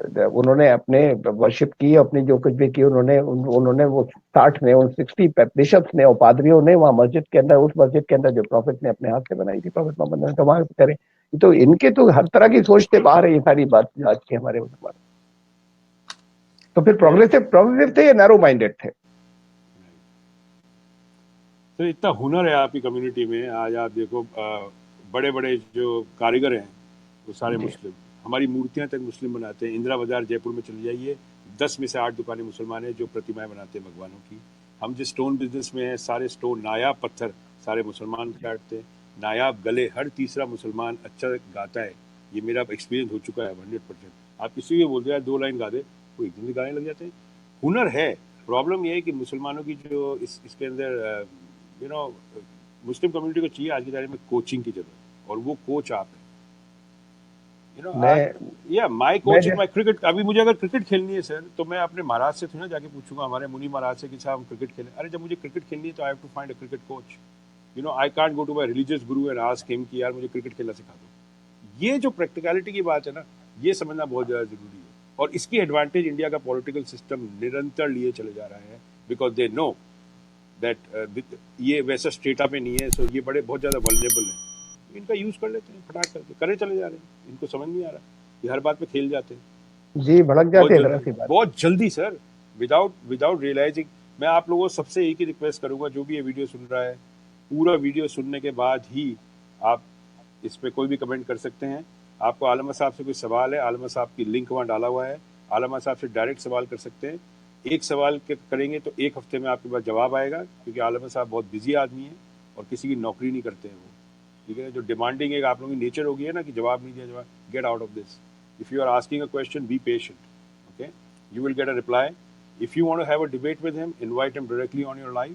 انہوں نے اپنے ورشپ کی, اپنی جو کچھ بھی کی, انہوں نے وہ 60 نے, 60 بشپس نے اور پادریوں نے وہاں مسجد کے اندر, اس مسجد کے اندر جو پروفٹ نے اپنے ہاتھ سے بنائی تھی, پروفٹ محمد نے, تو وہاں کریں. تو ان کے تو ہر طرح کی سوچ سے باہر ہے یہ ساری بات آج کے ہمارے مسلمان. تو پھر پروگریسو تھے یا نیرو مائنڈیڈ تھے؟ تو اتنا ہنر ہے آپ کی کمیونٹی میں. آج آپ دیکھو بڑے بڑے جو کاریگر ہیں وہ سارے مسلم. ہماری مورتیاں تک مسلم بناتے ہیں. اندرا بازار جے پور میں چل جائیے, 10 میں سے 8 دکانیں مسلمان ہیں جو پرتمائیں بناتے ہیں بھگوانوں کی. ہم جس سٹون بزنس میں ہیں, سارے سٹون نایاب پتھر سارے مسلمان کاٹتے ہیں, نایاب گلے, ہر تیسرا مسلمان اچھا گاتا ہے. یہ میرا ایکسپیرینس ہو چکا ہے 100%. آپ کسی بھی بولتے ہیں 2 لائن گا دے, وہ ایک دن گانے لگ جاتے ہیں. ہنر ہے. پرابلم یہ ہے کہ مسلمانوں کی جو اس کے اندر مسلم کمیونٹی کو چاہیے آج کی تاریخ میں کوچنگ کی ضرورت, اور وہ کوچ آپ ہیں. مائی کوچنگ مائی کرکٹ. ابھی مجھے اگر کرکٹ کھیلنی ہے سر, تو میں اپنے مہاراج سے تھوڑی نا جا کے پوچھوں گا, ہمارے منی مہاراج سے کہ صاحب ہم کرکٹ کھیلیں. ارے جب مجھے کرکٹ کھیلنی ہے تو I have to find a cricket coach. I can't go to my religious guru and ask him کہ یار مجھے کرکٹ کھیلنا سکھا دو. یہ جو پریکٹیکلٹی کی بات ہے نا, یہ سمجھنا بہت زیادہ ضروری ہے. اور اس کی ایڈوانٹیج انڈیا کا پولیٹیکل سسٹم نرنتر لیے چلے جا رہا ہے, بیکاز دے نو دیٹ یہ ویسا اسٹیٹا میں نہیں ہے, سو یہ بہت زیادہ ولنریبل ہیں. ان کا یوز کر لیتے ہیں, پھٹاک کر کے کرے چلے جا رہے ہیں. ان کو سمجھ نہیں آ رہا, یہ ہر بات پہ کھیل جاتے ہیں. جی بھڑک جاتے ہیں بہت جلدی سر, وداؤٹ ریئلائزنگ. میں آپ لوگوں سب سے ایک ہی ریکویسٹ کروں گا, جو بھی یہ ویڈیو سن رہا ہے, پورا ویڈیو سننے کے بعد ہی آپ اس پہ کوئی بھی کمنٹ کر سکتے ہیں. آپ کو عالمہ صاحب سے کوئی سوال ہے, عالمہ صاحب کی لنک وہاں ڈالا ہوا ہے, عالمہ صاحب سے ڈائریکٹ سوال کر سکتے ہیں. ایک سوال کریں گے تو 1 ہفتے میں آپ کے پاس جواب آئے گا, کیونکہ عالمہ صاحب بہت بزی آدمی ہیں اور کسی کی نوکری نہیں کرتے ہیں وہ. ٹھیک ہے, جو ڈیمانڈنگ ایک آپ لوگوں کی نیچر ہوگی ہے نا کہ جواب نہیں دیا, جواب get out of this. If you are asking a question, be patient. Okay, you will get a reply. If you want to have a debate with him, invite him directly on your live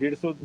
150.